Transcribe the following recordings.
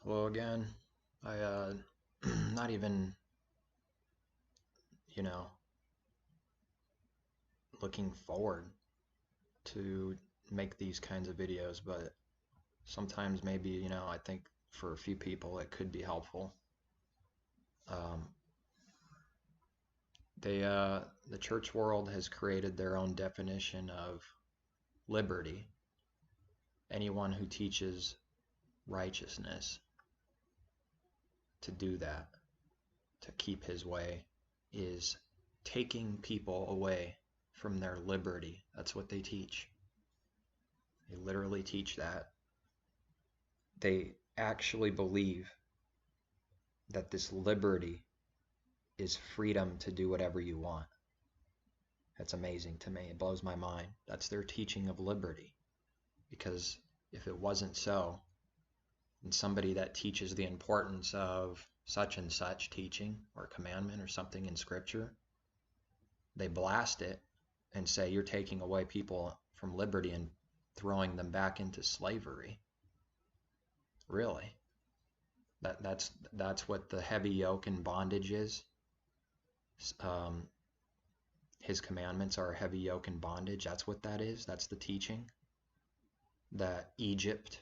Hello again. I not even, you know, looking forward to make these kinds of videos, but sometimes maybe, I think for a few people it could be helpful. Um, the church world has created their own definition of liberty. Anyone who teaches righteousness, to do that, to keep his way, is taking people away from their liberty. That's what they teach. They literally teach that. They actually believe that this liberty is freedom to do whatever you want. That's amazing to me. It blows my mind. That's their teaching of liberty. Because if it wasn't so, and somebody that teaches the importance of such and such teaching or commandment or something in Scripture, they blast it and say you're taking away people from liberty and throwing them back into slavery. Really? That's what the heavy yoke and bondage is. Um, his commandments are a heavy yoke and bondage. That's what that is. That's the teaching. That Egypt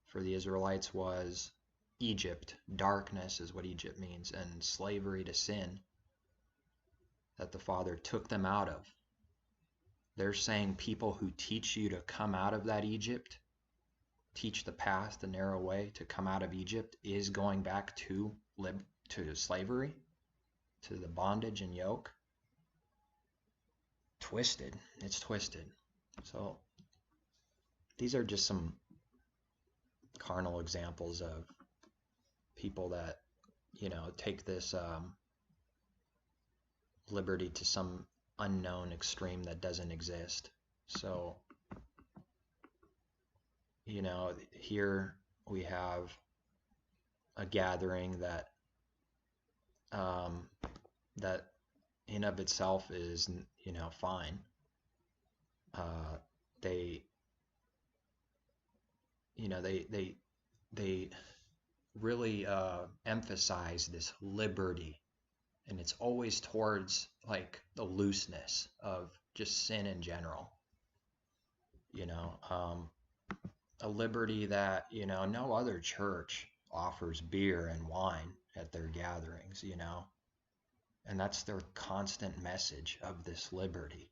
for the Israelites was Egypt. Darkness is what Egypt means, and slavery to sin that the Father took them out of. They're saying people who teach you to come out of that Egypt, teach the path, the narrow way to come out of Egypt, is going back to slavery, to the bondage and yoke. Twisted. It's twisted. So these are just some carnal examples of people that, take this liberty to some unknown extreme that doesn't exist. So, here we have a gathering that that in of itself is, fine. They, they really emphasize this liberty, and it's always towards like the looseness of just sin in general. A liberty that, no other church offers beer and wine at their gatherings, and that's their constant message of this liberty.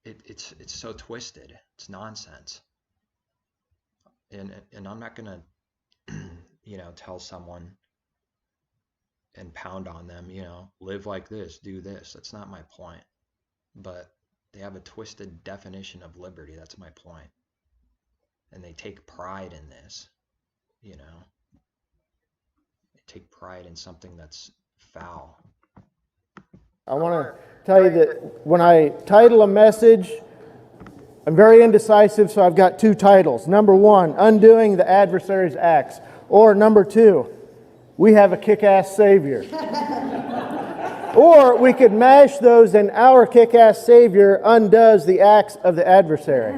It's so twisted. It's nonsense. And I'm not gonna, tell someone and pound on them, live like this, do this. That's not my point. But they have a twisted definition of liberty. That's my point. And they take pride in this, They take pride in something that's foul. I want to tell you that when I title a message, I'm very indecisive, so I've got two titles. Number one, Undoing the Adversary's Acts. Or number two, We Have a Kick-Ass Savior. Or we could mash those and Our Kick-Ass Savior undoes the acts of the adversary.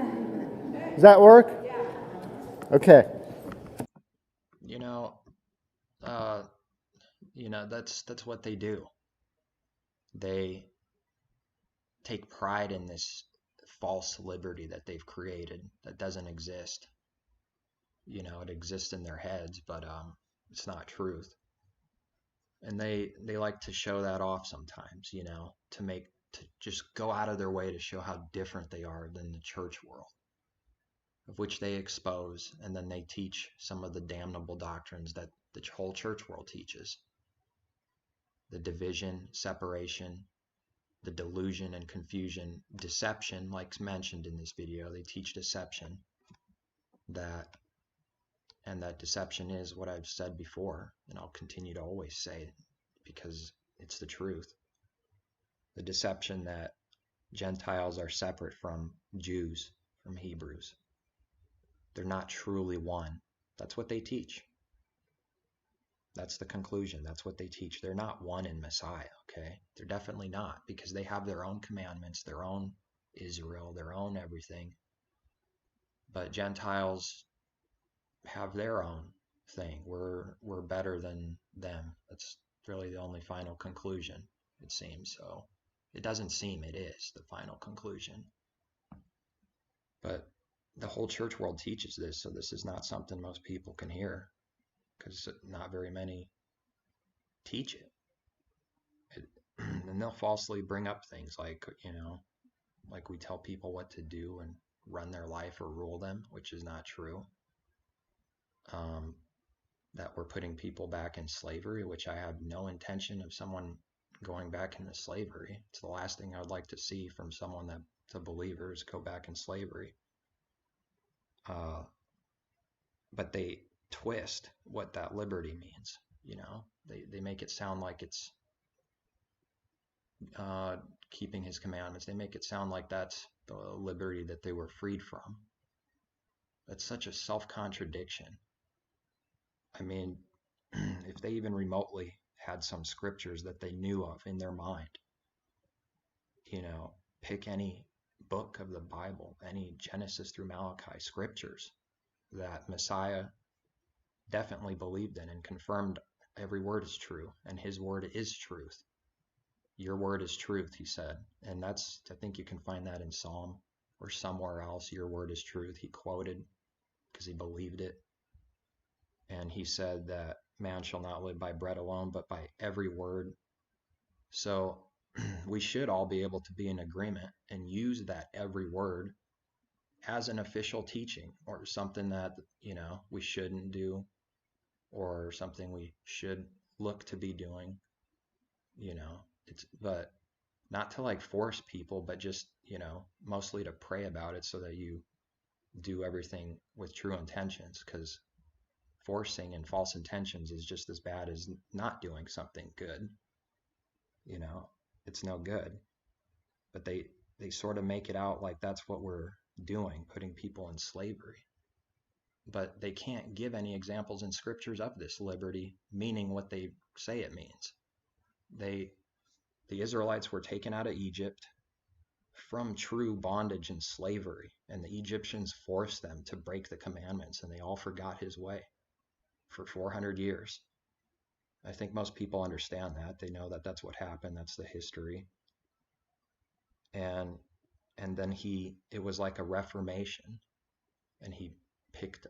Does that work? Okay. That's what they do. They take pride in this false liberty that they've created that doesn't exist. It exists in their heads, but it's not truth. And they like to show that off sometimes, to just go out of their way to show how different they are than the church world, of which they expose, and then they teach some of the damnable doctrines that the whole church world teaches. The division, separation, the delusion and confusion, deception, like mentioned in this video. They teach deception, and that deception is what I've said before, and I'll continue to always say, because it's the truth. The deception that Gentiles are separate from Jews, from Hebrews. They're not truly one. That's what they teach. That's the conclusion. That's what they teach. They're not one in Messiah, okay? They're definitely not, because they have their own commandments, their own Israel, their own everything. But Gentiles have their own thing. We're better than them. That's really the only final conclusion, it seems. So it doesn't seem, it is the final conclusion. But the whole church world teaches this, so this is not something most people can hear, because not very many teach it. And they'll falsely bring up things like, like we tell people what to do and run their life or rule them, which is not true. That we're putting people back in slavery, which I have no intention of someone going back into slavery. It's the last thing I would like to see from someone that's a believer, is go back in slavery. But they twist what that liberty means. They make it sound like it's keeping his commandments. They make it sound like that's the liberty that they were freed from. That's such a self-contradiction. I mean, if they even remotely had some scriptures that they knew of in their mind, pick any book of the Bible, any Genesis through Malachi scriptures that Messiah definitely believed in and confirmed every word is true, and his word is truth. Your word is truth, he said. And I think you can find that in Psalm or somewhere else. Your word is truth. He quoted because he believed it. And he said that man shall not live by bread alone, but by every word. So we should all be able to be in agreement and use that every word as an official teaching, or something that, we shouldn't do, or something we should look to be doing, but not to like force people, but just, mostly to pray about it so that you do everything with true intentions, because forcing and false intentions is just as bad as not doing something good. It's no good. But they sort of make it out like that's what we're doing, putting people in slavery. But they can't give any examples in scriptures of this liberty meaning what they say it means. The Israelites were taken out of Egypt from true bondage and slavery, and the Egyptians forced them to break the commandments, and they all forgot his way for 400 years. I think most people understand that. They know that that's what happened. That's the history. And then it was like a reformation, and he picked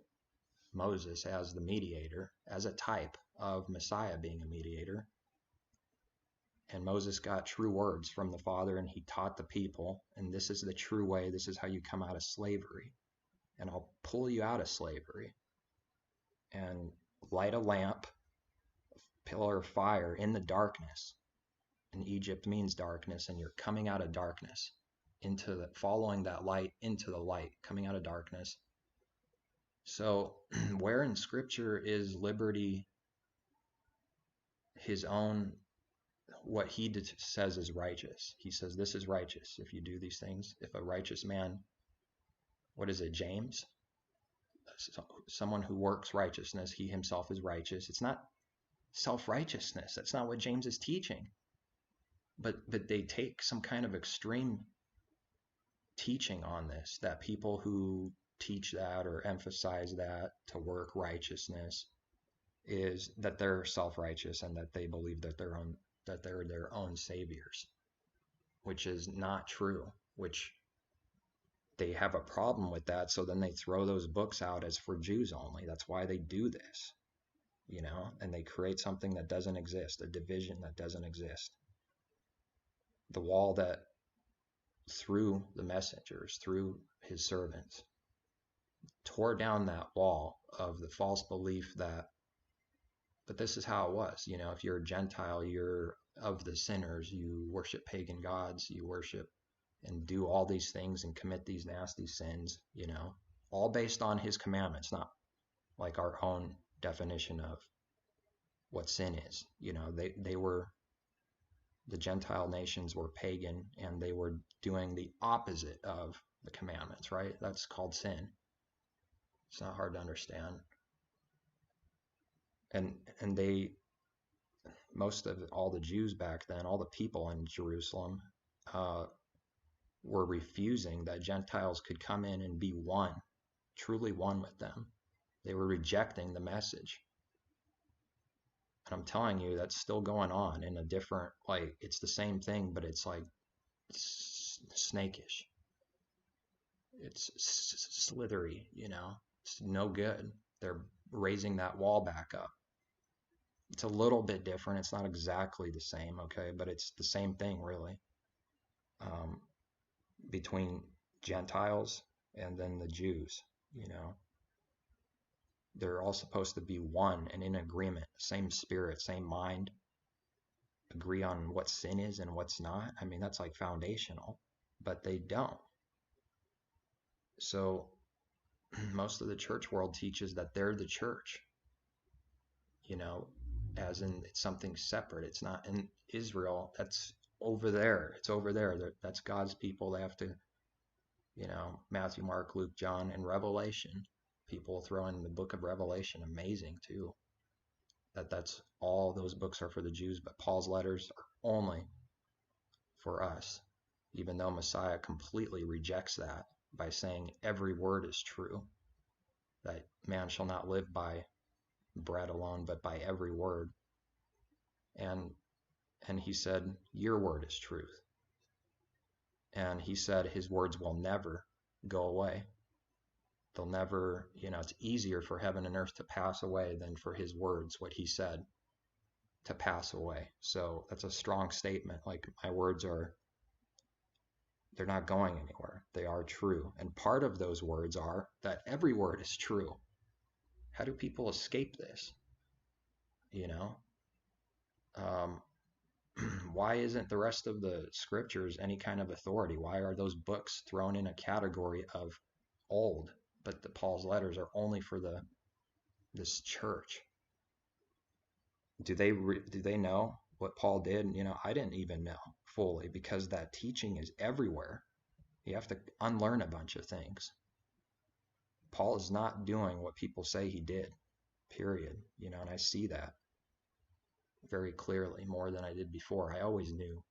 Moses as the mediator, as a type of Messiah being a mediator. And Moses got true words from the Father, and he taught the people, and this is the true way. This is how you come out of slavery. And I'll pull you out of slavery and light a lamp, a pillar of fire in the darkness. And Egypt means darkness, and you're coming out of darkness following that light into the light, coming out of darkness. So where in scripture is liberty his own, what he says is righteous? He says this is righteous if you do these things. If a righteous man, what is it, James? Someone who works righteousness, he himself is righteous. It's not self-righteousness. That's not what James is teaching. But they take some kind of extreme teaching on this, that people who teach that or emphasize that to work righteousness is that they're self-righteous and that they believe that they're their own saviors, which is not true, which they have a problem with that. So then they throw those books out as for Jews only. That's why they do this, and they create something that doesn't exist, a division that doesn't exist. The wall that through the messengers, through his servants, tore down that wall of the false belief but this is how it was. If you're a Gentile, you're of the sinners, you worship pagan gods, you worship and do all these things and commit these nasty sins, all based on his commandments, not like our own definition of what sin is. The Gentile nations were pagan, and they were doing the opposite of the commandments, right? That's called sin. It's not hard to understand. And most of all the Jews back then, all the people in Jerusalem, were refusing that Gentiles could come in and be one, truly one with them. They were rejecting the message. And I'm telling you, that's still going on in a different, like, it's the same thing, but it's like snakish. It's slithery, It's no good. They're raising that wall back up. It's a little bit different. It's not exactly the same, okay? But it's the same thing, really. Between Gentiles and then the Jews, They're all supposed to be one and in agreement, same spirit, same mind, agree on what sin is and what's not. I mean, that's like foundational, but they don't. So most of the church world teaches that they're the church, as in it's something separate. It's not in Israel. That's over there. It's over there. That's God's people. They have to, Matthew, Mark, Luke, John, and Revelation. People throw in the book of Revelation. Amazing too. That's all those books are for the Jews, but Paul's letters are only for us, even though Messiah completely rejects that by saying every word is true, that man shall not live by bread alone, but by every word. And he said, your word is truth. And he said his words will never go away. They'll never, it's easier for heaven and earth to pass away than for his words, what he said, to pass away. So that's a strong statement. Like, my words they're not going anywhere. They are true. And part of those words are that every word is true. How do people escape this? Why isn't the rest of the scriptures any kind of authority? Why are those books thrown in a category of old, but Paul's letters are only for this church? Do they know what Paul did? I didn't even know fully, because that teaching is everywhere. You have to unlearn a bunch of things. Paul is not doing what people say he did, period. And I see that very clearly, more than I did before. I always knew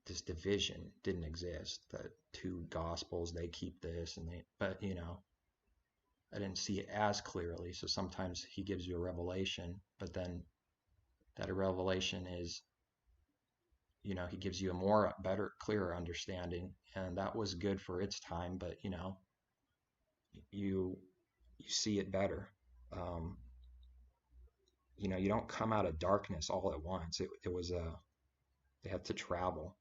this division didn't exist, that two gospels, they keep this but I didn't see it as clearly. So sometimes he gives you a revelation, but then that revelation is, he gives you a better, clearer understanding, and that was good for its time, but you see it better. You don't come out of darkness all at once. It was they had to travel,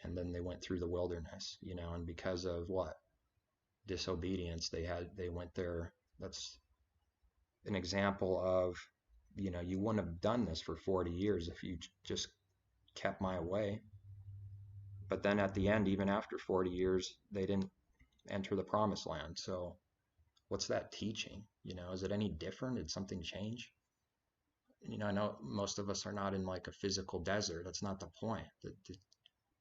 and then they went through the wilderness, and because of what? Disobedience, they went there. That's an example of, you wouldn't have done this for 40 years if you just kept my way. But then at the end, even after 40 years, they didn't enter the promised land. So what's that teaching? Is it any different? Did something change? I know most of us are not in like a physical desert. That's not the point. The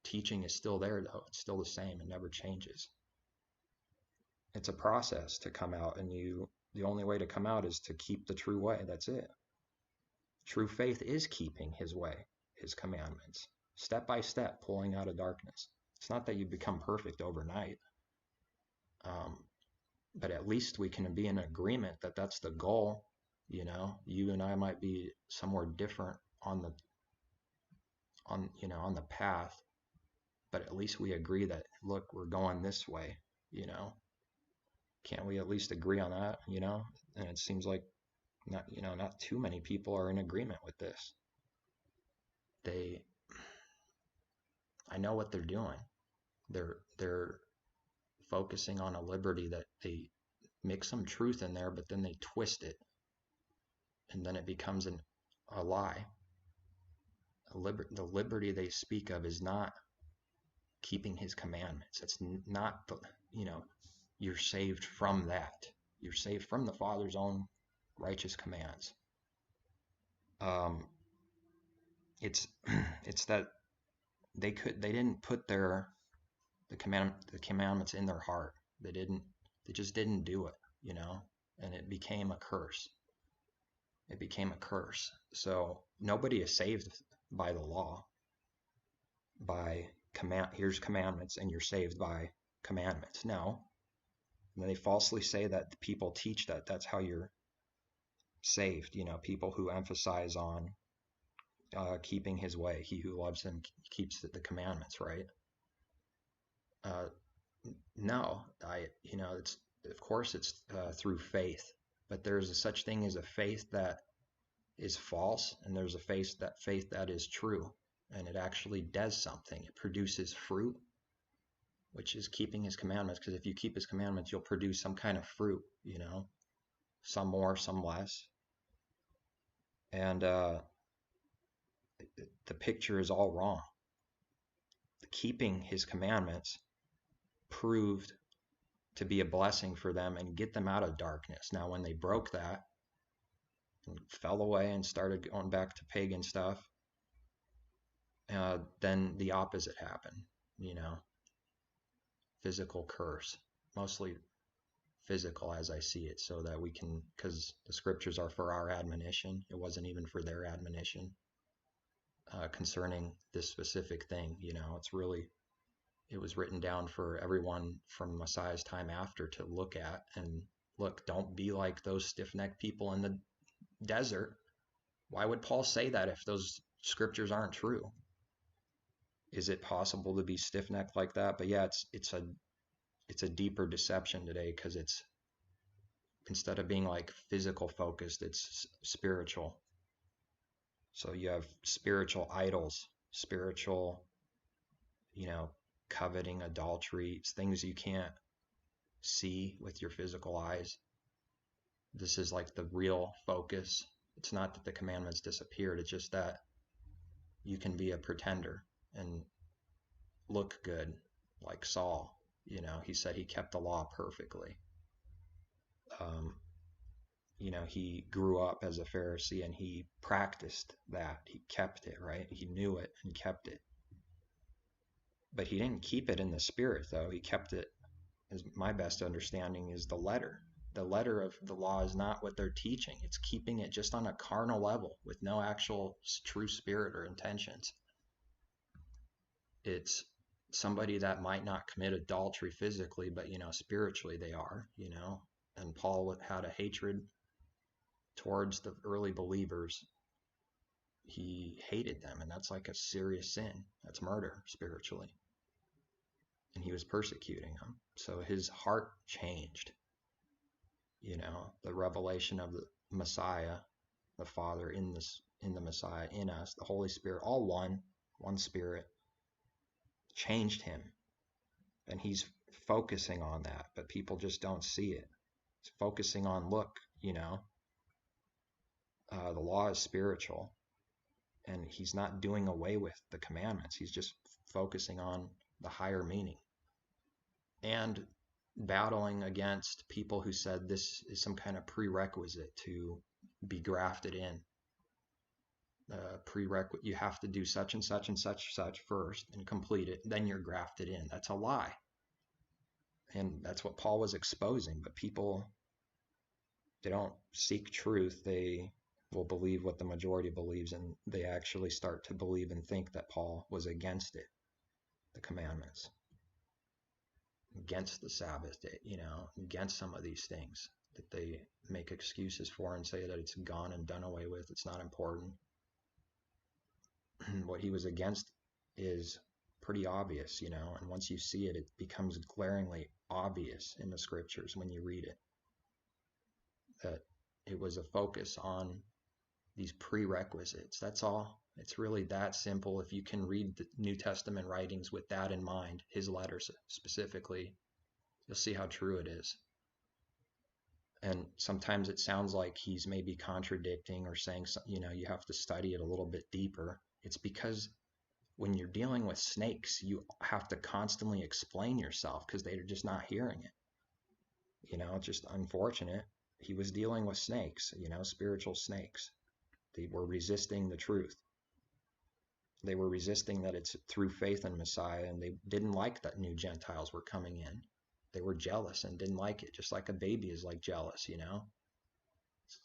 teaching is still there, though. It's still the same. It never changes. It's a process to come out, and the only way to come out is to keep the true way. That's it. True faith is keeping his way, his commandments, step by step, pulling out of darkness. It's not that you become perfect overnight. But at least we can be in agreement that that's the goal. You and I might be somewhere different on the path, but at least we agree that, look, we're going this way. Can't we at least agree on that? And it seems like not too many people are in agreement with this. I know what they're doing. They're focusing on a liberty that they mix some truth in there, but then they twist it, and then it becomes a lie. The liberty they speak of is not keeping his commandments. It's not you're saved from that. You're saved from the Father's own righteous commands. It's that they didn't put the commandments in their heart. They just didn't do it, and it became a curse. It became a curse. So nobody is saved by the law, by here's commandments and you're saved by commandments. No, And they falsely say that people teach that that's how you're saved. People who emphasize on keeping his way. He who loves him keeps the commandments, right? No, it's, of course it's through faith, but there's a such thing as a faith that is false, and there's a faith that is true, and it actually does something. It produces fruit, which is keeping his commandments, because if you keep his commandments, you'll produce some kind of fruit, some more, some less. And the picture is all wrong. Keeping his commandments proved to be a blessing for them and get them out of darkness. Now, when they broke that and fell away and started going back to pagan stuff, then the opposite happened, physical curse, mostly physical as I see it, so that we can, because the scriptures are for our admonition. It wasn't even for their admonition concerning this specific thing. It was written down for everyone from Messiah's time after to look at and look, don't be like those stiff-necked people in the desert. Why would Paul say that if those scriptures aren't true? Is it possible to be stiff-necked like that? But yeah, it's a deeper deception today, because it's, instead of being like physical focused, it's spiritual. So you have spiritual idols, spiritual, coveting, adultery, things you can't see with your physical eyes. This is like the real focus. It's not that the commandments disappeared, it's just that you can be a pretender and look good, like Saul. He said he kept the law perfectly. He grew up as a Pharisee and he practiced that. He kept it, right? He knew it and kept it. But he didn't keep it in the spirit, though. He kept it, as my best understanding, is the letter. The letter of the law is not what they're teaching. It's keeping it just on a carnal level with no actual true spirit or intentions. It's somebody that might not commit adultery physically, but, spiritually they are, And Paul had a hatred towards the early believers. He hated them, and that's like a serious sin. That's murder spiritually. And he was persecuting them. So his heart changed. The revelation of the Messiah, the Father in the Messiah, in us, the Holy Spirit, all one Spirit, changed him. And he's focusing on that, but people just don't see it. He's focusing on, look, the law is spiritual, and he's not doing away with the commandments. He's just focusing on the higher meaning, and battling against people who said this is some kind of prerequisite to be grafted in. You have to do such and such and such first and complete it, then you're grafted in. That's a lie. And that's what Paul was exposing. But people, they don't seek truth. They will believe what the majority believes, and they actually start to believe and think that Paul was against it, the commandments, against the Sabbath day, against some of these things that they make excuses for and say that it's gone and done away with. It's not important. What he was against is pretty obvious, and once you see it, it becomes glaringly obvious in the scriptures when you read it, that it was a focus on these prerequisites. That's all. It's really that simple. If you can read the New Testament writings with that in mind, his letters specifically, you'll see how true it is. And sometimes it sounds like he's maybe contradicting or saying, you have to study it a little bit deeper. It's because when you're dealing with snakes, you have to constantly explain yourself because they're just not hearing it. It's just unfortunate. He was dealing with snakes, spiritual snakes. They were resisting the truth. They were resisting that it's through faith in Messiah, and they didn't like that new Gentiles were coming in. They were jealous and didn't like it, just like a baby is like jealous,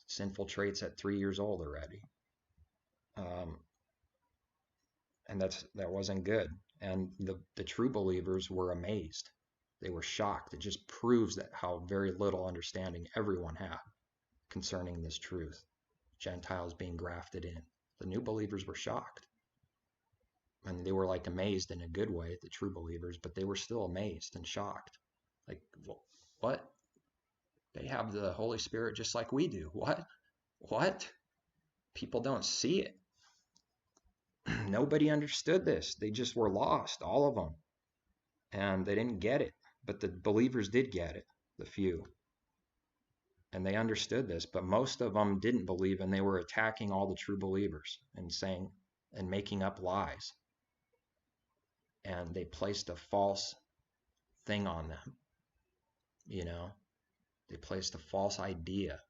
Sinful traits at 3 years old already. And that wasn't good. And the true believers were amazed They were shocked. It just proves that how very little understanding everyone had concerning this truth. Gentiles being grafted in. The new believers were shocked. And they were like amazed in a good way, the true believers, but they were still amazed and shocked. Like, what? They have the Holy Spirit just like we do. What? What? People don't see it. Nobody understood this. They just were lost, all of them. And they didn't get it. But the believers did get it, the few. And they understood this, but most of them didn't believe, and they were attacking all the true believers and saying and making up lies. And they placed a false thing on them. You know, they placed a false idea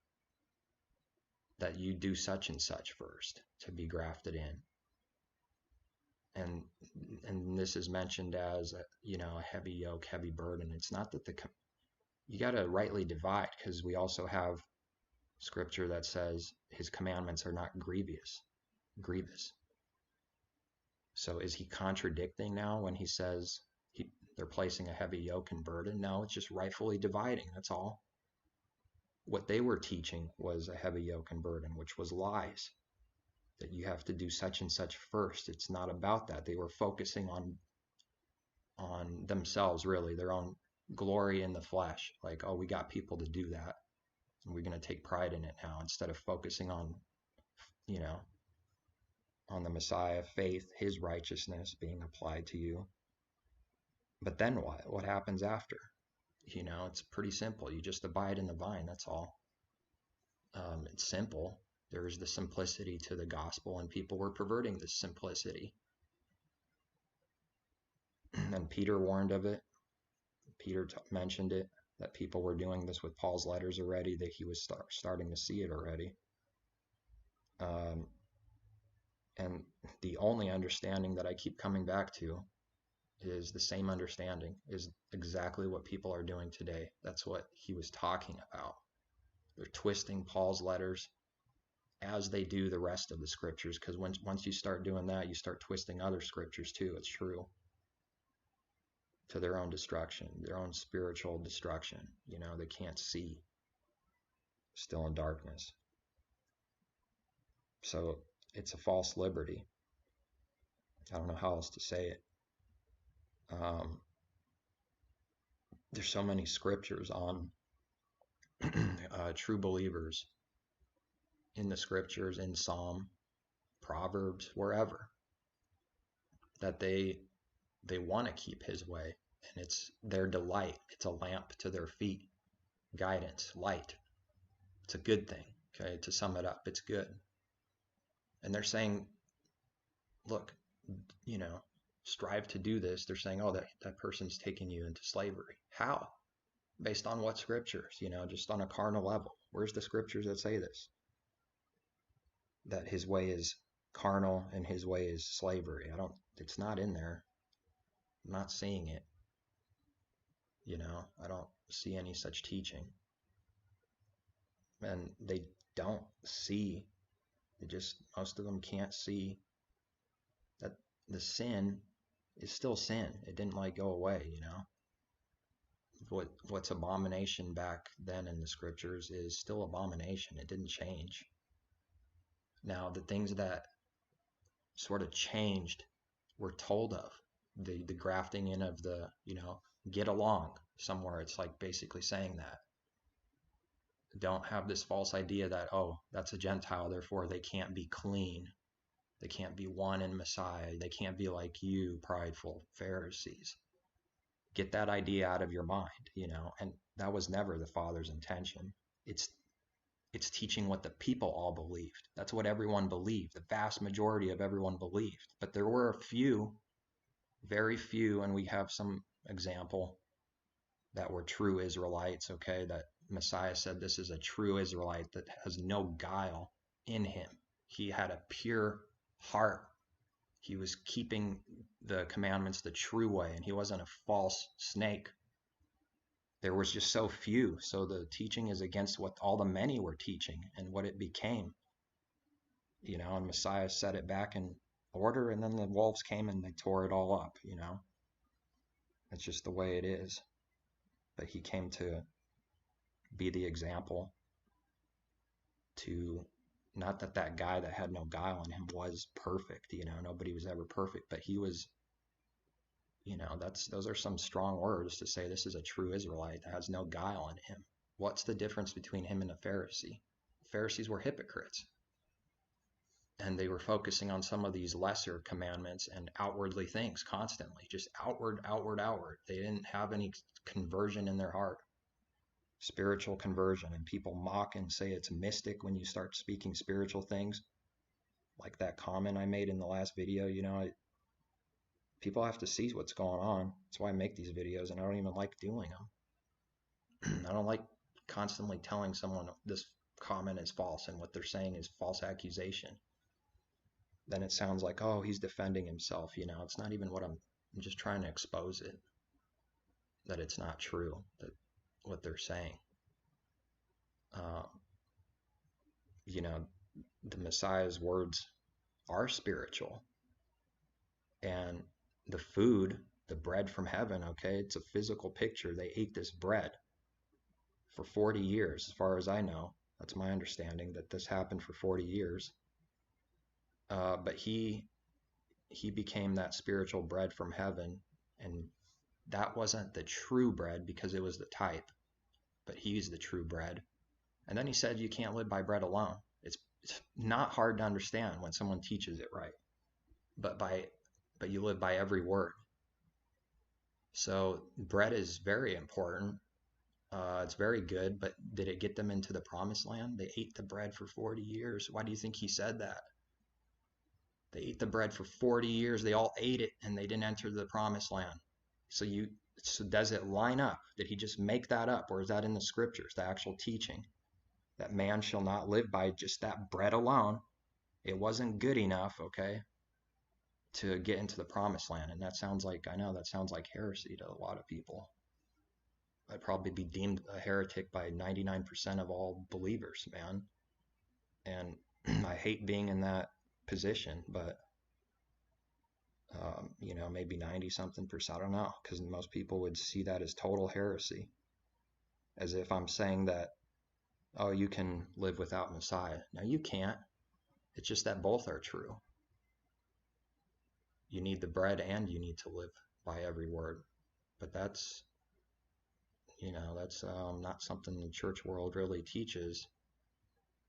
that you do such and such first to be grafted in. And this is mentioned as a heavy yoke, heavy burden. It's not that you got to rightly divide, because we also have scripture that says his commandments are not grievous. So is he contradicting now when he says they're placing a heavy yoke and burden? No, it's just rightfully dividing. That's all. What they were teaching was a heavy yoke and burden, which was lies. That you have to do such and such first. It's not about that. They were focusing on themselves, really, their own glory in the flesh. Like, oh, we got people to do that, and we're going to take pride in it now, instead of focusing on, on the Messiah, faith, his righteousness being applied to you. But then what? What happens after? It's pretty simple. You just abide in the vine. That's all. It's simple. There is the simplicity to the gospel, and people were perverting this simplicity. And Peter warned of it. Peter mentioned it, that people were doing this with Paul's letters already, that he was starting to see it already. And the only understanding that I keep coming back to is the same understanding, is exactly what people are doing today. That's what he was talking about. They're twisting Paul's letters as they do the rest of the scriptures, because once you start doing that, you start twisting other scriptures too. It's true. To their own destruction, their own spiritual destruction. They can't see, still in darkness. So it's a false liberty. I don't know how else to say it. There's so many scriptures on true believers in the scriptures, in Psalm, Proverbs, wherever, that they want to keep his way, and it's their delight. It's a lamp to their feet, guidance, light. It's a good thing. Okay, to sum it up, it's good. And they're saying, look, strive to do this. They're saying, oh, that person's taking you into slavery. How? Based on what scriptures? Just on a carnal level. Where's the scriptures that say this? That his way is carnal and his way is slavery. It's not in there. I'm not seeing it. I don't see any such teaching. And they don't see, most of them can't see that the sin is still sin. It didn't go away, What's abomination back then in the scriptures is still abomination. It didn't change. Now, the things that sort of changed were told of. The grafting in of the, get along somewhere. It's like basically saying that. Don't have this false idea that, oh, that's a Gentile, therefore they can't be clean. They can't be one in Messiah. They can't be like you, prideful Pharisees. Get that idea out of your mind, and that was never the Father's intention. It's teaching what the people all believed. That's what everyone believed. The vast majority of everyone believed. But there were a few, very few, and we have some example that were true Israelites, okay, that Messiah said this is a true Israelite that has no guile in him. He had a pure heart. He was keeping the commandments the true way, and he wasn't a false snake. There was just so few, so the teaching is against what all the many were teaching and what it became. And Messiah set it back in order, and then the wolves came and they tore it all up, It's just the way it is. but he came to be the example to, not that that guy that had no guile in him was perfect, nobody was ever perfect, but he was, those are some strong words to say this is a true Israelite that has no guile in him. What's the difference between him and a Pharisee? The Pharisees were hypocrites, and they were focusing on some of these lesser commandments and outwardly things constantly, just outward. They didn't have any conversion in their heart, spiritual conversion. And people mock and say it's mystic when you start speaking spiritual things, like that comment I made in the last video. People have to see what's going on. That's why I make these videos, and I don't even like doing them. I don't like constantly telling someone this comment is false and what they're saying is false accusation. Then it sounds like, oh, he's defending himself. It's not even what I'm just trying to expose it, that it's not true, that what they're saying. The Messiah's words are spiritual, and the food, the bread from heaven, okay, it's a physical picture. They ate this bread for 40 years, as far as I know. That's my understanding, that this happened for 40 years. But he became that spiritual bread from heaven, and that wasn't the true bread because it was the type, but he's the true bread. And then he said you can't live by bread alone. It's not hard to understand when someone teaches it right, but you live by every word. So bread is very important. It's very good, but did it get them into the promised land? They ate the bread for 40 years. Why do you think he said that? They ate the bread for 40 years. They all ate it, and they didn't enter the promised land. So does it line up? Did he just make that up, or is that in the scriptures, the actual teaching, that man shall not live by just that bread alone? It wasn't good enough, okay, to get into the promised land. And that sounds like heresy to a lot of people. I'd probably be deemed a heretic by 99% of all believers, man. And I hate being in that position, but maybe 90 something percent, I don't know, because most people would see that as total heresy, as if I'm saying that, oh, you can live without Messiah. No, you can't. It's just that both are true. You need the bread and you need to live by every word. But that's not something the church world really teaches.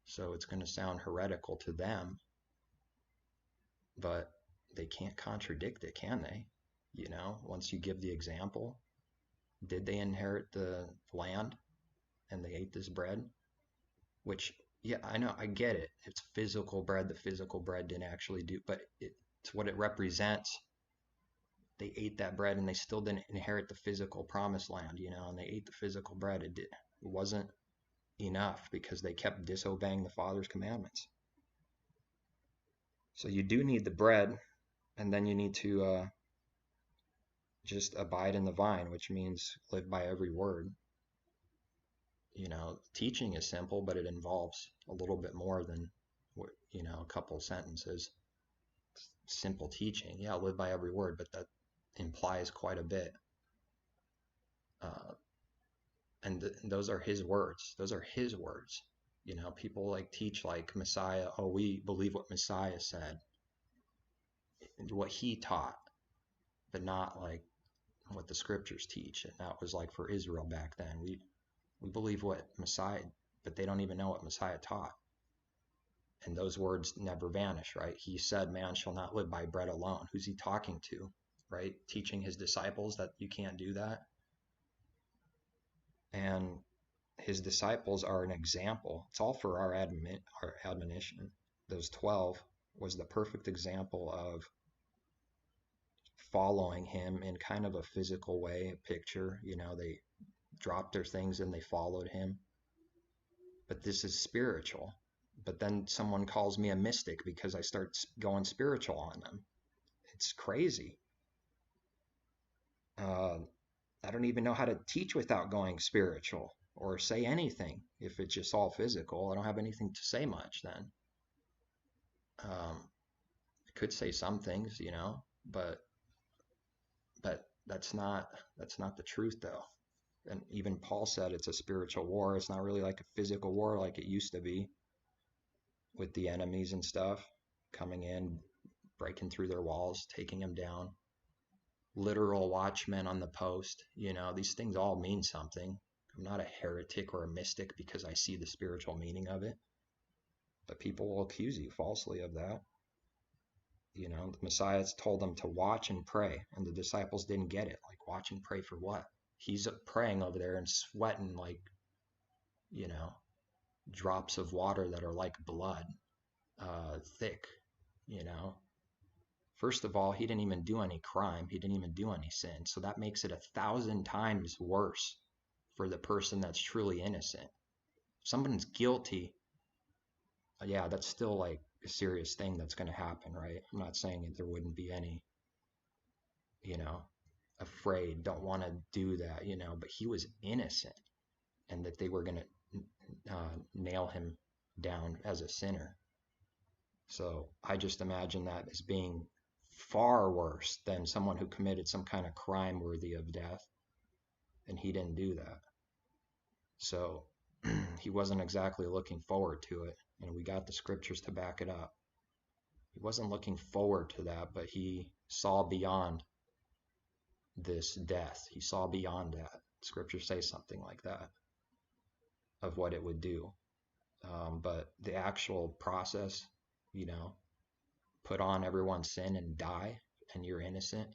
So it's going to sound heretical to them, but they can't contradict it, can they? Once you give the example, did they inherit the land and they ate this bread? Which, yeah, I know, I get it. It's physical bread. The physical bread didn't actually do, but it's what it represents. They ate that bread and they still didn't inherit the physical promised land, and they ate the physical bread. It wasn't enough because they kept disobeying the Father's commandments. So you do need the bread, and then you need to just abide in the vine, which means live by every word. Teaching is simple, but it involves a little bit more than, a couple sentences. Simple teaching, yeah, live by every word, but that implies quite a bit. And those are his words. Those are his words. People teach like Messiah. Oh, we believe what Messiah said, what he taught, but not like what the scriptures teach. And that was like for Israel back then. We believe what Messiah, but they don't even know what Messiah taught. And those words never vanish, right? He said, man shall not live by bread alone. Who's he talking to, right? Teaching his disciples that you can't do that. And his disciples are an example. It's all for our admonition. Those 12 was the perfect example of following him in kind of a physical way, a picture. They dropped their things and they followed him. But this is spiritual. But then someone calls me a mystic because I start going spiritual on them. It's crazy. I don't even know how to teach without going spiritual or say anything. If it's just all physical, I don't have anything to say much then. I could say some things, but that's not the truth though. And even Paul said it's a spiritual war. It's not really like a physical war like it used to be with the enemies and stuff coming in, breaking through their walls, taking them down. Literal watchmen on the post. These things all mean something. I'm not a heretic or a mystic because I see the spiritual meaning of it. But people will accuse you falsely of that. The Messiah told them to watch and pray, and the disciples didn't get it. Like, watch and pray for what? He's praying over there and sweating like, drops of water that are like blood, thick, First of all, he didn't even do any crime. He didn't even do any sin. So that makes it 1,000 times worse for the person that's truly innocent. If someone's guilty, yeah, that's still like a serious thing that's going to happen, right? I'm not saying that there wouldn't be any, afraid, don't want to do that, but he was innocent, and that they were going to nail him down as a sinner. So I just imagine that as being far worse than someone who committed some kind of crime worthy of death, and he didn't do that. So he wasn't exactly looking forward to it, and we got the scriptures to back it up. He wasn't looking forward to that, but he saw beyond this death. He saw beyond that. Scriptures say something like that of what it would do. But the actual process, put on everyone's sin and die, and you're innocent.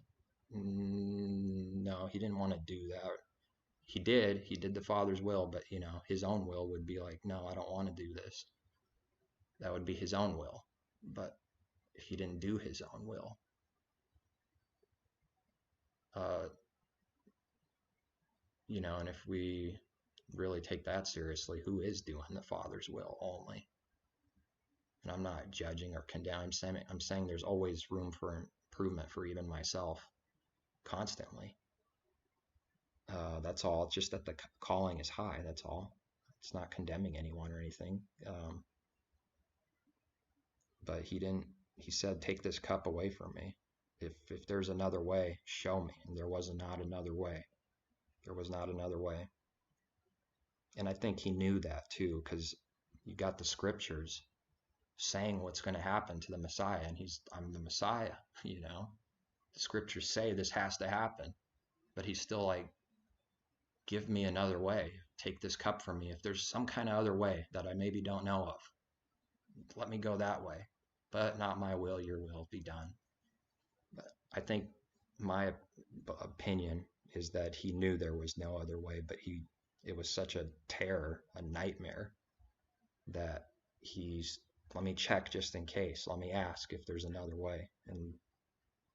No, he didn't want to do that. He did the Father's will, but his own will would be like, no, I don't want to do this. That would be his own will. But he didn't do his own will. And if we really take that seriously, who is doing the Father's will only? And I'm not judging or condemning. I'm saying there's always room for improvement for even myself, constantly. That's all. It's just that the calling is high. That's all. It's not condemning anyone or anything. But he said, take this cup away from me. If there's another way, show me. And there was not another way. There was not another way. And I think he knew that too, because you got the scriptures saying what's going to happen to the Messiah, and I'm the Messiah, The scriptures say this has to happen, but he's still like, give me another way. Take this cup from me. If there's some kind of other way that I maybe don't know of, let me go that way. But not my will, your will be done. But I think my opinion is that he knew there was no other way, but it was such a terror, a nightmare, that let me check just in case. Let me ask if there's another way. And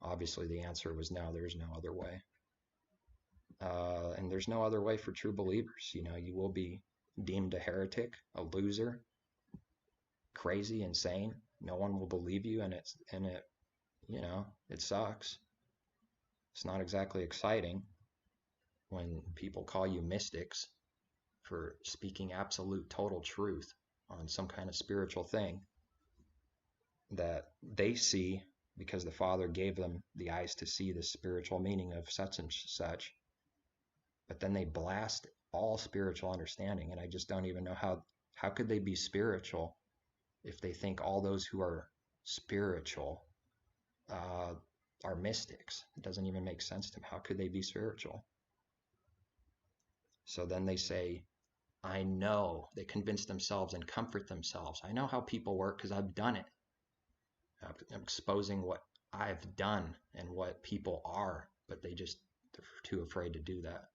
obviously the answer was no, there's no other way. And there's no other way for true believers. You will be deemed a heretic, a loser, crazy, insane. No one will believe you, and it sucks. It's not exactly exciting when people call you mystics for speaking absolute total truth on some kind of spiritual thing that they see because the Father gave them the eyes to see the spiritual meaning of such and such. But then they blast all spiritual understanding, and I just don't even know how could they be spiritual if they think all those who are spiritual are mystics. It doesn't even make sense to me. How could they be spiritual? So then they say, I know. They convince themselves and comfort themselves. I know how people work because I've done it. I'm exposing what I've done and what people are, but they're too afraid to do that.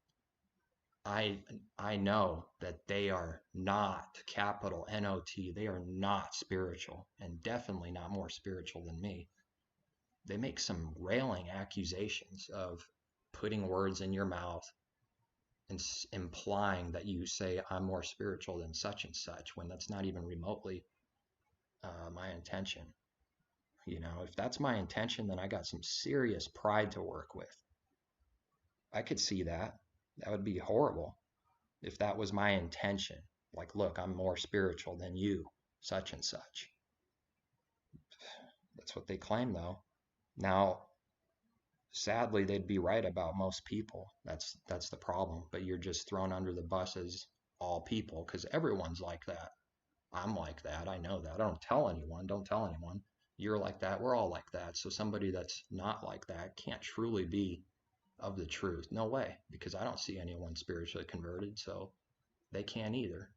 I know that they are not, capital N-O-T, they are not spiritual, and definitely not more spiritual than me. They make some railing accusations of putting words in your mouth and implying that you say I'm more spiritual than such and such, when that's not even remotely my intention. If that's my intention, then I got some serious pride to work with. I could see that. That would be horrible if that was my intention. Like, look, I'm more spiritual than you, such and such. That's what they claim, though. Now, sadly, they'd be right about most people. That's the problem. But you're just thrown under the bus as all people because everyone's like that. I'm like that. I know that. I don't tell anyone. Don't tell anyone. You're like that. We're all like that. So somebody that's not like that can't truly be of the truth. No way, because I don't see anyone spiritually converted, so they can't either.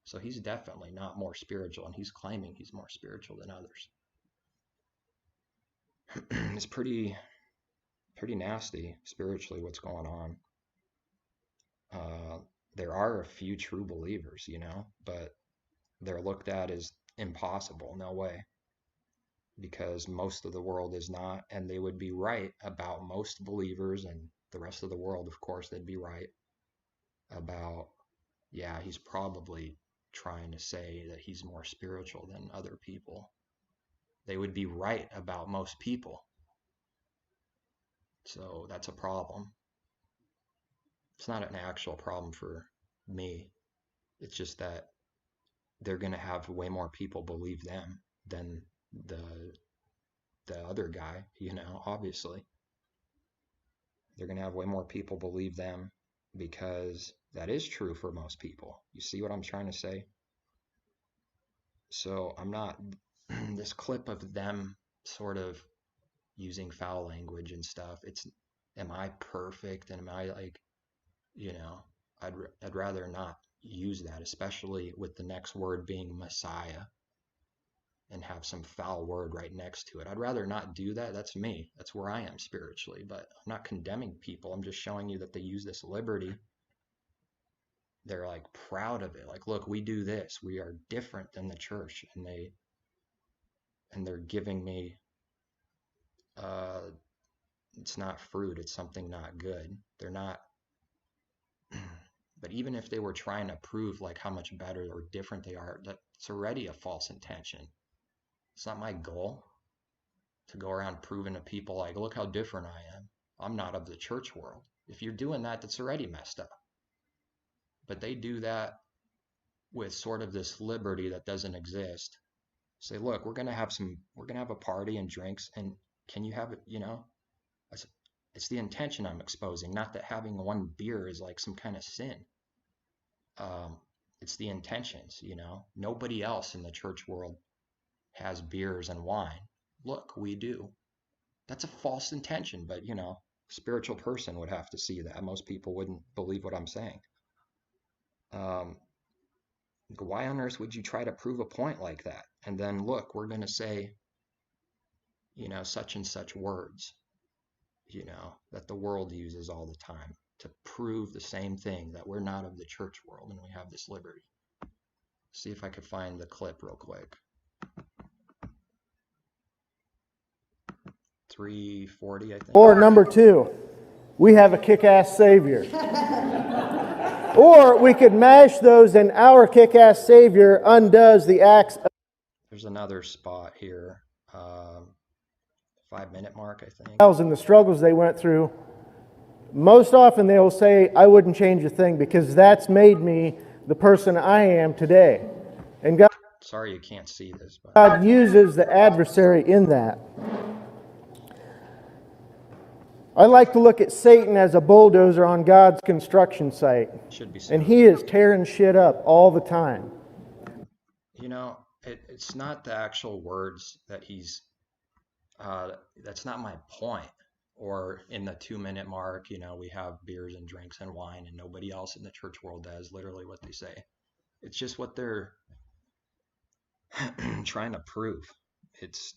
So he's definitely not more spiritual, and he's claiming he's more spiritual than others. It's pretty nasty spiritually what's going on. There are a few true believers, but they're looked at as impossible. No way. Because most of the world is not, and they would be right about most believers, and the rest of the world, of course, they'd be right about, yeah, he's probably trying to say that he's more spiritual than other people. They would be right about most people. So that's a problem. It's not an actual problem for me. It's just that they're going to have way more people believe them than the other guy, obviously. They're going to have way more people believe them because that is true for most people. You see what I'm trying to say? So I'm not, this clip of them sort of using foul language and stuff, am I perfect? And am I like, I'd rather not use that, especially with the next word being Messiah and have some foul word right next to it. I'd rather not do that. That's me. That's where I am spiritually, but I'm not condemning people. I'm just showing you that they use this liberty. They're like proud of it. Like, look, we do this. We are different than the church. And they're giving me, it's not fruit. It's something not good. They're not, but even if they were trying to prove like how much better or different they are, that's already a false intention. It's not my goal to go around proving to people like, look how different I am. I'm not of the church world. If you're doing that, that's already messed up. But they do that with sort of this liberty that doesn't exist. Say, look, we're gonna have a party and drinks, and can you have it? It's the intention I'm exposing, not that having one beer is like some kind of sin. It's the intentions. Nobody else in the church world has beers and wine. Look, we do. That's a false intention, but spiritual person would have to see that. Most people wouldn't believe what I'm saying. Why on earth would you try to prove a point like that? And then look, we're going to say, such and such words, that the world uses all the time to prove the same thing, that we're not of the church world and we have this liberty. See if I could find the clip real quick. 340, I think. Or number 2, we have a kick-ass Savior. Or we could mash those and our kick-ass Savior undoes the acts. There's another spot here, 5-minute mark, I think. And the struggles they went through. Most often they will say, I wouldn't change a thing because that's made me the person I am today. And God, sorry you can't see this, but God uses the adversary in that. I like to look at Satan as a bulldozer on God's construction site. Should be and he is tearing shit up all the time. It's not the actual words that he's, that's not my point. Or in the 2-minute mark, we have beers and drinks and wine and nobody else in the church world does, literally what they say. It's just what they're trying to prove. It's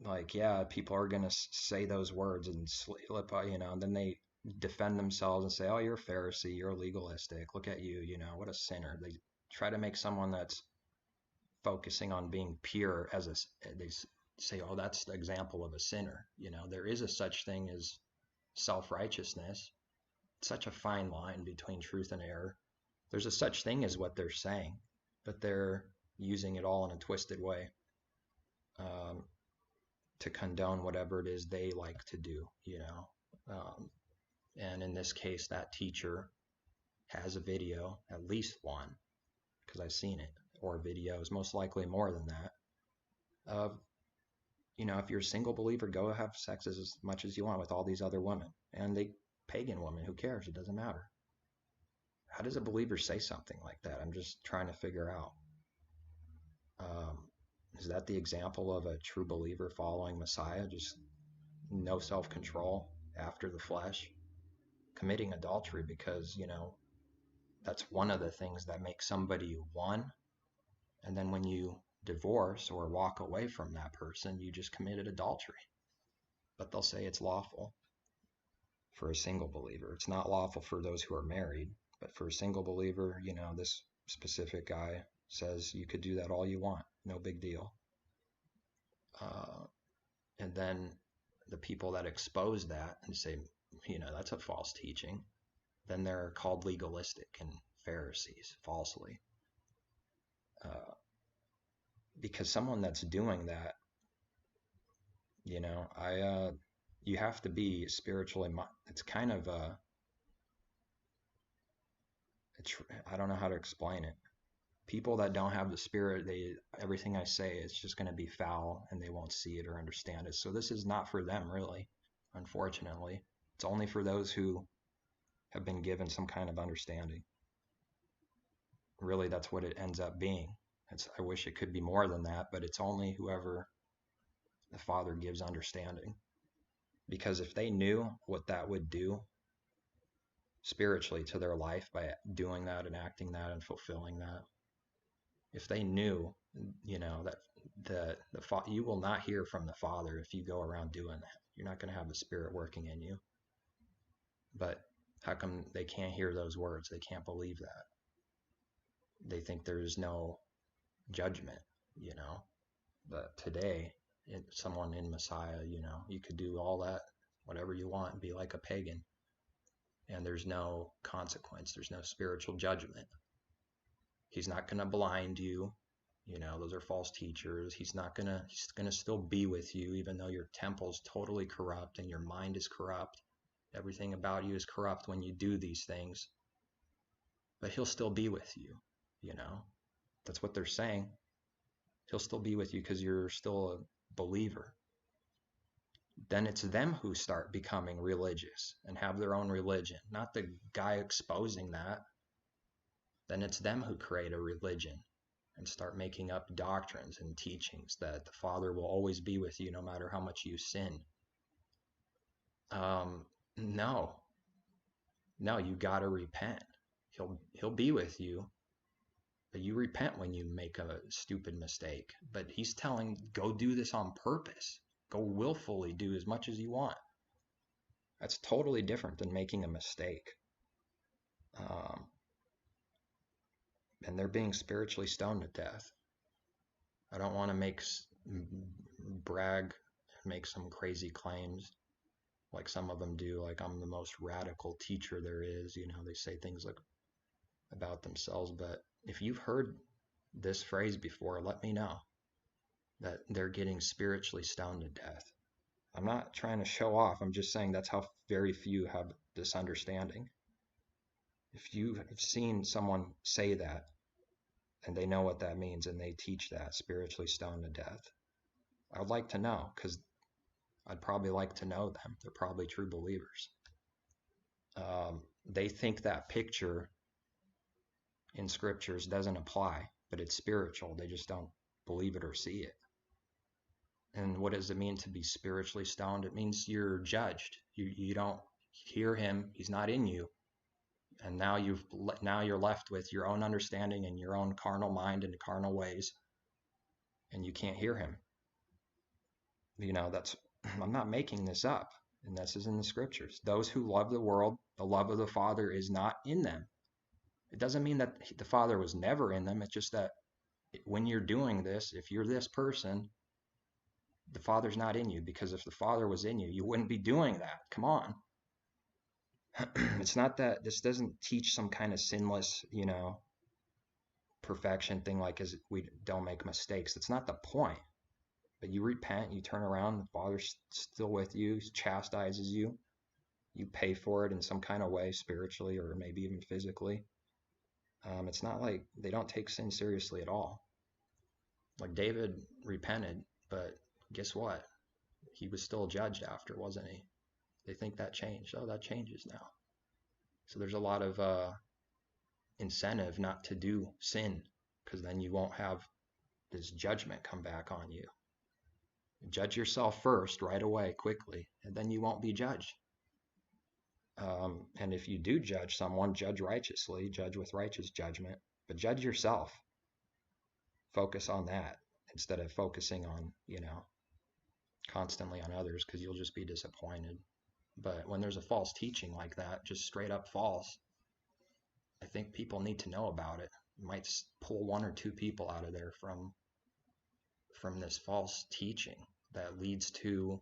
like, yeah, people are going to say those words and slip, and then they defend themselves and say, oh, you're a Pharisee, you're legalistic, look at you, what a sinner. They try to make someone that's focusing on being pure they say, oh, that's the example of a sinner. There is a such thing as self-righteousness. It's such a fine line between truth and error. There's a such thing as what they're saying, but they're using it all in a twisted way. To condone whatever it is they like to do, and in this case, that teacher has a video, at least one, because I've seen it, or videos, most likely more than that, of if you're a single believer, go have sex as much as you want with all these other women. And pagan women, who cares? It doesn't matter. How does a believer say something like that? I'm just trying to figure out. Is that the example of a true believer following Messiah? Just no self-control after the flesh, committing adultery because, that's one of the things that makes somebody one. And then when you divorce or walk away from that person, you just committed adultery. But they'll say it's lawful for a single believer. It's not lawful for those who are married, but for a single believer, this specific guy says you could do that all you want, no big deal. And then the people that expose that and say, that's a false teaching, then they're called legalistic and Pharisees falsely. Because someone that's doing that, you have to be spiritually, it's kind of I don't know how to explain it. People that don't have the Spirit, everything I say is just going to be foul and they won't see it or understand it. So this is not for them, really, unfortunately. It's only for those who have been given some kind of understanding. Really, that's what it ends up being. I wish it could be more than that, but it's only whoever the Father gives understanding. Because if they knew what that would do spiritually to their life by doing that and acting that and fulfilling that, if they knew, that you will not hear from the Father if you go around doing that. You're not going to have the Spirit working in you. But how come they can't hear those words? They can't believe that. They think there's no judgment, But today, someone in Messiah, you could do all that, whatever you want, and be like a pagan. And there's no consequence. There's no spiritual judgment. He's not going to blind you. Those are false teachers. He's going to still be with you, even though your temple's totally corrupt and your mind is corrupt. Everything about you is corrupt when you do these things. But he'll still be with you, That's what they're saying. He'll still be with you because you're still a believer. Then it's them who start becoming religious and have their own religion, not the guy exposing that. Then it's them who create a religion and start making up doctrines and teachings that the Father will always be with you no matter how much you sin. No, you got to repent. He'll be with you, but you repent when you make a stupid mistake. But he's telling, go do this on purpose. Go willfully do as much as you want. That's totally different than making a mistake. And they're being spiritually stoned to death. I don't want to brag, make some crazy claims like some of them do, like I'm the most radical teacher there is. They say things like about themselves. But if you've heard this phrase before, let me know that they're getting spiritually stoned to death. I'm not trying to show off. I'm just saying that's how very few have this understanding. If you have seen someone say that and they know what that means and they teach that, spiritually stoned to death, I would like to know, because I'd probably like to know them. They're probably true believers. They think that picture in scriptures doesn't apply, but it's spiritual. They just don't believe it or see it. And what does it mean to be spiritually stoned? It means you're judged. You don't hear him. He's not in you. And now you're left with your own understanding and your own carnal mind and carnal ways, and you can't hear him. I'm not making this up, and this is in the scriptures. Those who love the world, the love of the Father is not in them. It doesn't mean that the Father was never in them. It's just that when you're doing this, if you're this person, the Father's not in you, because if the Father was in you, you wouldn't be doing that. Come on. It's not that this doesn't teach some kind of sinless, perfection thing, like as we don't make mistakes. That's not the point. But you repent, you turn around, the Father's still with you, he chastises you. You pay for it in some kind of way, spiritually or maybe even physically. It's not like they don't take sin seriously at all. Like David repented, but guess what? He was still judged after, wasn't he? They think that changed. Oh, that changes now. So there's a lot of incentive not to do sin, because then you won't have this judgment come back on you. Judge yourself first, right away, quickly, and then you won't be judged. And if you do judge someone, judge righteously, judge with righteous judgment, but judge yourself. Focus on that instead of focusing on, constantly on others, because you'll just be disappointed. But when there's a false teaching like that, just straight up false, I think people need to know about it. You might pull one or two people out of there from this false teaching that leads to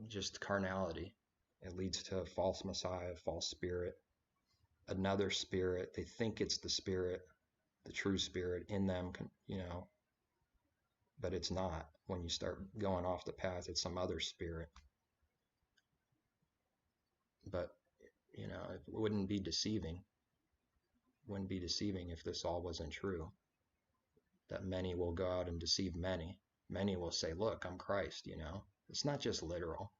just carnality. It leads to a false Messiah, false spirit, another spirit. They think it's the spirit, the true spirit in them, but it's not. When you start going off the path, it's some other spirit. But, it wouldn't be deceiving. Wouldn't be deceiving if this all wasn't true. That many will go out and deceive many. Many will say, look, I'm Christ, It's not just literal.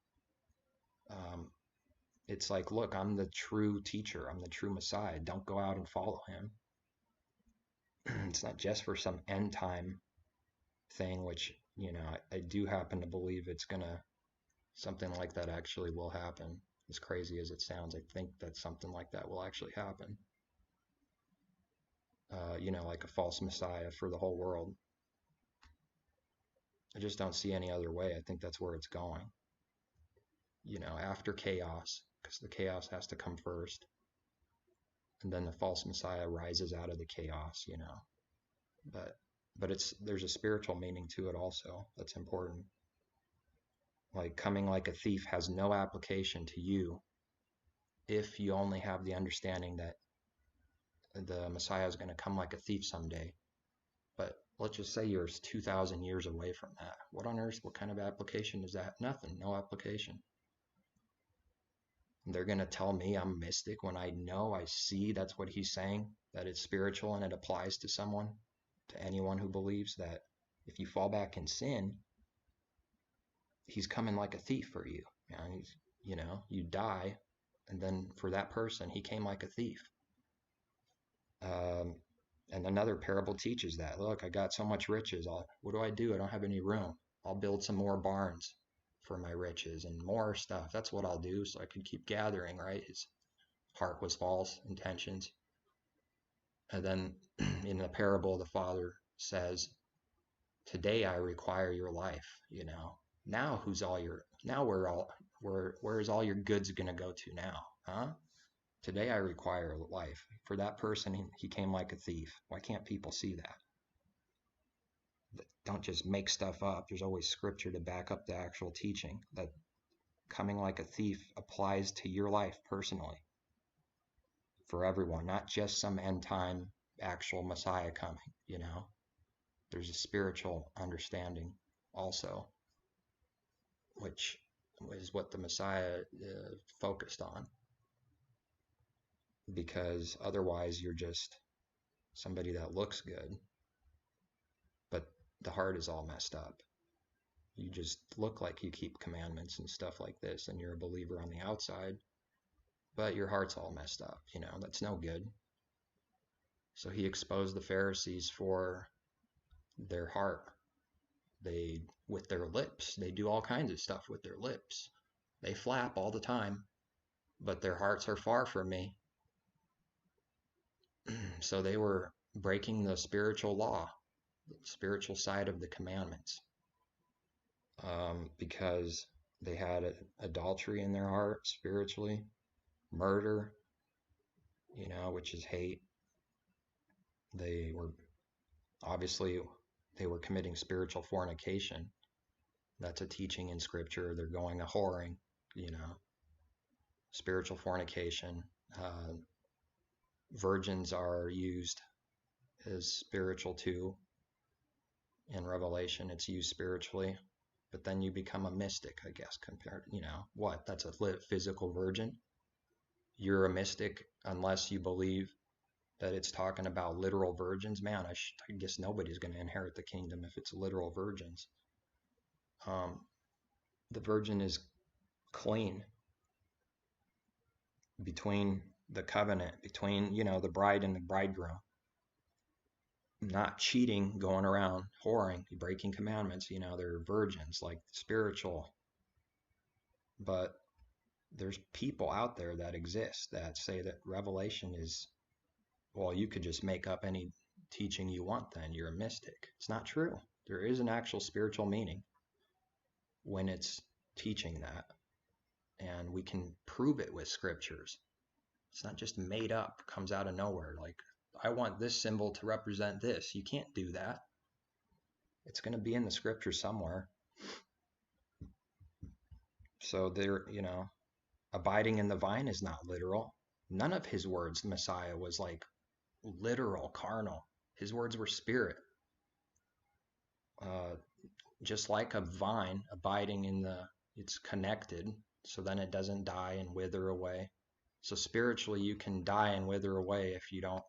It's like, look, I'm the true teacher. I'm the true Messiah. Don't go out and follow him. It's not just for some end time thing, which, I do happen to believe something like that actually will happen. As crazy as it sounds, I think that something like that will actually happen. Like a false Messiah for the whole world. I just don't see any other way. I think that's where it's going. After chaos, because the chaos has to come first. And then the false Messiah rises out of the chaos, But there's a spiritual meaning to it also. That's important. Like coming like a thief has no application to you if you only have the understanding that the Messiah is going to come like a thief someday. But let's just say you're 2,000 years away from that. What on earth, what kind of application is that? Nothing, no application. They're going to tell me I'm mystic when I see that's what he's saying, that it's spiritual and it applies to someone, to anyone who believes that if you fall back in sin, he's coming like a thief for you. You die, and then for that person, he came like a thief. And another parable teaches that. Look, I got so much riches. What do? I don't have any room. I'll build some more barns for my riches and more stuff. That's what I'll do so I can keep gathering, right? His heart was false intentions. And then in the parable, the father says, today I require your life, Now where is all your goods going to go to now? Huh? Today I require life. For that person, he came like a thief. Why can't people see that? Don't just make stuff up. There's always scripture to back up the actual teaching that coming like a thief applies to your life personally. For everyone, not just some end time actual Messiah coming, There's a spiritual understanding also, which is what the Messiah focused on. Because otherwise you're just somebody that looks good, but the heart is all messed up. You just look like you keep commandments and stuff like this, and you're a believer on the outside, but your heart's all messed up. That's no good. So he exposed the Pharisees for their heart. With their lips, they do all kinds of stuff with their lips. They flap all the time, but their hearts are far from me. So they were breaking the spiritual law, the spiritual side of the commandments, because they had adultery in their heart spiritually, murder, which is hate. They were committing spiritual fornication. That's a teaching in scripture. They're going a whoring, spiritual fornication. Virgins are used as spiritual too. In Revelation, it's used spiritually, but then you become a mystic, I guess, compared, what? That's a physical virgin. You're a mystic unless you believe that it's talking about literal virgins. Man, I guess nobody's going to inherit the kingdom if it's literal virgins. The virgin is clean between the covenant, between, the bride and the bridegroom. Not cheating, going around whoring, breaking commandments. They're virgins, like spiritual. But there's people out there that exist that say that revelation is, well, you could just make up any teaching you want, then you're a mystic. It's not true. There is an actual spiritual meaning when it's teaching that. And we can prove it with scriptures. It's not just made up, comes out of nowhere. Like, I want this symbol to represent this. You can't do that. It's going to be in the scripture somewhere. So there, abiding in the vine is not literal. None of his words, Messiah, was like literal, carnal. His words were spirit. Just like a vine abiding it's connected, so then it doesn't die and wither away. So spiritually, you can die and wither away if you don't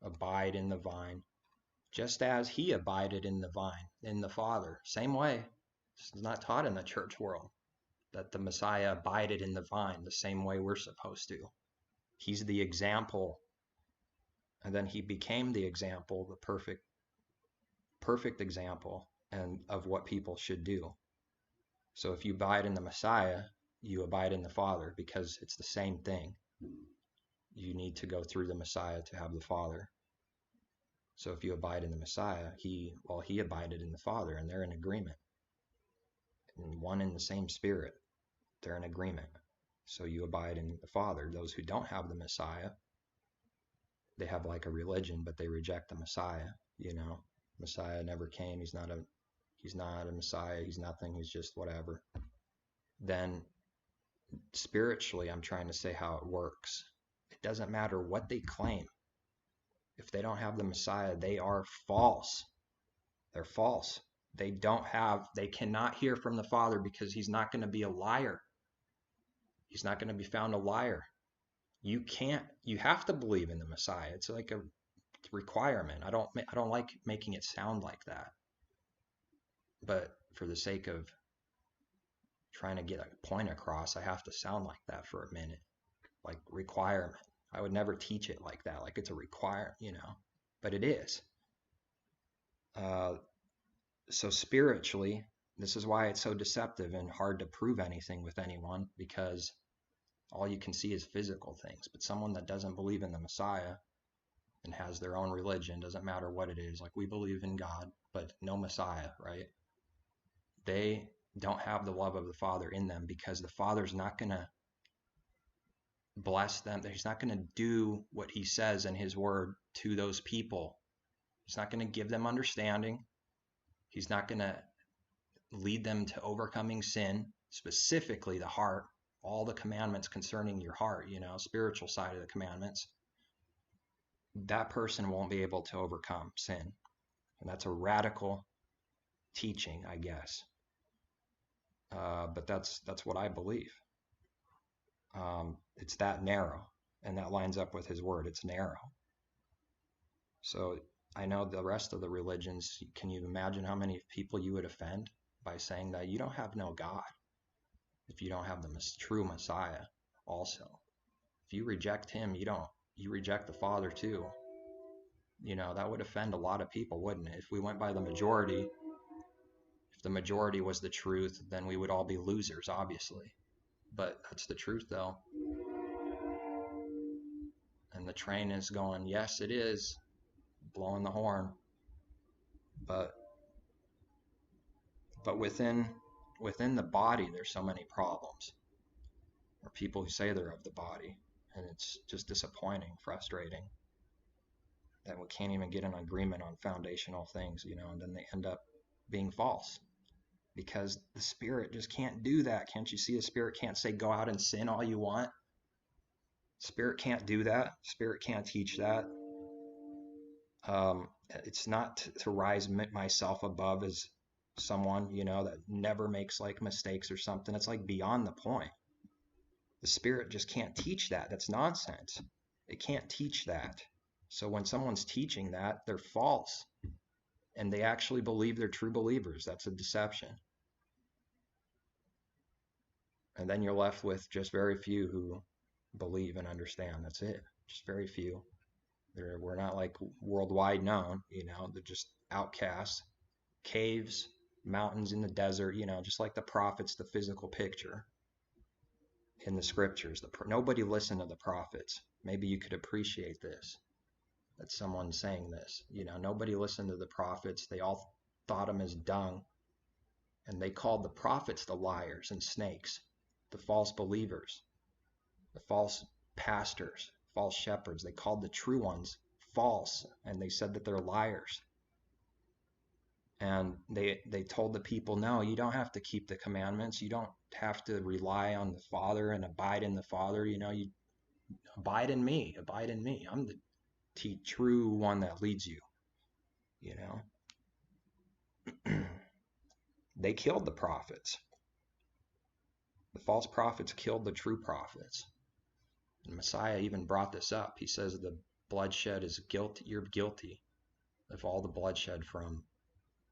abide in the vine, just as he abided in the vine, in the Father. Same way. It's not taught in the church world that the Messiah abided in the vine the same way we're supposed to. He's the example, and then he became the example, the perfect example, and of what people should do. So if you abide in the Messiah, you abide in the Father, because it's the same thing. You need to go through the Messiah to have the Father. So if you abide in the Messiah, he abided in the Father, and they're in agreement. And one in the same spirit, they're in agreement. So you abide in the Father. Those who don't have the Messiah, they have like a religion, but they reject the Messiah. Messiah never came. He's not a Messiah. He's nothing. He's just whatever. Then spiritually, I'm trying to say how it works. It doesn't matter what they claim. If they don't have the Messiah, they are false. They're false. They cannot hear from the Father, because he's not going to be a liar. He's not going to be found a liar. You have to believe in the Messiah. It's like a requirement. I don't like making it sound like that. But for the sake of trying to get a point across, I have to sound like that for a minute. Like requirement. I would never teach it like that, like it's a requirement, but it is. So spiritually, this is why it's so deceptive and hard to prove anything with anyone, because all you can see is physical things. But someone that doesn't believe in the Messiah and has their own religion, doesn't matter what it is, like we believe in God, but no Messiah, right? They don't have the love of the Father in them, because the Father's not going to bless them. He's not going to do what he says in his word to those people. He's not going to give them understanding. He's not going to lead them to overcoming sin, specifically the heart, all the commandments concerning your heart, spiritual side of the commandments. That person won't be able to overcome sin. And that's a radical teaching, I guess. But that's what I believe. It's that narrow, and that lines up with his word. It's narrow. So I know the rest of the religions, can you imagine how many people you would offend by saying that you don't have no God if you don't have the true Messiah also? If you reject him, you reject the Father too. That would offend a lot of people, wouldn't it? If we went by the majority, if the majority was the truth, then we would all be losers, obviously. But that's the truth, though. And the train is going, yes, it is, blowing the horn. But within the body, there's so many problems. Or people who say they're of the body, and it's just disappointing, frustrating, that we can't even get an agreement on foundational things, and then they end up being false. Because the Spirit just can't do that. Can't you see? The Spirit can't say, go out and sin all you want. Spirit can't do that. Spirit can't teach that. It's not to rise myself above as someone, that never makes like mistakes or something. It's like beyond the point. The Spirit just can't teach that. That's nonsense. It can't teach that. So when someone's teaching that, they're false. And they actually believe they're true believers. That's a deception. And then you're left with just very few who believe and understand. That's it. Just very few. We're not like worldwide known, they're just outcasts, caves, mountains in the desert, just like the prophets, the physical picture in the scriptures. Nobody listened to the prophets. Maybe you could appreciate this, that someone's saying this. Nobody listened to the prophets. They all thought them as dung. And they called the prophets the liars and snakes, the false believers, the false pastors, false shepherds. They called the true ones false, and they said that they're liars. And they told the people, no, you don't have to keep the commandments. You don't have to rely on the Father and abide in the Father. You abide in me. Abide in me. I'm the true one that leads you. They killed the prophets. The false prophets killed the true prophets. And Messiah even brought this up. He says the bloodshed is guilty. You're guilty of all the bloodshed from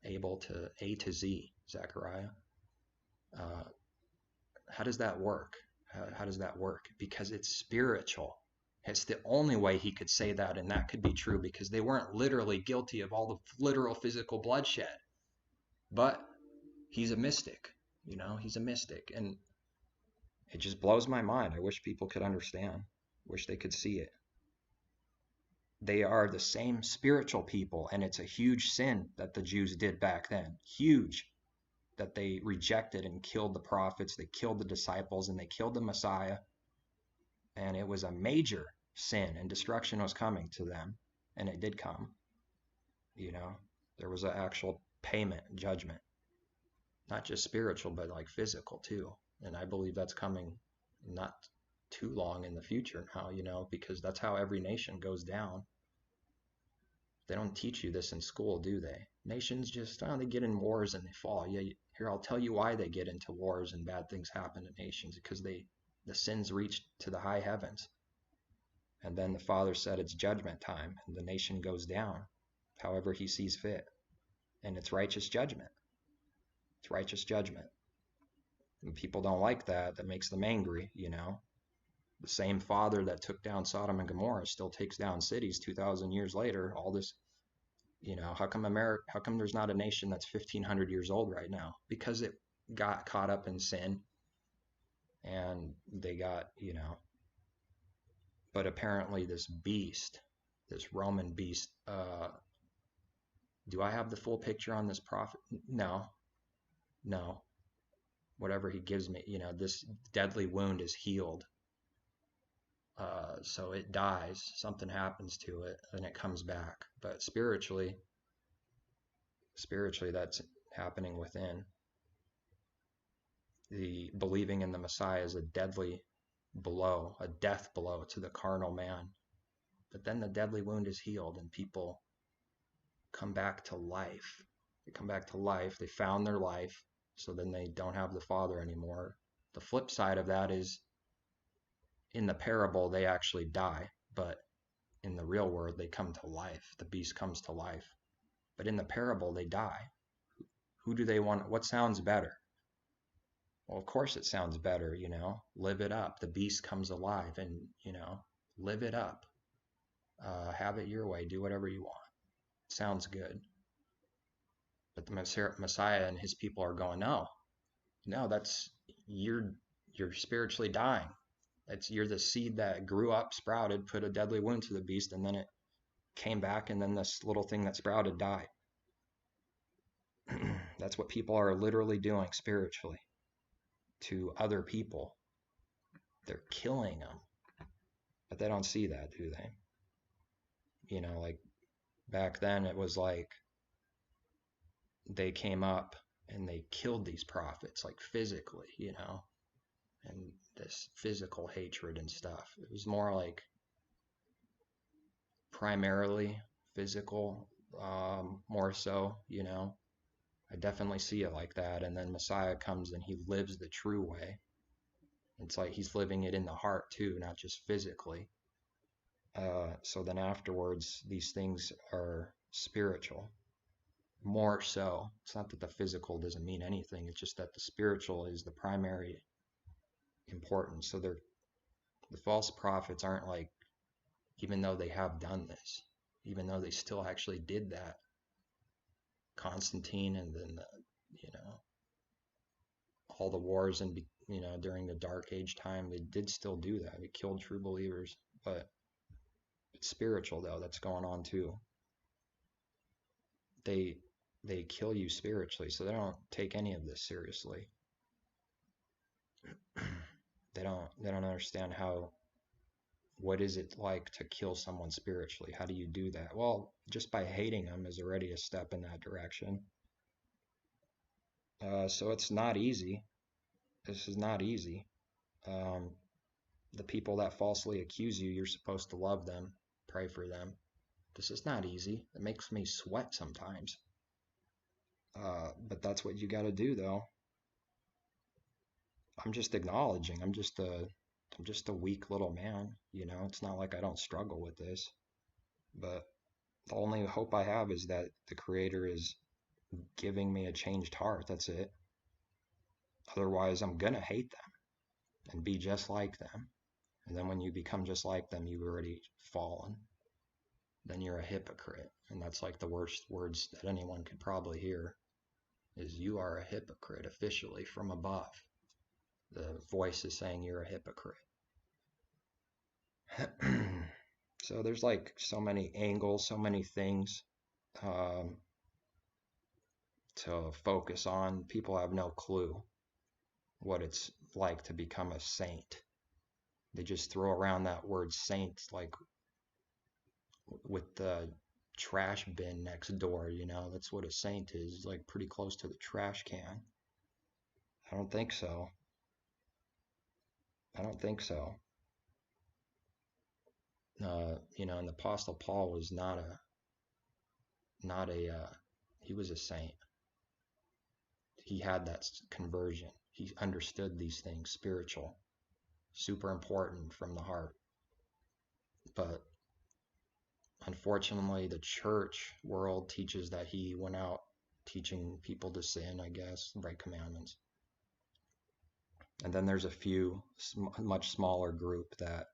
Abel to A to Z, Zechariah. How does that work? How does that work? Because it's spiritual. It's the only way he could say that, and that could be true, because they weren't literally guilty of all the literal physical bloodshed. But he's a mystic, he's a mystic. And it just blows my mind. I wish people could understand. Wish they could see it. They are the same spiritual people, and it's a huge sin that the Jews did back then. Huge. That they rejected and killed the prophets, they killed the disciples, and they killed the Messiah. And it was a major sin, and destruction was coming to them, and it did come. There was an actual payment, judgment. Not just spiritual, but like physical too. And I believe that's coming not too long in the future now, because that's how every nation goes down. They don't teach you this in school, do they? Nations just, they get in wars and they fall. Yeah, here, I'll tell you why they get into wars and bad things happen to nations. Because the sins reach to the high heavens. And then the Father said it's judgment time, and the nation goes down however he sees fit. And it's righteous judgment. It's righteous judgment. And people don't like that. That makes them angry, The same Father that took down Sodom and Gomorrah still takes down cities 2,000 years later. All this, how come there's not a nation that's 1,500 years old right now? Because it got caught up in sin, and they got, but apparently this beast, this Roman beast, do I have the full picture on this prophet? No. Whatever he gives me, this deadly wound is healed. So it dies, something happens to it, and it comes back. But spiritually, that's happening within. The believing in the Messiah is a deadly blow, a death blow to the carnal man. But then the deadly wound is healed, and people come back to life. They come back to life. They found their life, so then they don't have the Father anymore. The flip side of that is, in the parable, they actually die, but in the real world, they come to life. The beast comes to life. But in the parable, they die. Who do they want? What sounds better? Well, of course it sounds better, live it up. The beast comes alive, and, live it up. Have it your way. Do whatever you want. Sounds good. But the Messiah and his people are going, no, that's, you're spiritually dying. You're the seed that grew up, sprouted, put a deadly wound to the beast, and then it came back, and then this little thing that sprouted died. That's what people are literally doing spiritually to other people. They're killing them. But they don't see that, do they? Like back then it was like they came up and they killed these prophets, like physically, and this physical hatred and stuff. It was more like primarily physical, more so, I definitely see it like that. And then Messiah comes and he lives the true way. It's like he's living it in the heart too, not just physically. So then afterwards, these things are spiritual. More so. It's not that the physical doesn't mean anything. It's just that the spiritual is the primary important. So the false prophets aren't like, even though they have done this, even though they still actually did that, Constantine, and then all the wars and during the Dark Age time, they did still do that. They killed true believers, but it's spiritual though that's going on too. They kill you spiritually, so they don't take any of this seriously. They don't understand what is it like to kill someone spiritually? How do you do that? Well, just by hating them is already a step in that direction. So it's not easy. This is not easy. The people that falsely accuse you, you're supposed to love them, pray for them. This is not easy. It makes me sweat sometimes. But that's what you got to do, though. I'm just acknowledging. I'm just a weak little man. It's not like I don't struggle with this. But the only hope I have is that the Creator is giving me a changed heart. That's it. Otherwise, I'm gonna hate them and be just like them. And then when you become just like them, you've already fallen. Then you're a hypocrite. And that's like the worst words that anyone could probably hear, is you are a hypocrite officially from above. The voice is saying you're a hypocrite. So there's like so many angles, so many things to focus on. People have no clue what it's like to become a saint. They just throw around that word saint like with the trash bin next door, that's what a saint is, like pretty close to the trash can. I don't think so. I don't think so. And the Apostle Paul was not a he was a saint. He had that conversion. He understood these things, spiritual, super important from the heart. But unfortunately, the church world teaches that he went out teaching people to sin, I guess, break commandments. And then there's a few, much smaller group that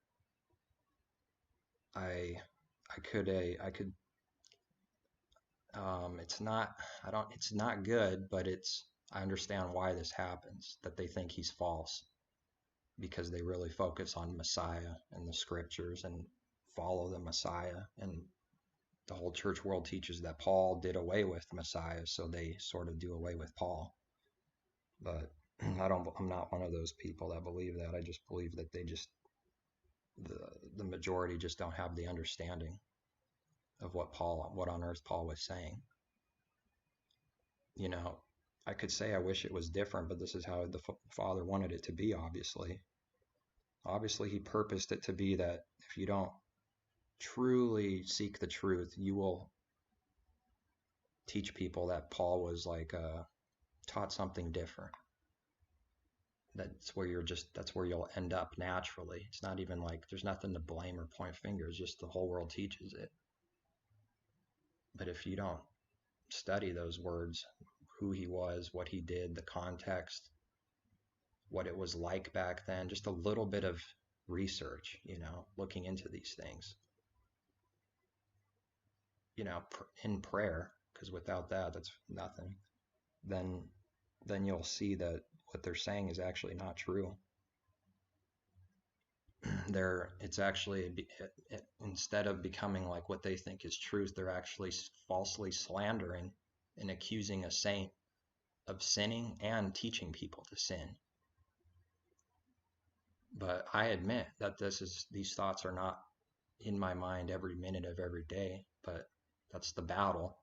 it's not good, but I understand why this happens, that they think he's false because they really focus on Messiah and the scriptures and follow the Messiah. And the whole church world teaches that Paul did away with Messiah, so they sort of do away with Paul. But I'm not one of those people that believe that. I just believe that the majority just don't have the understanding of what on earth Paul was saying. I could say I wish it was different, but this is how the Father wanted it to be, obviously. Obviously, he purposed it to be that if you don't truly seek the truth, you will teach people that Paul was taught something different. That's where you'll end up naturally. It's not even like there's nothing to blame or point fingers, just the whole world teaches it. But if you don't study those words, who he was, what he did, the context, what it was like back then, just a little bit of research, looking into these things, in prayer, because without that, that's nothing. Then you'll see that what they're saying is actually not true. It's actually, instead of becoming like what they think is truth, they're actually falsely slandering and accusing a saint of sinning and teaching people to sin. But I admit that these thoughts are not in my mind every minute of every day, but that's the battle.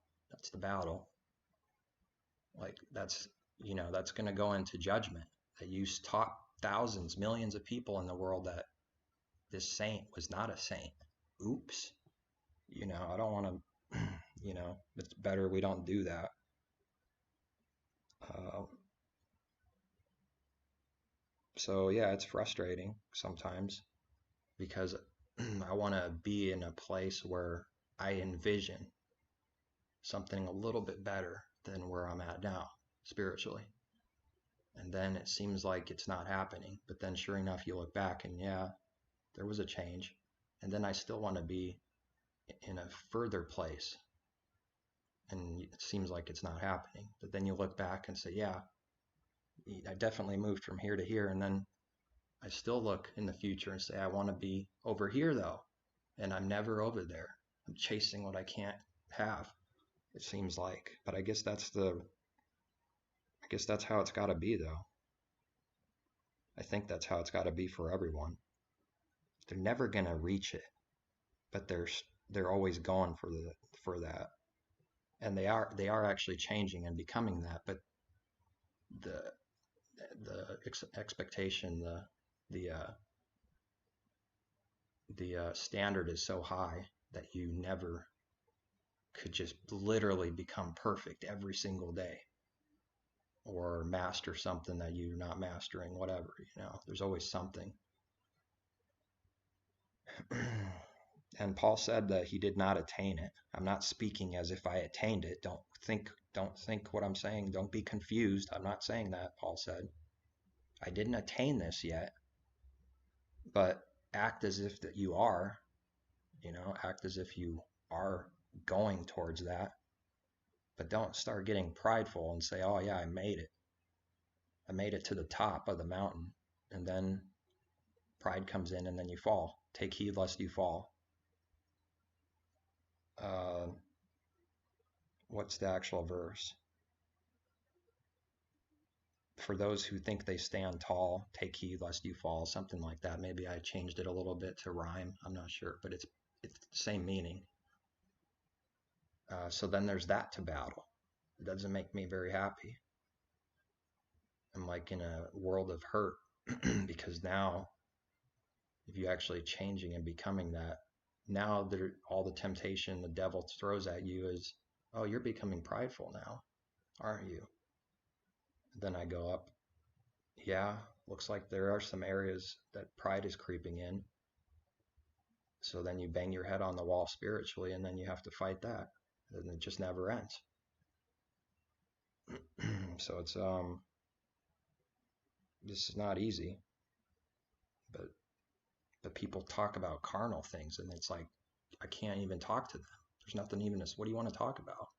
Like that's going to go into judgment, that you taught thousands, millions of people in the world that this saint was not a saint. Oops. I don't want to, it's better we don't do that. So yeah, it's frustrating sometimes because I want to be in a place where I envision something a little bit better than where I'm at now spiritually. And then it seems like it's not happening. But then sure enough, you look back and yeah, there was a change. And then I still want to be in a further place. And it seems like it's not happening. But then you look back and say, yeah, I definitely moved from here to here. And then I still look in the future and say, I want to be over here though. And I'm never over there. I'm chasing what I can't have, it seems like. But I guess that's how it's got to be though. I think that's how it's got to be for everyone. They're never going to reach it, but they're always going for that. And they are actually changing and becoming that, but the expectation, the standard is so high that you never could just literally become perfect every single day or master something that you're not mastering, whatever, there's always something. And Paul said that he did not attain it. I'm not speaking as if I attained it. Don't think what I'm saying. Don't be confused. I'm not saying that, Paul said. I didn't attain this yet, but act as if that you are, act as if you are going towards that. But don't start getting prideful and say, oh yeah, I made it. I made it to the top of the mountain. And then pride comes in and then you fall. Take heed lest you fall. What's the actual verse? For those who think they stand tall, take heed lest you fall, something like that. Maybe I changed it a little bit to rhyme. I'm not sure, but it's the same meaning. So then there's that to battle. It doesn't make me very happy. I'm like in a world of hurt because now, if you're actually changing and becoming that, now all the temptation the devil throws at you is, oh, you're becoming prideful now, aren't you? Then I go up, yeah, looks like there are some areas that pride is creeping in. So then you bang your head on the wall spiritually, and then you have to fight that. And it just never ends. So it's this is not easy. But people talk about carnal things, and it's like I can't even talk to them. There's nothing even. What do you want to talk about?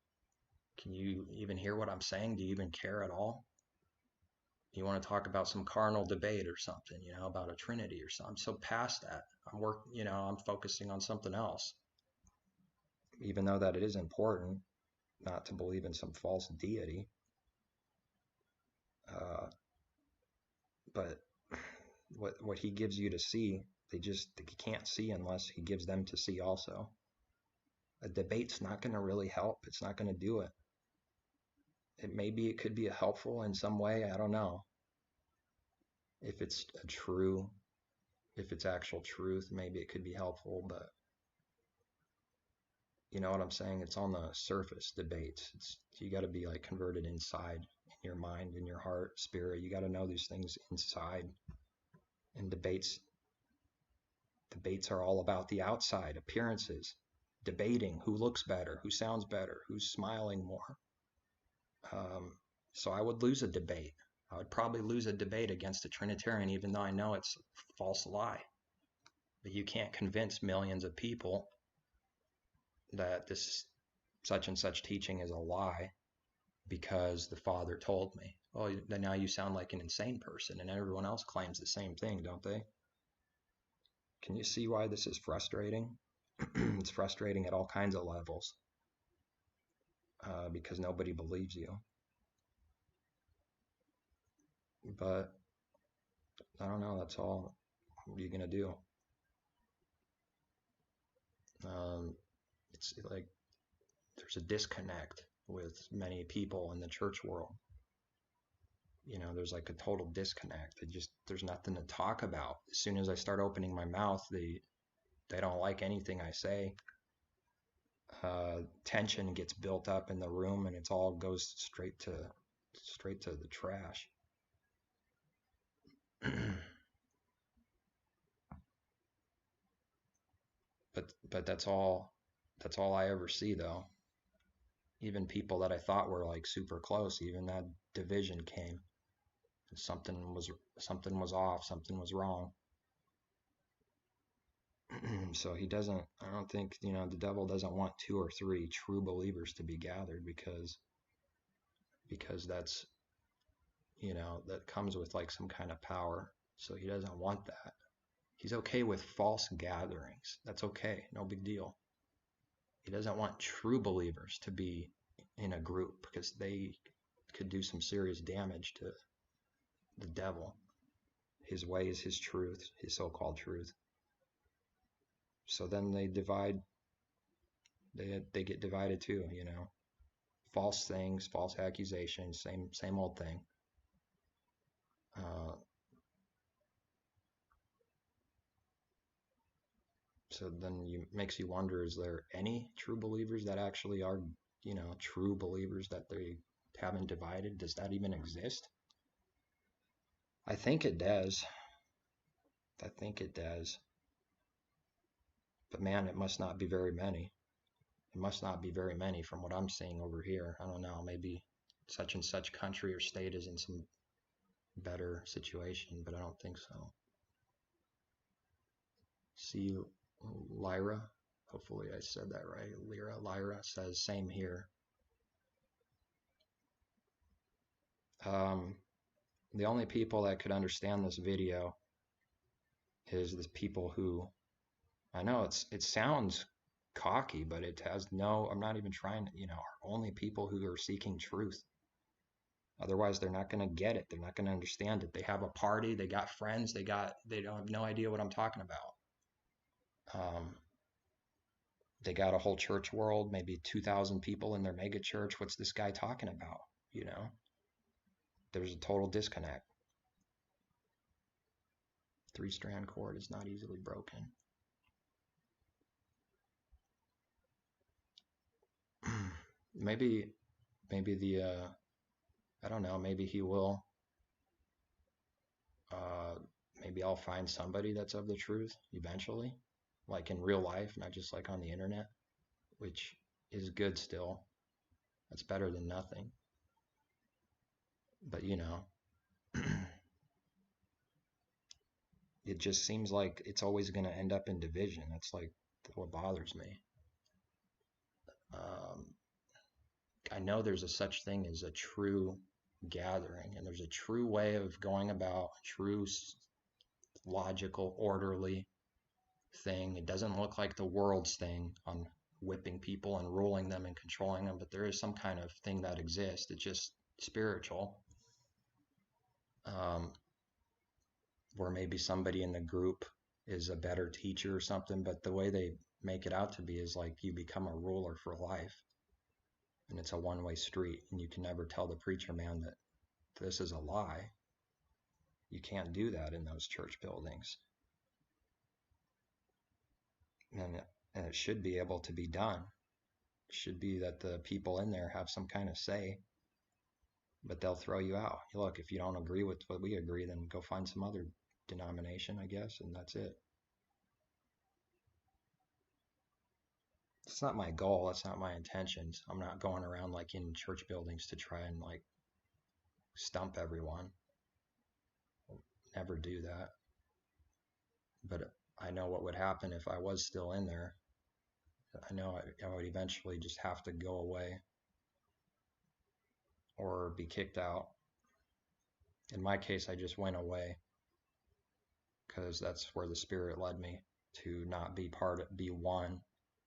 Can you even hear what I'm saying? Do you even care at all? You want to talk about some carnal debate or something, about a Trinity or something. I'm so past that. I'm focusing on something else. Even though that it is important not to believe in some false deity. But what he gives you to see, they can't see unless he gives them to see also. A debate's not going to really help. It's not going to do it. It could be helpful in some way. I don't know. If it's actual truth, maybe it could be helpful, but you know what I'm saying? It's on the surface debates. You got to be like converted inside, in your mind, in your heart, spirit. You got to know these things inside. And debates are all about the outside, appearances, debating who looks better, who sounds better, who's smiling more. So I would lose a debate. I would probably lose a debate against a Trinitarian, even though I know it's a false lie. But you can't convince millions of people that this such and such teaching is a lie because the Father told me. Oh, then now you sound like an insane person, and everyone else claims the same thing, don't they? Can you see why this is frustrating? It's frustrating at all kinds of levels because nobody believes you. But I don't know, that's all. What are you going to do? It's like there's a disconnect with many people in the church world. There's like a total disconnect. There's nothing to talk about. As soon as I start opening my mouth, they don't like anything I say. Tension gets built up in the room, and it all goes straight to the trash. But that's all I ever see, though. Even people that I thought were like super close, even that division came. Something was off, something was wrong. So he doesn't, I don't think, the devil doesn't want 2 or 3 true believers to be gathered because that's, that comes with like some kind of power. So he doesn't want that. He's okay with false gatherings. That's okay. No big deal. He doesn't want true believers to be in a group because they could do some serious damage to the devil. His ways, his truth, his so-called truth. So then they divide. They get divided too, false things, false accusations, same old thing. So then makes you wonder, is there any true believers that actually are, true believers that they haven't divided? Does that even exist? I think it does. But man, it must not be very many. It must not be very many from what I'm seeing over here. I don't know, maybe such and such country or state is in some better situation, but I don't think so. See, Lyra, hopefully I said that right. Lyra says same here. The only people that could understand this video is the people who, I know it sounds cocky, but it has no, I'm not even trying to, are only people who are seeking truth. Otherwise, they're not going to get it. They're not going to understand it. They have a party. They got friends. They don't have no idea what I'm talking about. They got a whole church world, maybe 2,000 people in their mega church. What's this guy talking about? There's a total disconnect. 3-strand cord is not easily broken. Maybe I don't know, maybe he will. Maybe I'll find somebody that's of the truth eventually, like in real life, not just like on the internet, which is good still. That's better than nothing. But it just seems like it's always going to end up in division. That's like what bothers me. I know there's a such thing as a true gathering, and there's a true way of going about, a true logical, orderly thing. It doesn't look like the world's thing on whipping people and ruling them and controlling them, but there is some kind of thing that exists. It's just spiritual. Where maybe somebody in the group is a better teacher or something, but the way they make it out to be is like you become a ruler for life. And it's a one-way street, and you can never tell the preacher man that this is a lie. You can't do that in those church buildings. And it should be able to be done. It should be that the people in there have some kind of say, but they'll throw you out. Look, if you don't agree with what we agree, then go find some other denomination, I guess, and that's it. It's not my goal. That's not my intentions. I'm not going around like in church buildings to try and like stump everyone. I'll never do that. But I know what would happen if I was still in there. I know I would eventually just have to go away or be kicked out. In my case, I just went away because that's where the Spirit led me, to not be be one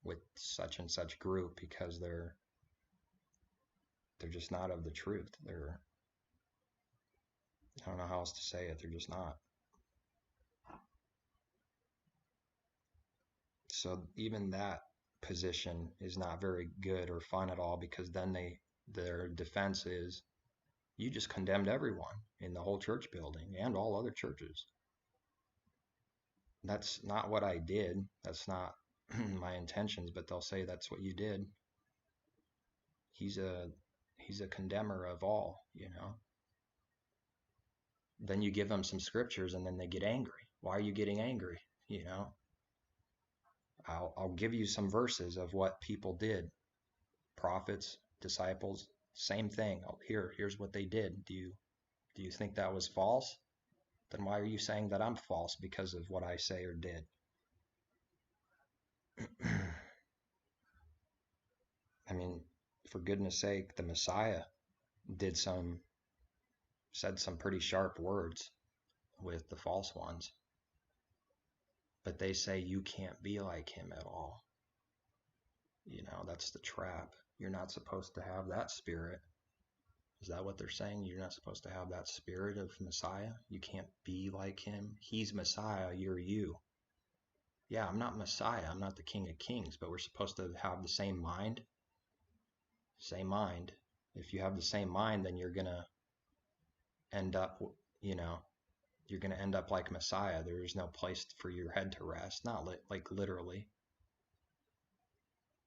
with such and such group, because they're just not of the truth. I don't know how else to say it. They're just not. So even that position is not very good or fun at all, because then their defense is, you just condemned everyone in the whole church building and all other churches. That's not what I did. That's not my intentions, but they'll say that's what you did. He's a condemner of all, Then you give them some scriptures and then they get angry. Why are you getting angry? I'll give you some verses of what people did. Prophets, disciples, same thing. Here's what they did. Do Do you think that was false? Then why are you saying that I'm false because of what I say or did? I mean, for goodness sake, the Messiah said some pretty sharp words with the false ones. But they say you can't be like him at all. That's the trap. You're not supposed to have that spirit. Is that what they're saying? You're not supposed to have that spirit of Messiah? You can't be like him? He's Messiah, you're you. Yeah, I'm not Messiah, I'm not the King of Kings, but we're supposed to have the same mind. Same mind. If you have the same mind, then you're going to end up, you're going to end up like Messiah. There's no place for your head to rest. Not like literally.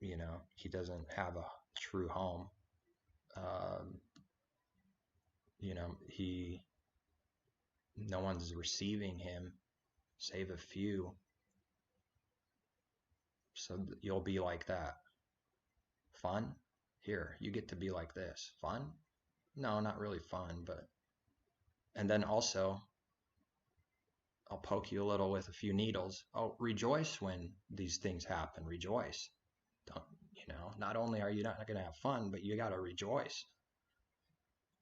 He doesn't have a true home. No one's receiving him save a few. So you'll be like that. Fun? Here, you get to be like this. Fun? No, not really fun, but... And then also, I'll poke you a little with a few needles. Oh, rejoice when these things happen. Rejoice. Don't, not only are you not going to have fun, but you got to rejoice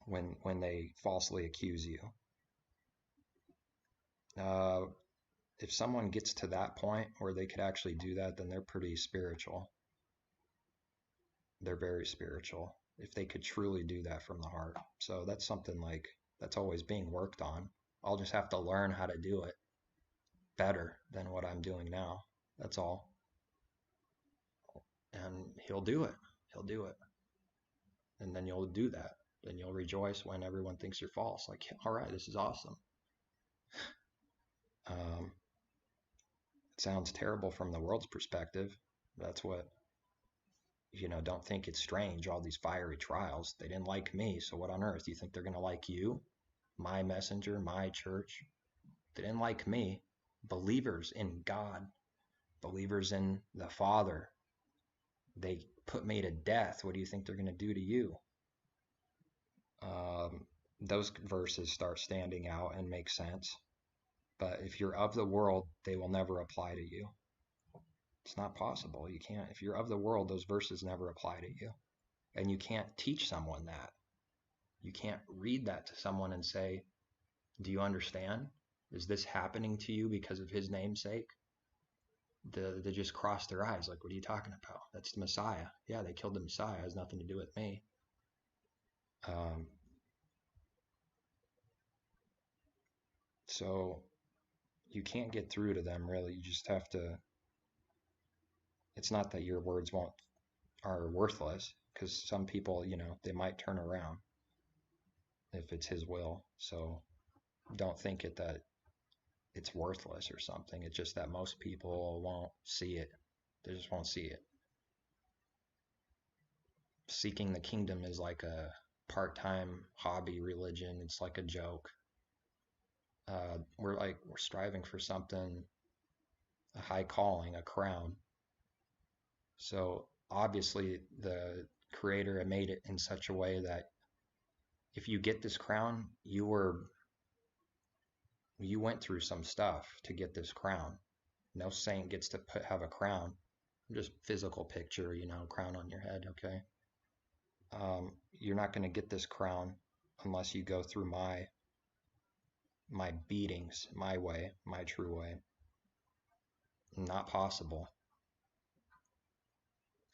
when they falsely accuse you. If someone gets to that point where they could actually do that, then they're pretty spiritual. They're very spiritual if they could truly do that from the heart. So that's something that's always being worked on. I'll just have to learn how to do it better than what I'm doing now. That's all. And he'll do it. He'll do it. And then you'll do that. Then you'll rejoice when everyone thinks you're false. Like, all right, this is awesome. It sounds terrible from the world's perspective. That's what, don't think it's strange, all these fiery trials. They didn't like me, so what on earth? You think they're going to like you? My messenger, my church? They didn't like me. Believers in God, believers in the Father, they put me to death. What do you think they're going to do to you? Those verses start standing out and make sense. But if you're of the world, they will never apply to you. It's not possible. You can't. If you're of the world, those verses never apply to you. And you can't teach someone that. You can't read that to someone and say, do you understand? Is this happening to you because of his name's sake? They just cross their eyes. Like, what are you talking about? That's the Messiah. Yeah, they killed the Messiah. It has nothing to do with me. So you can't get through to them, really. You just have to. It's not that your words are worthless, because some people, they might turn around if it's his will. So don't think that it's worthless or something. It's just that most people won't see it. They just won't see it. Seeking the kingdom is like a part-time hobby religion. It's like a joke. We're striving for something, a high calling, a crown. So obviously the Creator had made it in such a way that if you get this crown, you went through some stuff to get this crown. No saint gets to have a crown. Just physical picture, crown on your head, okay? You're not going to get this crown unless you go through my beatings, my way, my true way. Not possible.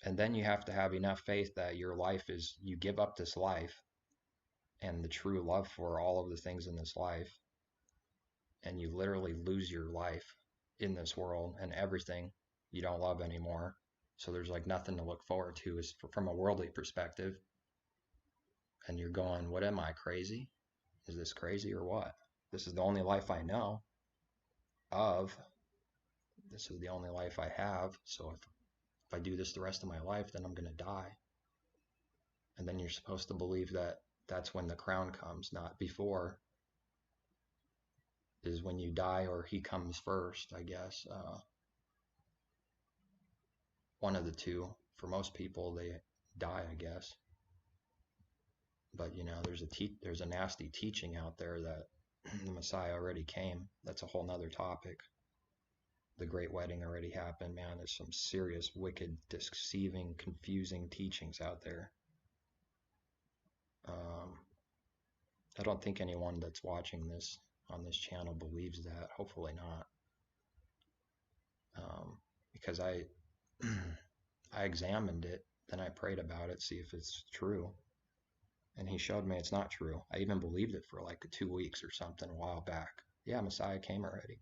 And then you have to have enough faith that your life you give up this life and the true love for all of the things in this life, and you literally lose your life in this world and everything you don't love anymore. So there's nothing to look forward to from a worldly perspective. And you're going, what am I, crazy? Is this crazy or what? This is the only life I know of. This is the only life I have. So if I do this the rest of my life, then I'm going to die. And then you're supposed to believe that that's when the crown comes, not before. Is when you die or he comes first, I guess. One of the two. For most people, they die, I guess. But there's a nasty teaching out there that the Messiah already came. That's a whole nother topic. The great wedding already happened. Man, there's some serious, wicked, deceiving, confusing teachings out there. I don't think anyone that's watching this on this channel believes that. Hopefully not. Because I examined it, then I prayed about it, see if it's true. And he showed me it's not true. I even believed it for like 2 weeks or something a while back. Yeah, Messiah came already.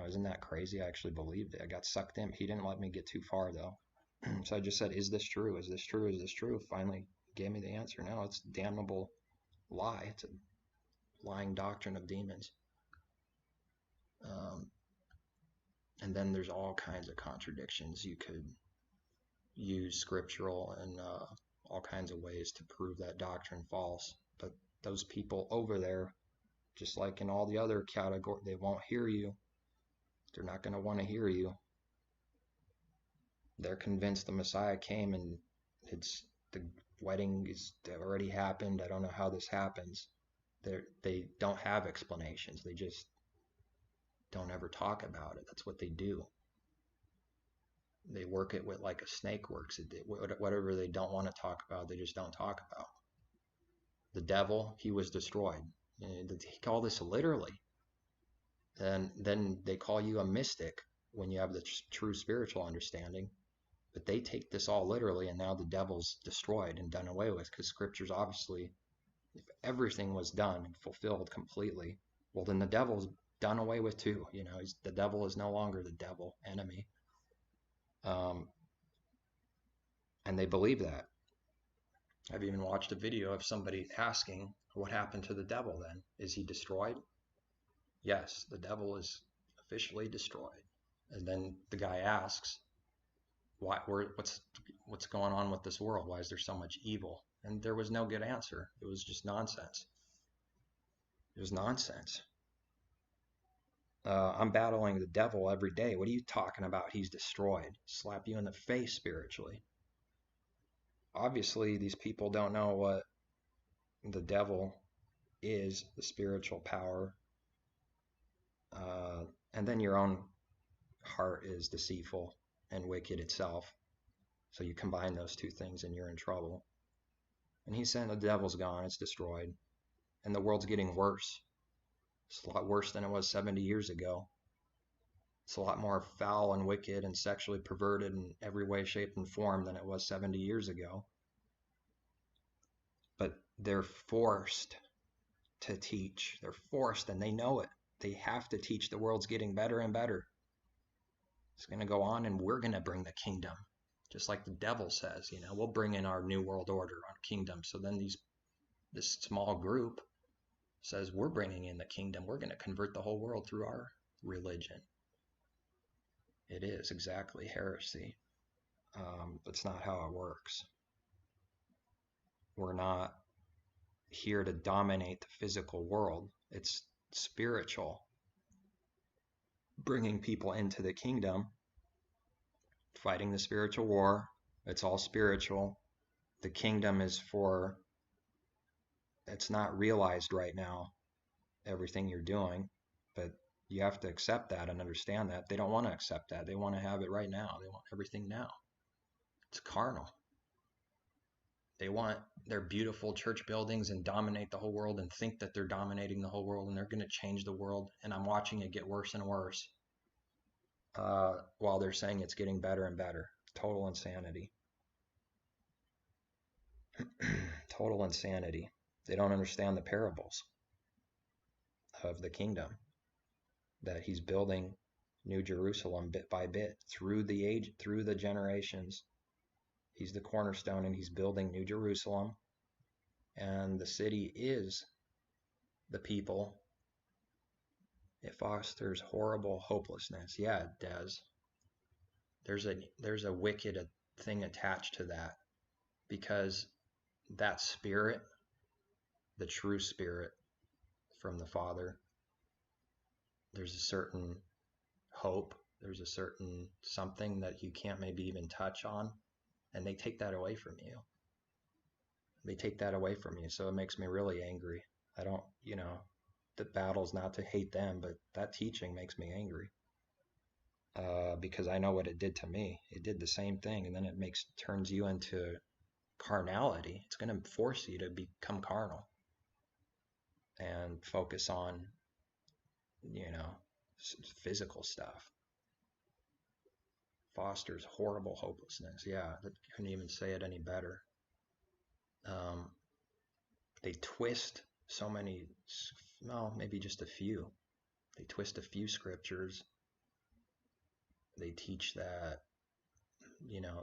Isn't that crazy? I actually believed it. I got sucked in. He didn't let me get too far though. So I just said, is this true? Is this true? Is this true? Finally gave me the answer. No, it's a damnable lie. It's a lying doctrine of demons. And then there's all kinds of contradictions. You could use scriptural and all kinds of ways to prove that doctrine false. But those people over there, just like in all the other categories, they won't hear you. They're not going to want to hear you. They're convinced the Messiah came and the wedding is already happened. I don't know how this happens. They don't have explanations. They just don't ever talk about it. That's what they do. They work it with like a snake works. Whatever they don't want to talk about, they just don't talk about. The devil, he was destroyed. They call this literally. And then they call you a mystic when you have the true spiritual understanding. But they take this all literally, and now the devil's destroyed and done away with, because scriptures obviously, if everything was done and fulfilled completely, well, then the devil's done away with too. The devil is no longer the devil, enemy. And they believe that. I've even watched a video of somebody asking, what happened to the devil then? Is he destroyed? Yes, the devil is officially destroyed. And then the guy asks, what's going on with this world? Why is there so much evil? And there was no good answer. It was just nonsense. It was nonsense. I'm battling the devil every day. What are you talking about? He's destroyed. Slap you in the face spiritually. Obviously, these people don't know what the devil is, the spiritual power. And then your own heart is deceitful and wicked itself. So you combine those two things and you're in trouble. And he's saying the devil's gone, it's destroyed. And the world's getting worse. It's a lot worse than it was 70 years ago. It's a lot more foul and wicked and sexually perverted in every way, shape, and form than it was 70 years ago. But they're forced to teach. They're forced, and they know it. They have to teach. The world's getting better and better. It's going to go on, and we're going to bring the kingdom. Just like the devil says, we'll bring in our new world order, our kingdom. So then this small group says, we're bringing in the kingdom. We're going to convert the whole world through our religion. It is exactly heresy. That's not how it works. We're not here to dominate the physical world. It's spiritual. Bringing people into the kingdom, fighting the spiritual war. It's all spiritual. The kingdom is it's not realized right now, everything you're doing, but you have to accept that and understand that. They don't want to accept that. They want to have it right now. They want everything now. It's carnal. They want their beautiful church buildings and dominate the whole world and think that they're dominating the whole world and they're going to change the world. And I'm watching it get worse and worse while they're saying it's getting better and better. Total insanity. Total insanity. They don't understand the parables of the kingdom, that he's building New Jerusalem bit by bit through the generations. He's the cornerstone, and he's building New Jerusalem, and the city is the people. It fosters horrible hopelessness. Yeah, it does. There's a wicked thing attached to that, because that spirit, the true spirit from the Father, there's a certain hope, there's a certain something that you can't maybe even touch on, and they take that away from you. They take that away from you. So it makes me really angry. I don't, the battle's not to hate them, but that teaching makes me angry. Because I know what it did to me. It did the same thing, and then it turns you into carnality. It's going to force you to become carnal and focus on, physical stuff. Fosters horrible hopelessness. Yeah, I couldn't even say it any better. They twist so many, well, maybe just a few. They twist a few scriptures. They teach that,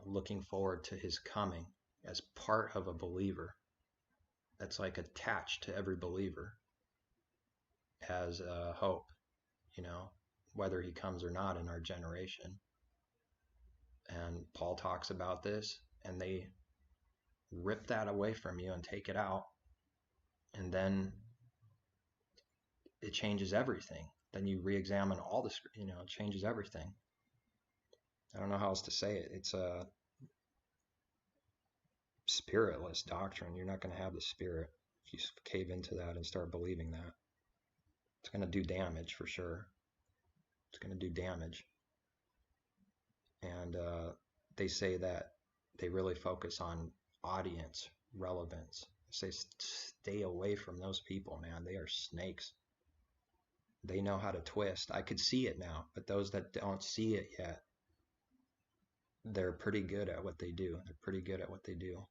looking forward to his coming as part of a believer. That's like attached to every believer as a hope, whether he comes or not in our generation. And Paul talks about this, and they rip that away from you and take it out. And then it changes everything. Then you re-examine all this, it changes everything. I don't know how else to say it. It's a spiritless doctrine. You're not going to have the spirit if you cave into that and start believing that. It's going to do damage for sure. It's going to do damage. And they say that they really focus on audience relevance. They say stay away from those people, man. They are snakes. They know how to twist. I could see it now, but those that don't see it yet, they're pretty good at what they do. They're pretty good at what they do.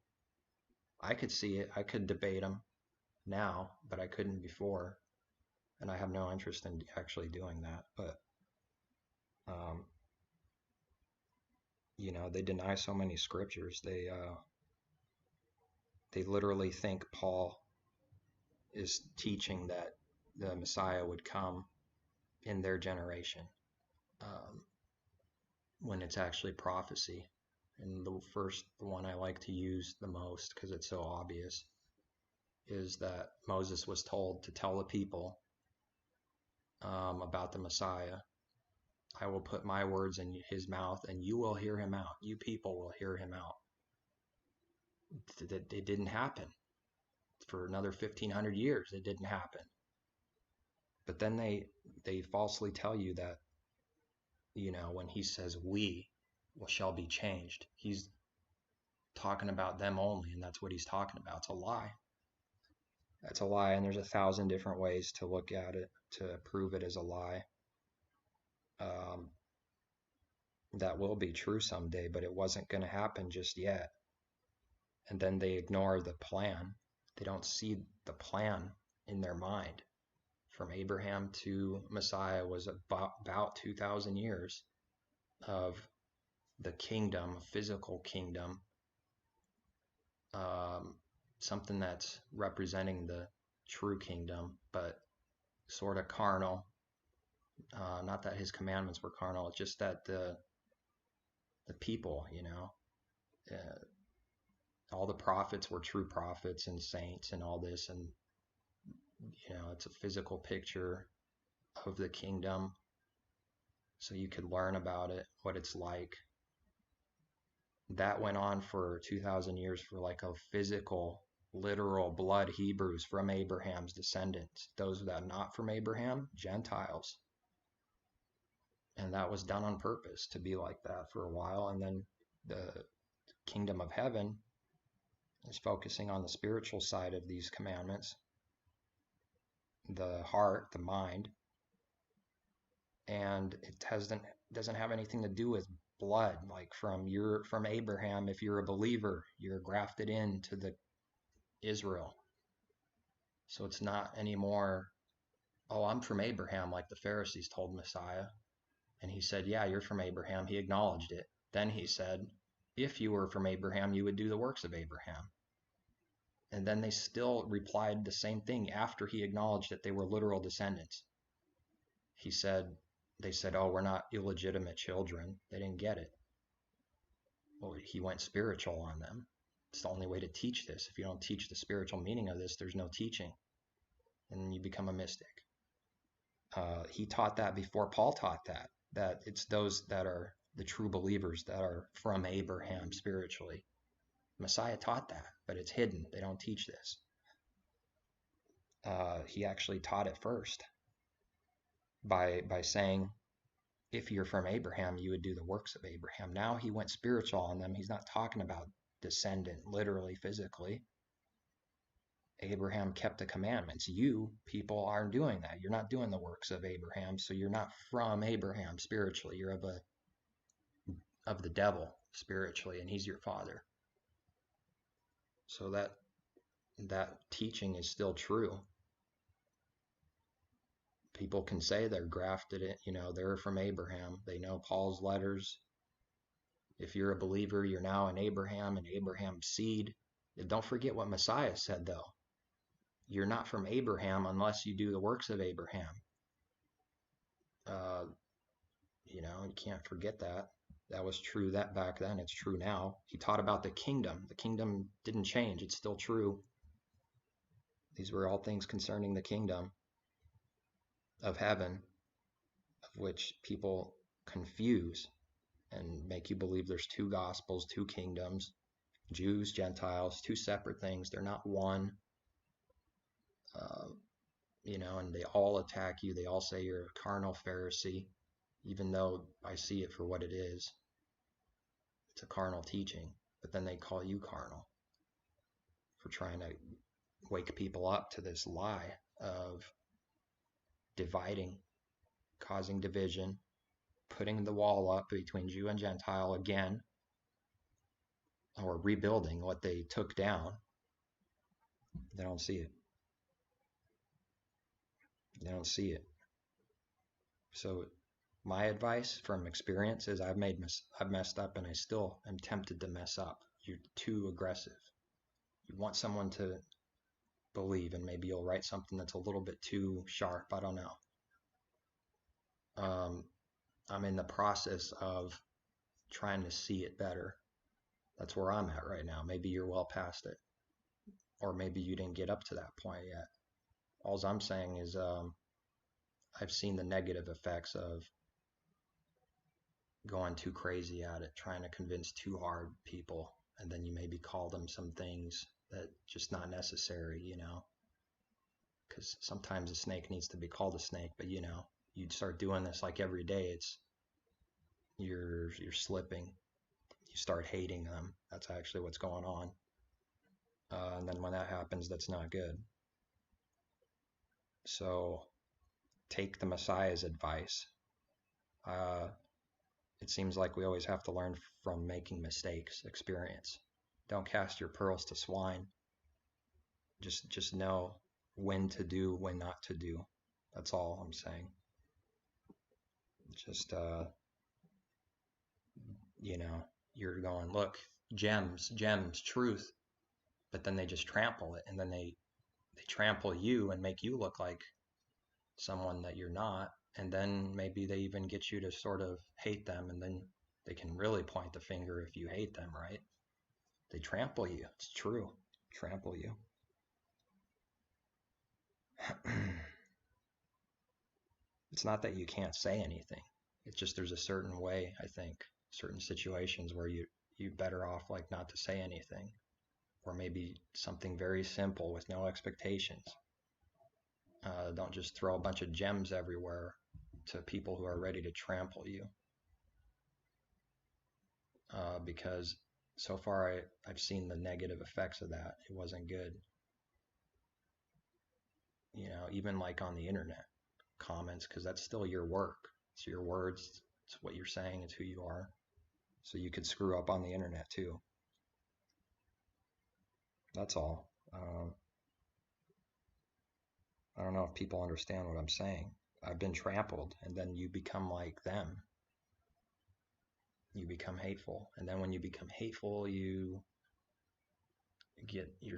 I could see it. I could debate them now, but I couldn't before. And I have no interest in actually doing that. But, they deny so many scriptures. They literally think Paul is teaching that the Messiah would come in their generation, when it's actually prophecy. And the one I like to use the most, because it's so obvious, is that Moses was told to tell the people about the Messiah. I will put my words in his mouth, and you will hear him out. You people will hear him out. It didn't happen. For another 1,500 years, it didn't happen. But then they falsely tell you that, when he says we shall be changed, he's talking about them only, and that's what he's talking about. It's a lie. That's a lie, and there's 1,000 different ways to look at it to prove it as a lie. That will be true someday, but it wasn't going to happen just yet. And then they ignore the plan. They don't see the plan in their mind. From Abraham to Messiah was about 2,000 years of the kingdom, a physical kingdom, something that's representing the true kingdom, but sort of carnal. Not that his commandments were carnal, it's just that the people, all the prophets were true prophets and saints and all this, and it's a physical picture of the kingdom, so you could learn about it, what it's like. That went on for 2,000 years for like a physical, literal blood Hebrews from Abraham's descendants. Those that are not from Abraham, Gentiles. And that was done on purpose to be like that for a while. And then the kingdom of heaven is focusing on the spiritual side of these commandments, the heart, the mind, and it doesn't have anything to do with blood. Like from Abraham, if you're a believer, you're grafted into the Israel. So it's not anymore, oh, I'm from Abraham, like the Pharisees told Messiah. And he said, yeah, you're from Abraham. He acknowledged it. Then he said, if you were from Abraham, you would do the works of Abraham. And then they still replied the same thing after he acknowledged that they were literal descendants. They said, oh, we're not illegitimate children. They didn't get it. Well, he went spiritual on them. It's the only way to teach this. If you don't teach the spiritual meaning of this, there's no teaching. And you become a mystic. He taught that before Paul taught that it's those that are the true believers that are from Abraham spiritually Messiah taught that, but it's hidden. They don't teach this. He actually taught it first by saying, if you're from Abraham, you would do the works of Abraham. Now he went spiritual on them. He's not talking about descendant, literally, physically. Abraham kept the commandments. You people aren't doing that. You're not doing the works of Abraham, so you're not from Abraham spiritually. You're of the devil spiritually, and he's your father. So that teaching is still true. People can say they're grafted in, they're from Abraham. They know Paul's letters. If you're a believer, you're now in Abraham and Abraham's seed. And don't forget what Messiah said, though. You're not from Abraham unless you do the works of Abraham. You can't forget that. That was true that back then. It's true now. He taught about the kingdom. The kingdom didn't change. It's still true. These were all things concerning the kingdom of heaven, of which people confuse and make you believe there's two gospels, two kingdoms, Jews, Gentiles, two separate things. They're not one. And they all attack you. They all say you're a carnal Pharisee, even though I see it for what it is. It's a carnal teaching, but then they call you carnal for trying to wake people up to this lie of dividing, causing division, putting the wall up between Jew and Gentile again, or rebuilding what they took down. They don't see it. They don't see it. So my advice from experience is I've messed up, and I still am tempted to mess up. You're too aggressive. You want someone to believe, and maybe you'll write something that's a little bit too sharp. I don't know. I'm in the process of trying to see it better. That's where I'm at right now. Maybe you're well past it, or maybe you didn't get up to that point yet. All I'm saying is I've seen the negative effects of going too crazy at it, trying to convince too hard people, and then you maybe call them some things that just not necessary, because sometimes a snake needs to be called a snake, but you'd start doing this like every day, you're slipping. You start hating them. That's actually what's going on. And then when that happens, that's not good. So take the Messiah's advice. It seems like we always have to learn from making mistakes, experience. Don't cast your pearls to swine. Just know when to do, when not to do. That's all I'm saying. Just, you're going, look, gems, truth, but then they just trample it, and then they trample you and make you look like someone that you're not, and then maybe they even get you to sort of hate them, and then they can really point the finger if you hate them, right? They trample you. It's true. Trample you. It's not that you can't say anything. It's just there's a certain way, I think, certain situations where you're better off like not to say anything, or maybe something very simple with no expectations. Don't just throw a bunch of gems everywhere to people who are ready to trample you. Because so far I've seen the negative effects of that. It wasn't good. Even like on the internet comments, because that's still your work. It's your words. It's what you're saying. It's who you are. So you could screw up on the internet too. That's all. I don't know if people understand what I'm saying. I've been trampled, and then you become like them. You become hateful, and then when you become hateful, you're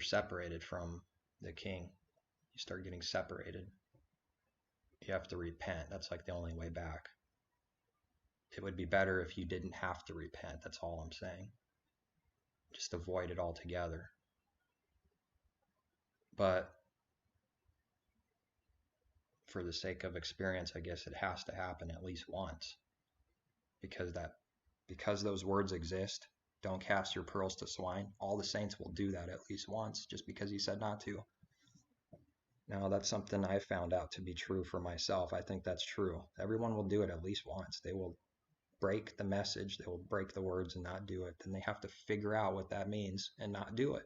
separated from the King. You start getting separated. You have to repent. That's like the only way back. It would be better if you didn't have to repent. That's all I'm saying. Just avoid it altogether. But for the sake of experience, I guess it has to happen at least once, because those words exist. don't cast your pearls to swine. All the saints will do that at least once just because he said not to. Now, that's something I found out to be true for myself. I think that's true. Everyone will do it at least once. They will break the message, they will break the words and not do it. Then they have to figure out what that means and not do it.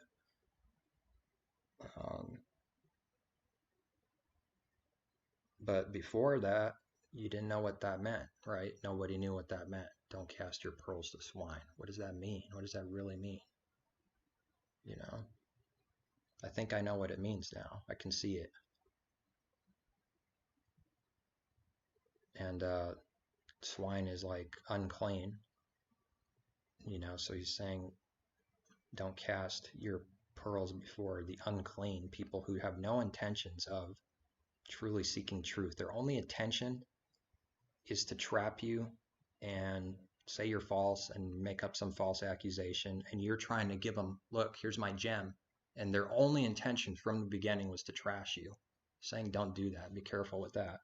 But before that, you didn't know what that meant, right? Nobody knew what that meant. Don't cast your pearls to swine. What does that mean? What does that really mean? You know, I think I know what it means now. I can see it. And swine is like unclean, you know, so he's saying don't cast your pearls before the unclean, people who have no intentions of truly seeking truth. Their only intention is to trap you and say you're false and make up some false accusation, and you're trying to give them, look, here's my gem. And their only intention from the beginning was to trash you, saying don't do that, be careful with that.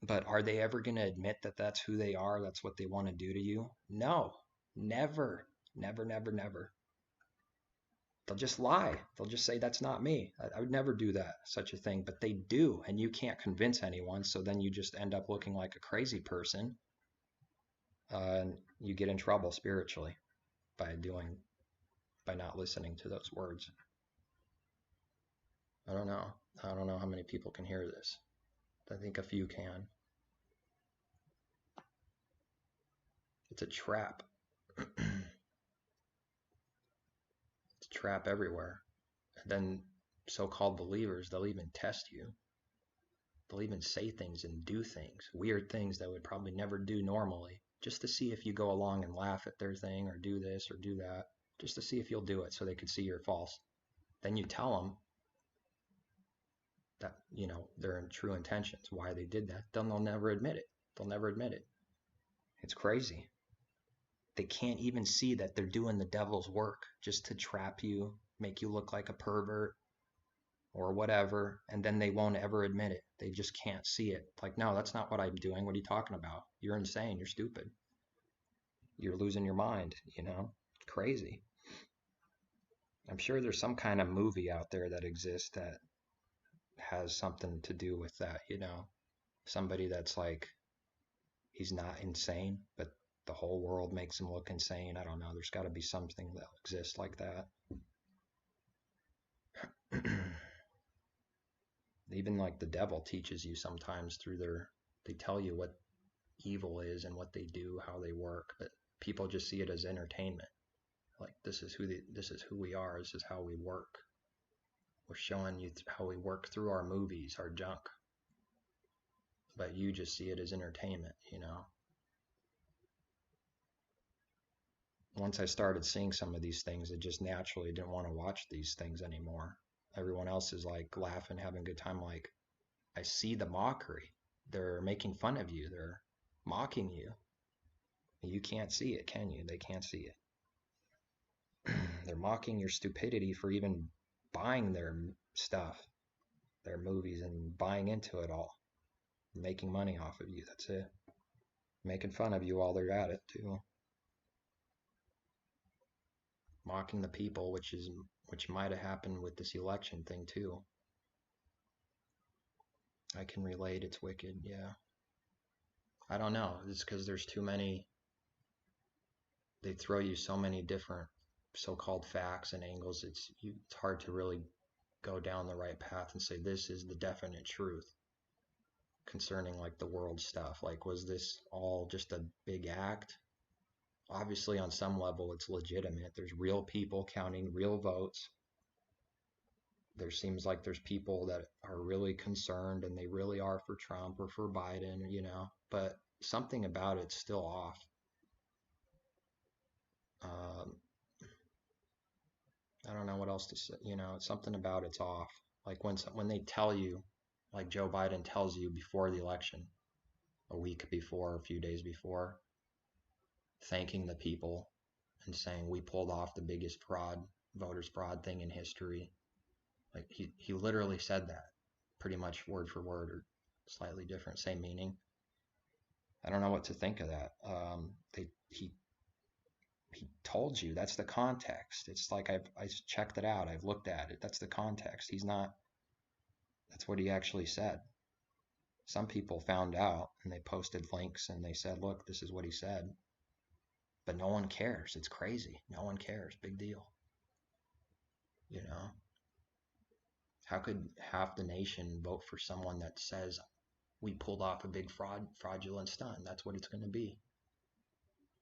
But are they ever going to admit that that's who they are, that's what they want to do to you? No, never, never, never, never. They'll just lie. They'll just say, that's not me. I would never do that, such a thing. But they do, and you can't convince anyone, so then you just end up looking like a crazy person. And you get in trouble spiritually by not listening to those words. I don't know. I don't know how many people can hear this. I think a few can. It's a trap. It's a trap everywhere. And then so-called believers, they'll even test you. They'll even say things and do things, weird things that would probably never do normally, just to see if you go along and laugh at their thing or do this or do that, just to see if you'll do it so they could see you're false. Then you tell them that, you know, their true intentions, why they did that. Then they'll never admit it. They'll never admit it. It's crazy. They can't even see that they're doing the devil's work just to trap you, make you look like a pervert or whatever, and then they won't ever admit it. They just can't see it. Like, no, that's not what I'm doing. What are you talking about? You're insane. You're stupid. You're losing your mind, you know? Crazy. I'm sure there's some kind of movie out there that exists that has something to do with that, you know? Somebody that's like, he's not insane, but the whole world makes him look insane. I don't know. There's got to be something that exists like that. Even like the devil teaches you sometimes through they tell you what evil is and what they do, how they work, but people just see it as entertainment. Like, this is who we are. This is how we work. We're showing you how we work through our movies, our junk. But you just see it as entertainment, you know? Once I started seeing some of these things, I just naturally didn't want to watch these things anymore. Everyone else is like laughing, having a good time. Like, I see the mockery. They're making fun of you. They're mocking you. You can't see it, can you? They can't see it. They're mocking your stupidity for even buying their stuff, their movies, and buying into it all. Making money off of you. That's it. Making fun of you while they're at it, too. Mocking the people, which might have happened with this election thing too. I can relate. It's wicked. Yeah. I don't know. It's because there's too many. They throw you so many different so-called facts and angles. It's hard to really go down the right path and say this is the definite truth concerning like the world stuff. Like, was this all just a big act? Obviously, on some level, it's legitimate. There's real people counting real votes. There seems like there's people that are really concerned and they really are for Trump or for Biden, you know, but something about it's still off. I don't know what else to say, you know, something about it's off. Like when they tell you, like Joe Biden tells you before the election, a week before, a few days before, thanking the people and saying we pulled off the biggest voters fraud thing in history. Like he literally said that, pretty much word for word or slightly different, same meaning. I don't know what to think of that. he told you that's the context. It's like I checked it out. I've looked at it. That's the context. He's not, that's what he actually said. Some people found out and they posted links and they said, look, this is what he said. But no one cares. It's crazy. No one cares. Big deal. You know? How could half the nation vote for someone that says we pulled off a big fraudulent stunt? That's what it's going to be.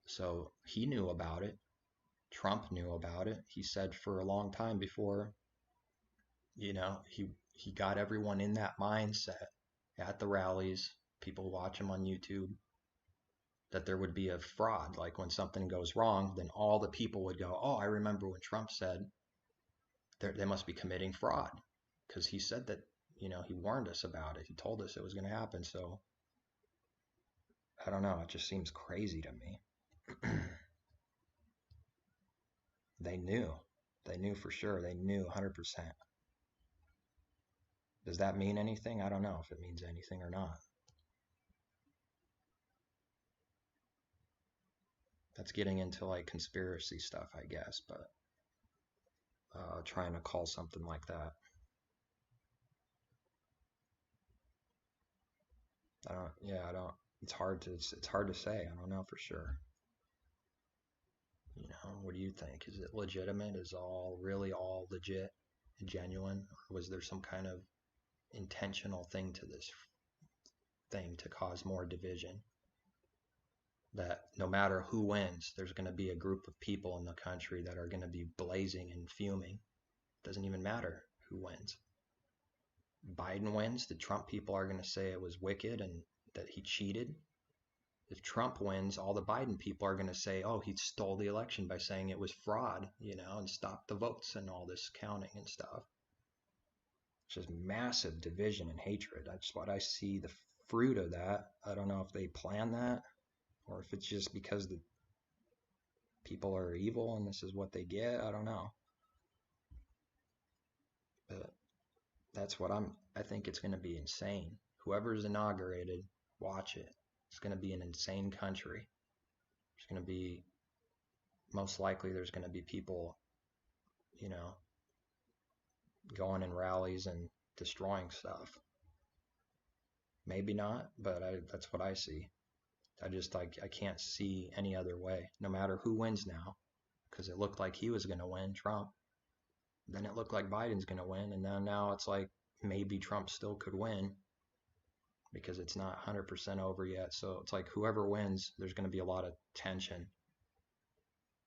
So he knew about it. Trump knew about it. He said for a long time before, you know, he got everyone in that mindset at the rallies. People watch him on YouTube, that there would be a fraud. Like when something goes wrong, then all the people would go, oh, I remember when Trump said they must be committing fraud, because he said that, you know, he warned us about it. He told us it was going to happen. So I don't know. It just seems crazy to me. They knew. They knew for sure. They knew 100%. Does that mean anything? I don't know if it means anything or not. That's getting into like conspiracy stuff, I guess, but trying to call something like that. I don't, it's hard to say. I don't know for sure. You know, what do you think? Is it legitimate? Is really all legit and genuine? Or was there some kind of intentional thing to this thing to cause more division? That no matter who wins, there's going to be a group of people in the country that are going to be blazing and fuming. Doesn't even matter who wins. Biden wins, the Trump people are going to say it was wicked and that he cheated. If Trump wins, all the Biden people are going to say, oh, he stole the election by saying it was fraud, you know, and stopped the votes and all this counting and stuff. It's just massive division and hatred. That's what I see the fruit of that. I don't know if they plan that or if it's just because the people are evil and this is what they get. I don't know. But that's what I think it's going to be insane. Whoever's inaugurated, watch it. It's going to be an insane country. There's going to be, most likely there's going to be people, you know, going in rallies and destroying stuff. Maybe not, but that's what I see. I can't see any other way, no matter who wins now, because it looked like he was going to win, Trump. Then it looked like Biden's going to win, and now it's like maybe Trump still could win because it's not 100% over yet. So it's like whoever wins, there's going to be a lot of tension,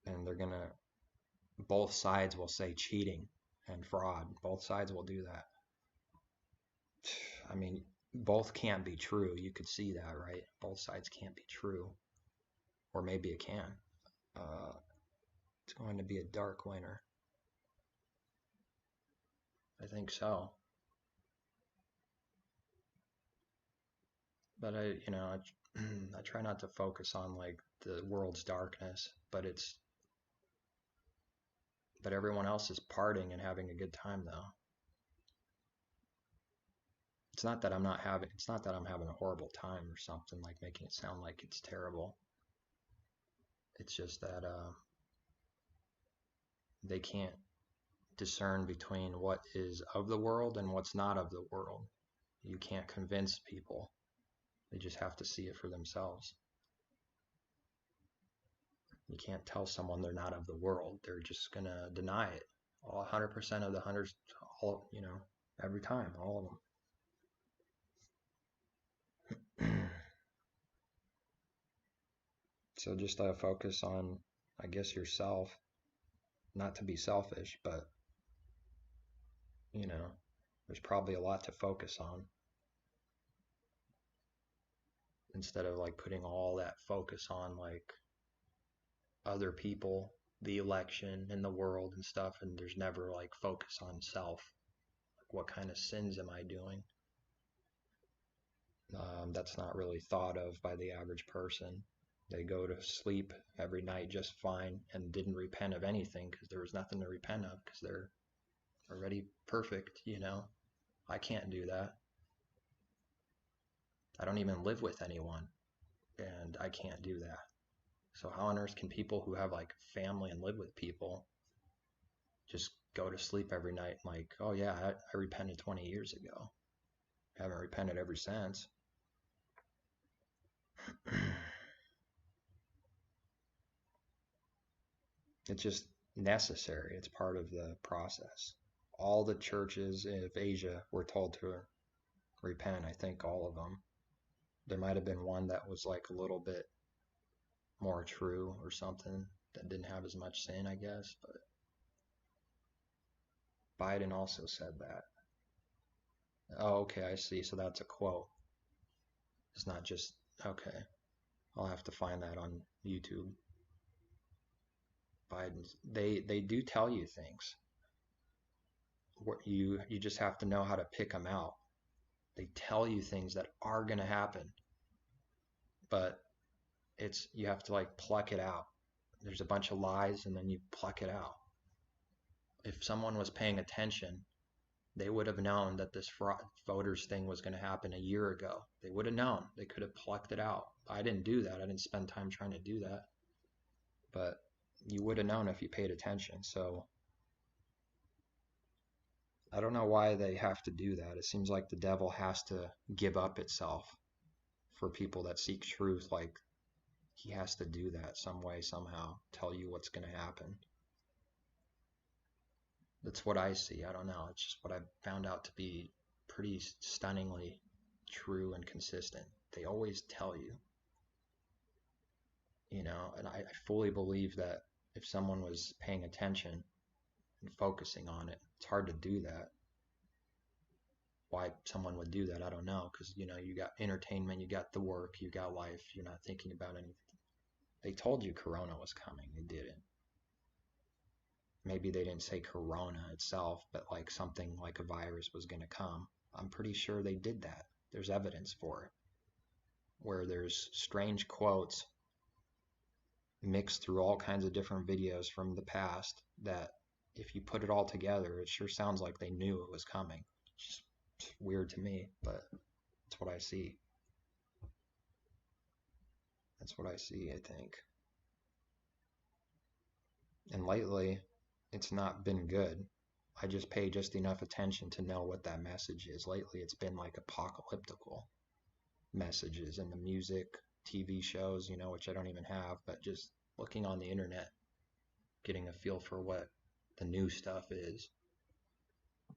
and both sides will say cheating and fraud. Both sides will do that. I mean, both can't be true. You could see that, right? Both sides can't be true. Or maybe it can. It's going to be a dark winter. I think so. But I try not to focus on like the world's darkness, but everyone else is partying and having a good time though. It's not that I'm having a horrible time or something, like making it sound like it's terrible. It's just that they can't discern between what is of the world and what's not of the world. You can't convince people. They just have to see it for themselves. You can't tell someone they're not of the world. They're just going to deny it. 100% of the hunters, every time, all of them. So just focus on, I guess, yourself. Not to be selfish, but, there's probably a lot to focus on. Instead of like putting all that focus on like other people, the election and the world and stuff, and there's never like focus on self. Like what kind of sins am I doing? That's not really thought of by the average person. They go to sleep every night just fine and didn't repent of anything because there was nothing to repent of because they're already perfect, I can't do that. I don't even live with anyone, and I can't do that. So how on earth can people who have like family and live with people just go to sleep every night like, oh yeah, I repented 20 years ago. I haven't repented ever since. It's just necessary. It's part of the process. All the churches of Asia were told to repent. I think all of them. There might have been one that was like a little bit more true or something that didn't have as much sin, I guess. But Biden also said that. Oh, okay, I see. So that's a quote. It's not just, okay. I'll have to find that on YouTube. Biden's, they do tell you things. What you just have to know how to pick them out. They tell you things that are going to happen, but you have to like pluck it out. There's a bunch of lies and then you pluck it out. If someone was paying attention, they would have known that this fraud voters thing was going to happen a year ago. They would have known. They could have plucked it out. I didn't do that. I didn't spend time trying to do that. But you would have known if you paid attention. So I don't know why they have to do that. It seems like the devil has to give up itself for people that seek truth. Like he has to do that some way, somehow, tell you what's going to happen. That's what I see. I don't know. It's just what I've found out to be pretty stunningly true and consistent. They always tell you, and I fully believe that if someone was paying attention and focusing on it, it's hard to do that. Why someone would do that, I don't know, because you got entertainment, you got the work, you got life, you're not thinking about anything. They told you Corona was coming, they didn't. Maybe they didn't say Corona itself, but like something like a virus was going to come. I'm pretty sure they did that. There's evidence for it, where there's strange quotes mixed through all kinds of different videos from the past that if you put it all together, it sure sounds like they knew it was coming. It's weird to me, but that's what I see. That's what I see, I think. And lately, it's not been good. I just pay just enough attention to know what that message is. Lately, it's been like apocalyptical messages in the music, TV shows, which I don't even have, but just looking on the internet, getting a feel for what the new stuff is.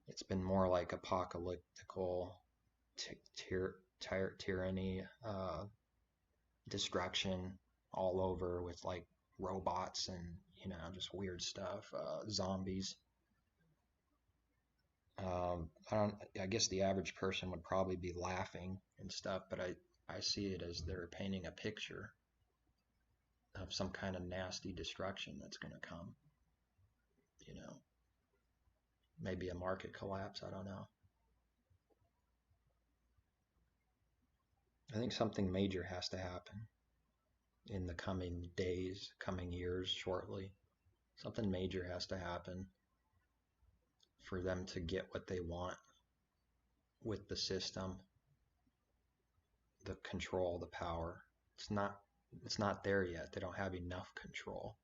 It's been more like apocalyptical tyranny, destruction all over with like robots and just weird stuff, zombies. I guess the average person would probably be laughing and stuff, but I see it as they're painting a picture of some kind of nasty destruction that's going to come. Maybe a market collapse, I don't know. I think something major has to happen in the coming days, coming years, shortly. Something major has to happen for them to get what they want with the system, the control, the power. It's not there yet. They don't have enough control.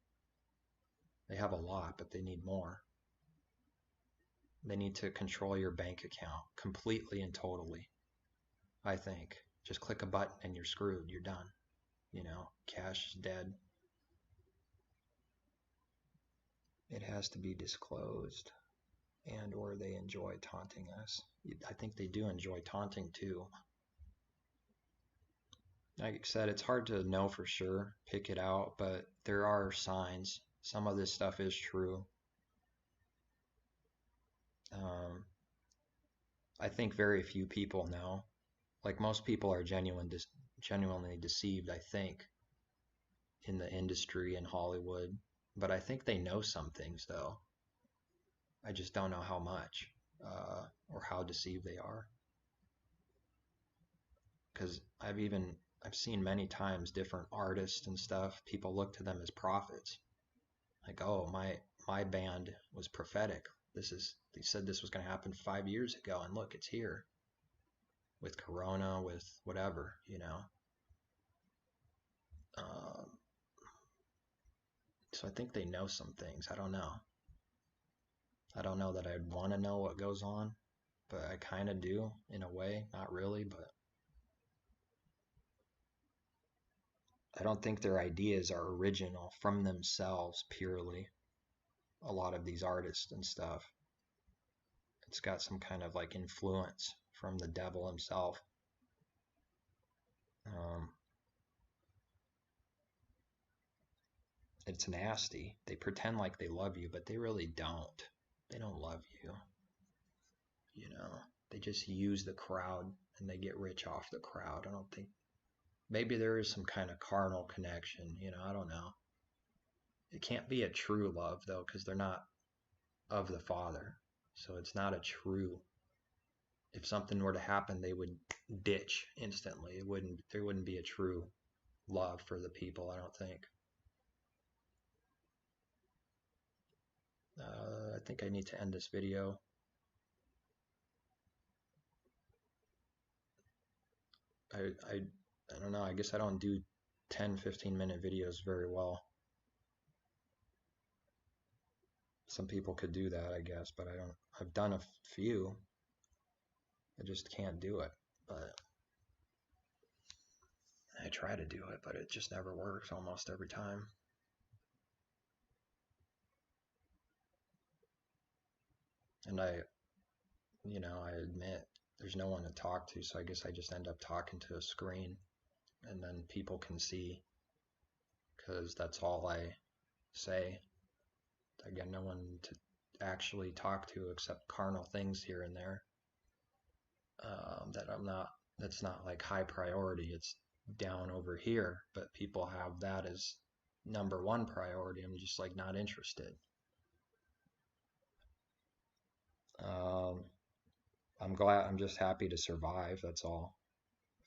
They have a lot, but they need more. They need to control your bank account completely and totally, I think. Just click a button and you're screwed. You're done. Cash is dead. It has to be disclosed, and or they enjoy taunting us. I think they do enjoy taunting too. Like I said, it's hard to know for sure, pick it out, but there are signs. Some of this stuff is true. I think very few people know. Like most people are genuinely deceived, I think, in the industry in Hollywood. But I think they know some things, though. I just don't know how much or how deceived they are. Because I've seen many times different artists and stuff. People look to them as prophets. Like, oh, my band was prophetic. They said this was going to happen 5 years ago, and look, it's here. With Corona, with whatever, So I think they know some things. I don't know. I don't know that I'd want to know what goes on, but I kind of do in a way. Not really, but I don't think their ideas are original from themselves purely. A lot of these artists and stuff. It's got some kind of like influence from the devil himself. Um, it's nasty. They pretend like they love you, but they really don't. They don't love you. You know, they just use the crowd and they get rich off the crowd. I don't think, maybe there is some kind of carnal connection, you know, I don't know. It can't be a true love though, because they're not of the Father. So it's not a true, if something were to happen, they would ditch instantly. There wouldn't be a true love for the people, I don't think. I think I need to end this video. I don't know, I guess I don't do 10-15 minute videos very well. Some people could do that, I guess, but I don't. I've done a few. I just can't do it. But I try to do it, but it just never works almost every time. And I admit there's no one to talk to, so I guess I just end up talking to a screen, and then people can see, because that's all I say. I got no one to actually talk to except carnal things here and there. That's not like high priority. It's down over here, but people have that as number one priority. I'm just like not interested. I'm just happy to survive. That's all.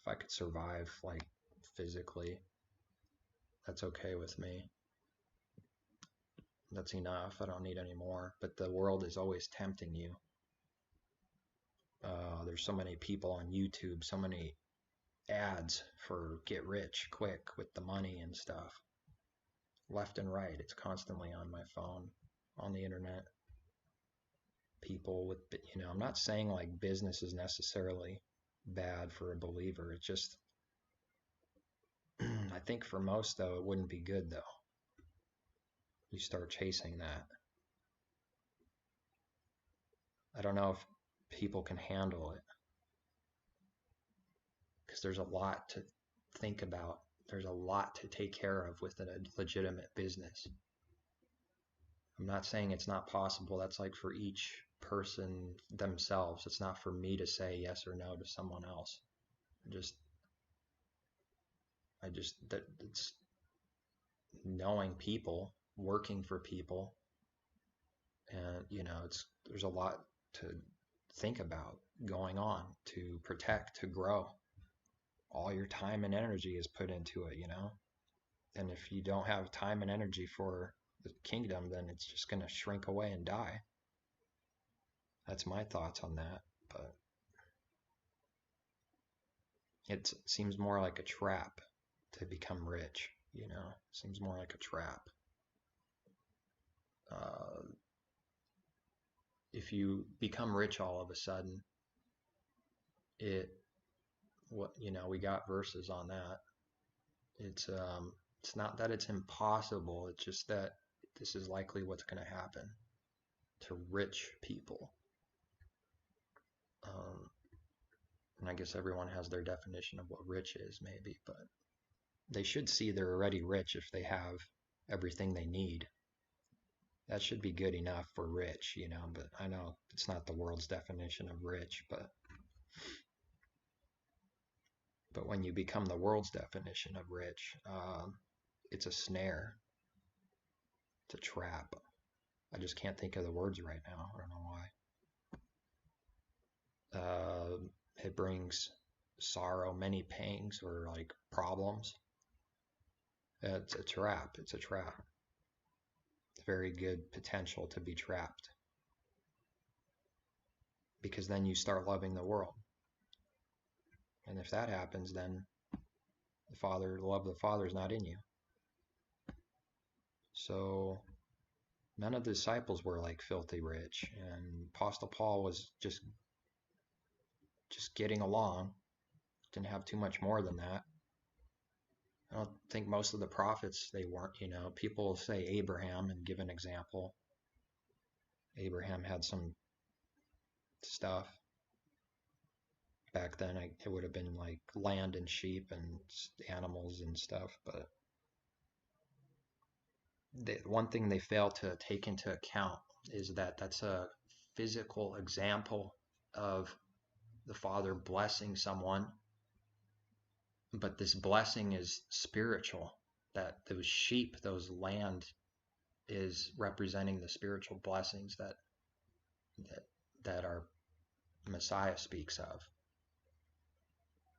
If I could survive like physically, that's okay with me. That's enough. I don't need any more. But the world is always tempting you. There's so many people on YouTube, so many ads for get rich quick with the money and stuff. Left and right. It's constantly on my phone, on the internet. People with, I'm not saying like business is necessarily bad for a believer. It's just, I think for most though, it wouldn't be good though. You start chasing that. I don't know if people can handle it, because there's a lot to think about. There's a lot to take care of with a legitimate business. I'm not saying it's not possible. That's like for each person themselves. It's not for me to say yes or no to someone else. It's knowing people, working for people, and there's a lot to think about going on, to protect, to grow. All your time and energy is put into it, and if you don't have time and energy for the kingdom, then it's just going to shrink away and die. That's my thoughts on that, but it seems more like a trap to become rich, it seems more like a trap. If you become rich all of a sudden, we got verses on that. It's not that it's impossible, it's just that this is likely what's going to happen to rich people. And I guess everyone has their definition of what rich is, maybe, but they should see they're already rich if they have everything they need. That should be good enough for rich, but I know it's not the world's definition of rich, but when you become the world's definition of rich, it's a snare. It's a trap. I just can't think of the words right now. I don't know why. It brings sorrow, many pangs, or like problems. It's a trap. It's a trap. Very good potential to be trapped. Because then you start loving the world. And if that happens, then the love of the Father is not in you. So none of the disciples were like filthy rich, and Apostle Paul was just getting along, didn't have too much more than that. I don't think most of the prophets, they weren't, people say Abraham and give an example. Abraham had some stuff. Back then, it would have been like land and sheep and animals and stuff, but one thing they fail to take into account is that that's a physical example of the Father blessing someone, but this blessing is spiritual. That those sheep, those land, is representing the spiritual blessings that our Messiah speaks of.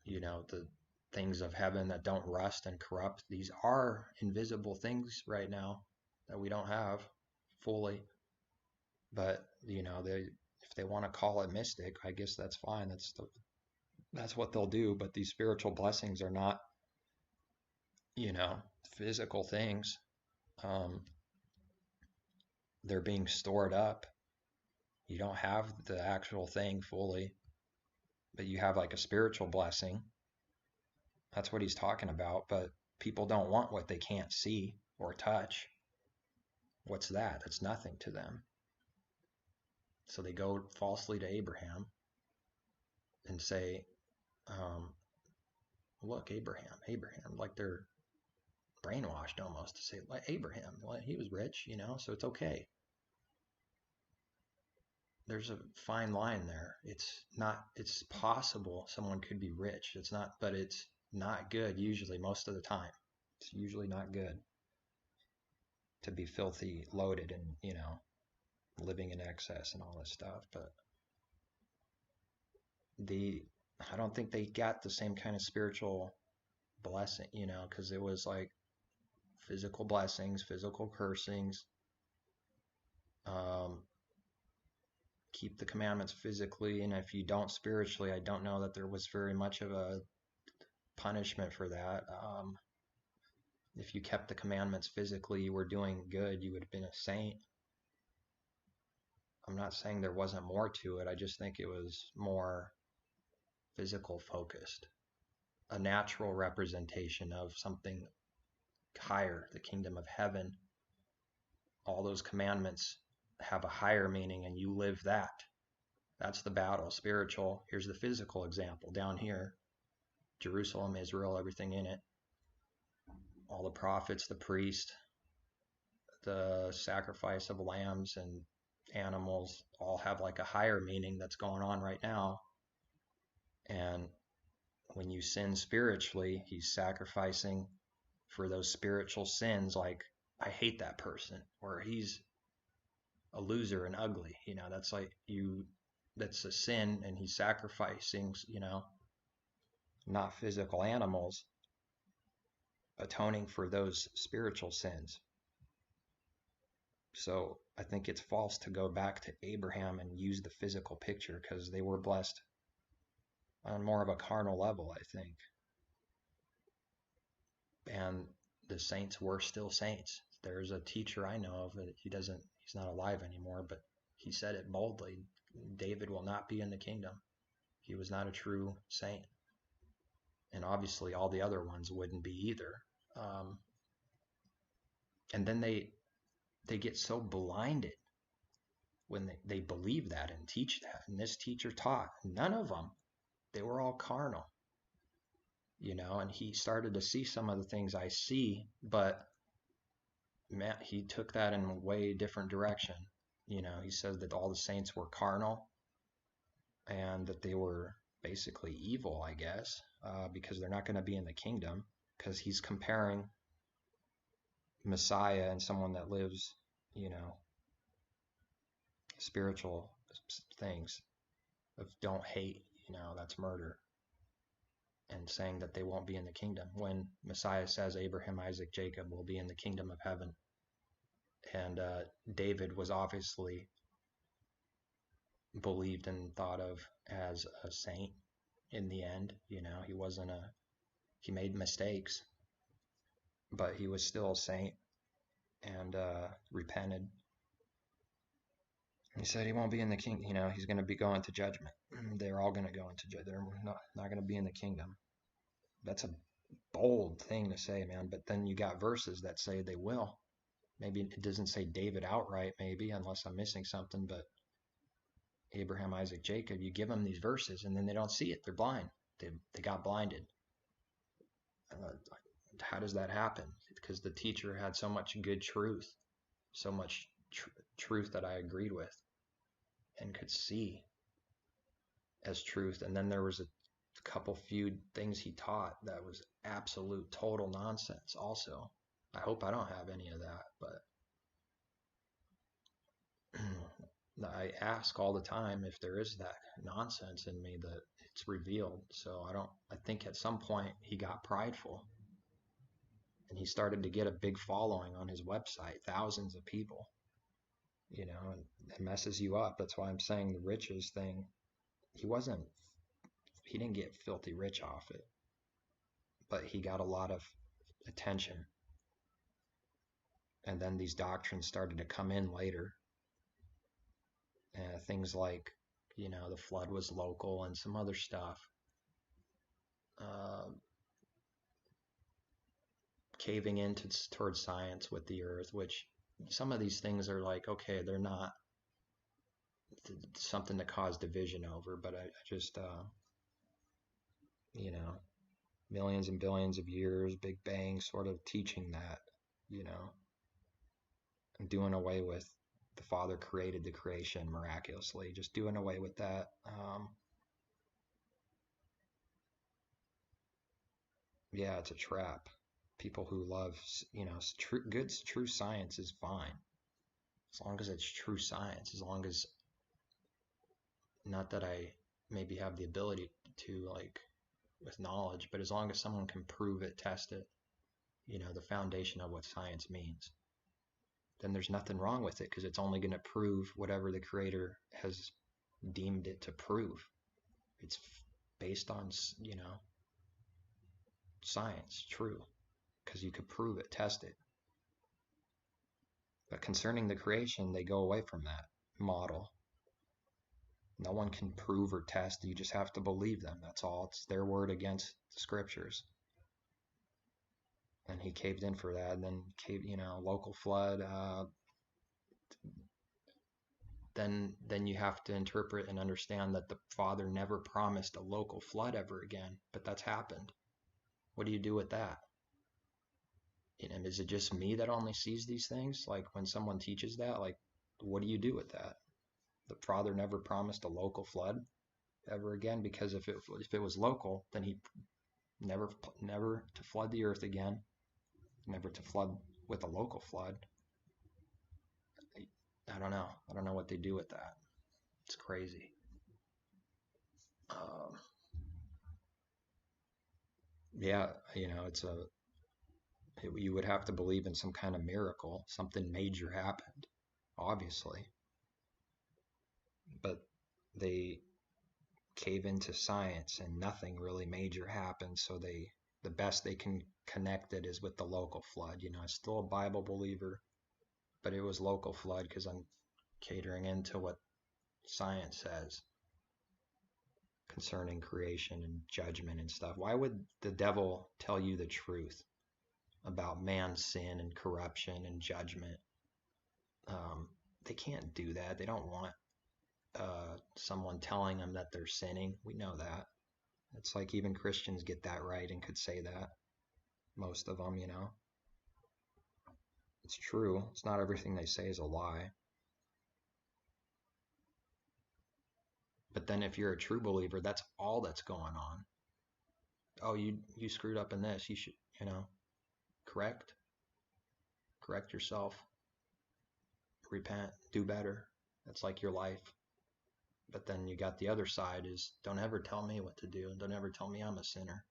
The things of heaven that don't rust and corrupt. These are invisible things right now that we don't have fully. But if they want to call it mystic, I guess that's fine. That's what they'll do. But these spiritual blessings are not, physical things. They're being stored up. You don't have the actual thing fully, but you have like a spiritual blessing. That's what he's talking about. But people don't want what they can't see or touch. What's that? That's nothing to them. So they go falsely to Abraham and say, look, Abraham, like they're brainwashed almost to say, like, Abraham, well, he was rich, so it's okay. There's a fine line there. It's possible someone could be rich. But it's not good usually most of the time. It's usually not good to be filthy loaded and, living in excess and all this stuff. But I don't think they got the same kind of spiritual blessing, because it was like physical blessings, physical cursings, keep the commandments physically, and if you don't spiritually, I don't know that there was very much of a punishment for that. If you kept the commandments physically, you were doing good, you would have been a saint. I'm not saying there wasn't more to it, I just think it was more physical focused, a natural representation of something higher, the kingdom of heaven. All those commandments have a higher meaning, and you live that. That's the battle, spiritual. Here's the physical example down here. Jerusalem, Israel, everything in it. All the prophets, the priest, the sacrifice of lambs and animals all have like a higher meaning that's going on right now. And when you sin spiritually, he's sacrificing for those spiritual sins, like, I hate that person, or he's a loser and ugly, that's like that's a sin, and he's sacrificing, not physical animals, atoning for those spiritual sins. So I think it's false to go back to Abraham and use the physical picture, because they were blessed on more of a carnal level, I think. And the saints were still saints. There's a teacher I know of, he's not alive anymore, but he said it boldly. David will not be in the kingdom. He was not a true saint. And obviously all the other ones wouldn't be either. And then they get so blinded when they believe that and teach that. And this teacher taught, none of them, they were all carnal. And he started to see some of the things I see, but he took that in a way different direction. He said that all the saints were carnal and that they were basically evil, I guess, because they're not going to be in the kingdom, because he's comparing Messiah and someone that lives, spiritual things of don't hate, that's murder, and saying that they won't be in the kingdom, when Messiah says Abraham, Isaac, Jacob will be in the kingdom of heaven. And David was obviously believed and thought of as a saint in the end. He made mistakes, but he was still a saint. and repented. He said he won't be in the king. He's going to be going to judgment. They're all going to go into judgment. They're not going to be in the kingdom. That's a bold thing to say, man. But then you got verses that say they will. Maybe it doesn't say David outright, maybe, unless I'm missing something. But Abraham, Isaac, Jacob, you give them these verses, and then they don't see it. They're blind. They got blinded. How does that happen? Because the teacher had so much good truth, so much truth that I agreed with and could see as truth. And then there was a couple few things he taught that was absolute total nonsense also. I hope I don't have any of that, but I ask all the time if there is that nonsense in me that it's revealed. So I think at some point he got prideful and he started to get a big following on his website, thousands of people, and it messes you up. That's why I'm saying the riches thing, he didn't get filthy rich off it, but he got a lot of attention. And then these doctrines started to come in later. Things like, the flood was local and some other stuff. Caving in towards science with the earth, which some of these things are like, okay, they're not something to cause division over, but I just, millions and billions of years, Big Bang, sort of teaching that, and doing away with the Father created the creation miraculously, just doing away with that. Yeah, it's a trap. People who love, true science is fine. As long as it's true science, as long as, not that I maybe have the ability to, like, with knowledge, but as long as someone can prove it, test it, the foundation of what science means, then there's nothing wrong with it, because it's only going to prove whatever the Creator has deemed it to prove. It's based on, science, true, because you could prove it, test it. But concerning the creation, they go away from that model. No one can prove or test. You just have to believe them. That's all. It's their word against the scriptures. And he caved in for that. And then local flood. Then you have to interpret and understand that the Father never promised a local flood ever again. But that's happened. What do you do with that? Is it just me that only sees these things? Like when someone teaches that, like, what do you do with that? The Father never promised a local flood ever again, because if it was local, then he never to flood the earth again, never to flood with a local flood. I don't know what they do with that. It's crazy. Yeah, you would have to believe in some kind of miracle, something major happened, obviously, but they cave into science and nothing really major happens. So the best they can connect it is with the local flood. I'm still a Bible believer, but it was local flood because I'm catering into what science says concerning creation and judgment and stuff. Why would the devil tell you the truth about man's sin and corruption and judgment? They can't do that. They don't want someone telling them that they're sinning. We know that. It's like even Christians get that right and could say that. Most of them, It's true. It's not everything they say is a lie. But then if you're a true believer, that's all that's going on. Oh, you screwed up in this. You should, correct yourself. Repent, do better. That's like your life. But then you got the other side is, don't ever tell me what to do. Don't ever tell me I'm a sinner.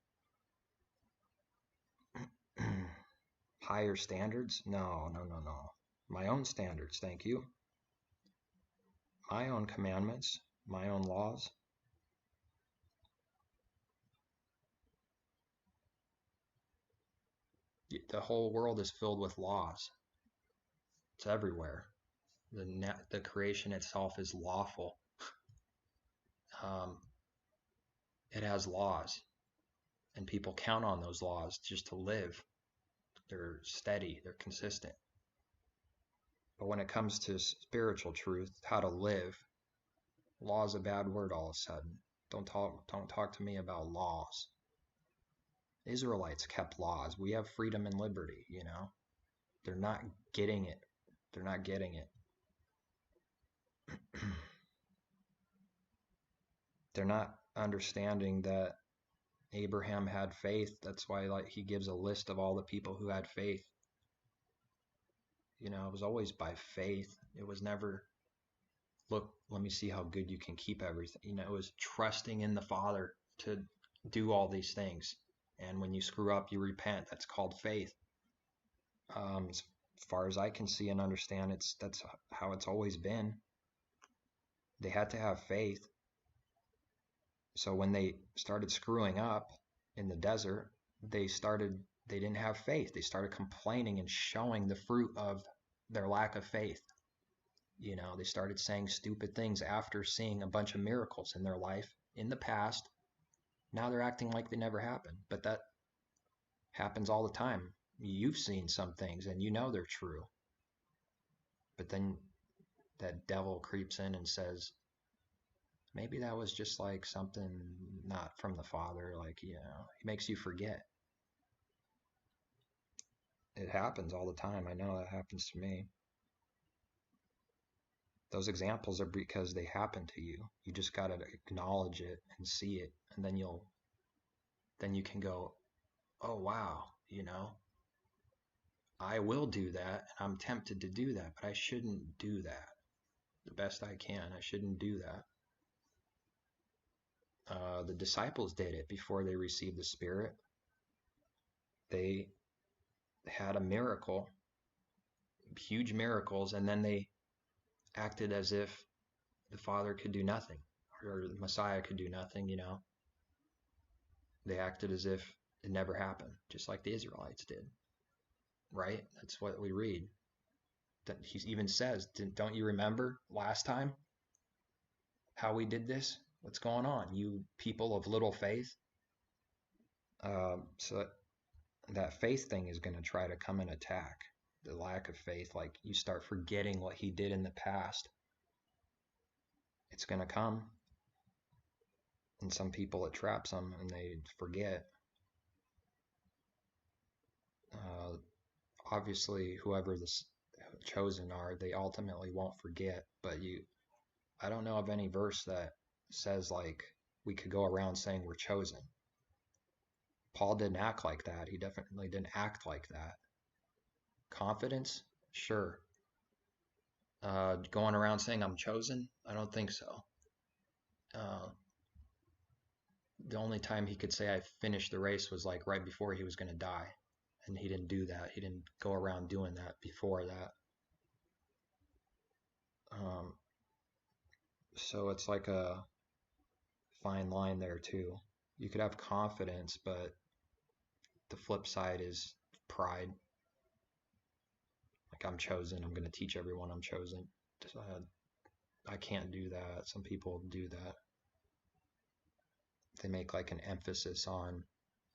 Higher standards? No. My own standards, thank you. My own commandments, my own laws. The whole world is filled with laws. It's everywhere. The creation itself is lawful. It has laws, and people count on those laws just to live. They're steady, they're consistent. But when it comes to spiritual truth, how to live, law is a bad word all of a sudden. Don't talk to me about laws. Israelites kept laws. We have freedom and liberty, you know. They're not getting it. They're not getting it. They're not understanding that Abraham had faith. That's why he gives a list of all the people who had faith. You know, it was always by faith. It was never, look, let me see how good you can keep everything. You know, it was trusting in the Father to do all these things. And when you screw up, you repent. That's called faith. As far as I can see and understand, that's how it's always been. They had to have faith. So when they started screwing up in the desert, they didn't have faith. They started complaining and showing the fruit of their lack of faith. You know, they started saying stupid things after seeing a bunch of miracles in their life in the past. Now they're acting like they never happened. But that happens all the time. You've seen some things and you know they're true. But then that devil creeps in and says, maybe that was just like something not from the Father. Like, you know, he makes you forget. It happens all the time. I know that happens to me. Those examples are because they happen to you. You just got to acknowledge it and see it. And then you can go, oh, wow, you know, I will do that. And I'm tempted to do that, but I shouldn't do that the best I can. I shouldn't do that. The disciples did it before they received the Spirit. They had a miracle, huge miracles, and then they acted as if the Father could do nothing, or the Messiah could do nothing, you know. They acted as if it never happened, just like the Israelites did, right? That's what we read. That he even says, don't you remember last time how we did this? What's going on, you people of little faith? So that faith thing is going to try to come and attack the lack of faith. Like, you start forgetting what he did in the past. It's going to come. And some people, it traps them and they forget. Obviously, whoever the chosen are, they ultimately won't forget. But I don't know of any verse that says like we could go around saying we're chosen. Paul didn't act like that. He definitely didn't act like that. Confidence? Sure. Going around saying I'm chosen? I don't think so. The only time he could say I finished the race was like right before he was going to die. And he didn't do that. He didn't go around doing that before that. So it's like a fine line there too. You could have confidence, but the flip side is pride. Like, I'm chosen. I'm going to teach everyone I'm chosen. I can't do that. Some people do that. They make like an emphasis on,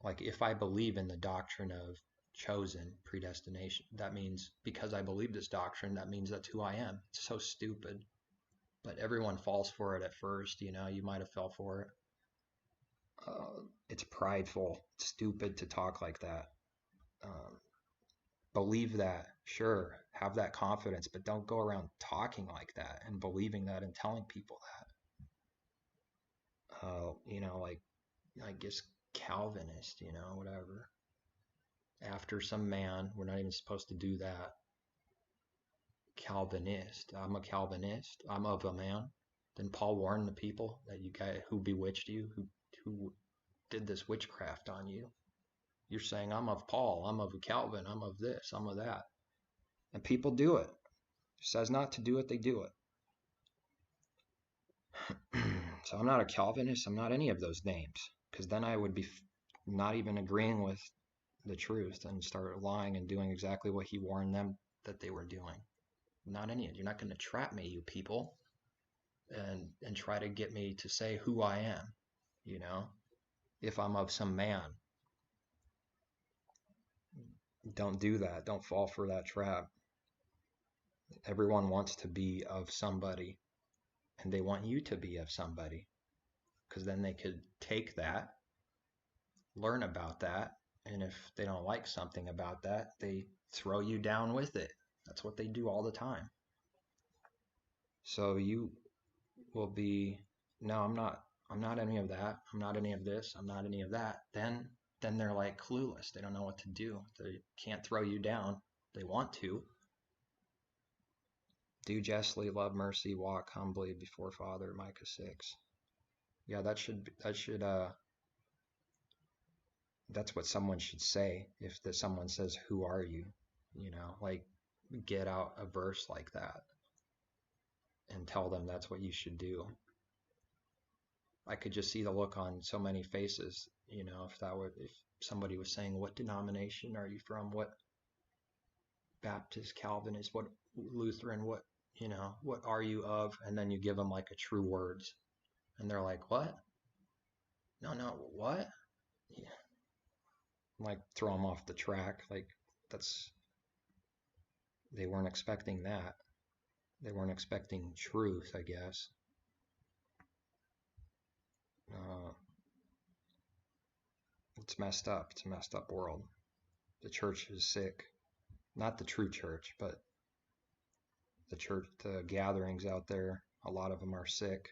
like, if I believe in the doctrine of chosen predestination, that means because I believe this doctrine, that means that's who I am. It's so stupid. But everyone falls for it at first, you know. You might have fell for it. It's prideful. It's stupid to talk like that. Believe that, sure, have that confidence, but don't go around talking like that and believing that and telling people that. You know, like, I guess Calvinist, you know, whatever. After some man, we're not even supposed to do that. Calvinist. I'm a Calvinist. I'm of a man. Then Paul warned the people that you guys who bewitched you, who did this witchcraft on you. You're saying I'm of Paul, I'm of Calvin, I'm of this, I'm of that. And people do it. It says not to do it, they do it. So I'm not a Calvinist, I'm not any of those names, because then I would be not even agreeing with the truth and start lying and doing exactly what he warned them that they were doing. You're not going to trap me, you people, and try to get me to say who I am, you know, if I'm of some man. Don't do that. Don't fall for that trap. Everyone wants to be of somebody, and they want you to be of somebody, because then they could take that, learn about that, and if they don't like something about that, they throw you down with it. That's what they do all the time. So you will be, no, I'm not any of that. I'm not any of this. I'm not any of that. Then they're like clueless. They don't know what to do. They can't throw you down. They want to. Do justly, love mercy, walk humbly before Father, Micah 6. Yeah, that's what someone should say if someone says, who are you? You know, like, get out a verse like that and tell them that's what you should do. I could just see the look on so many faces, you know, if somebody was saying, what denomination are you from? What Baptist, Calvinist, what Lutheran, what, you know, what are you of? And then you give them like a true words. And they're like, what? No, what? Yeah. Like, throw them off the track. Like, they weren't expecting that. They weren't expecting truth, I guess. It's messed up. It's a messed up world. The church is sick. Not the true church, but the church, the gatherings out there, a lot of them are sick,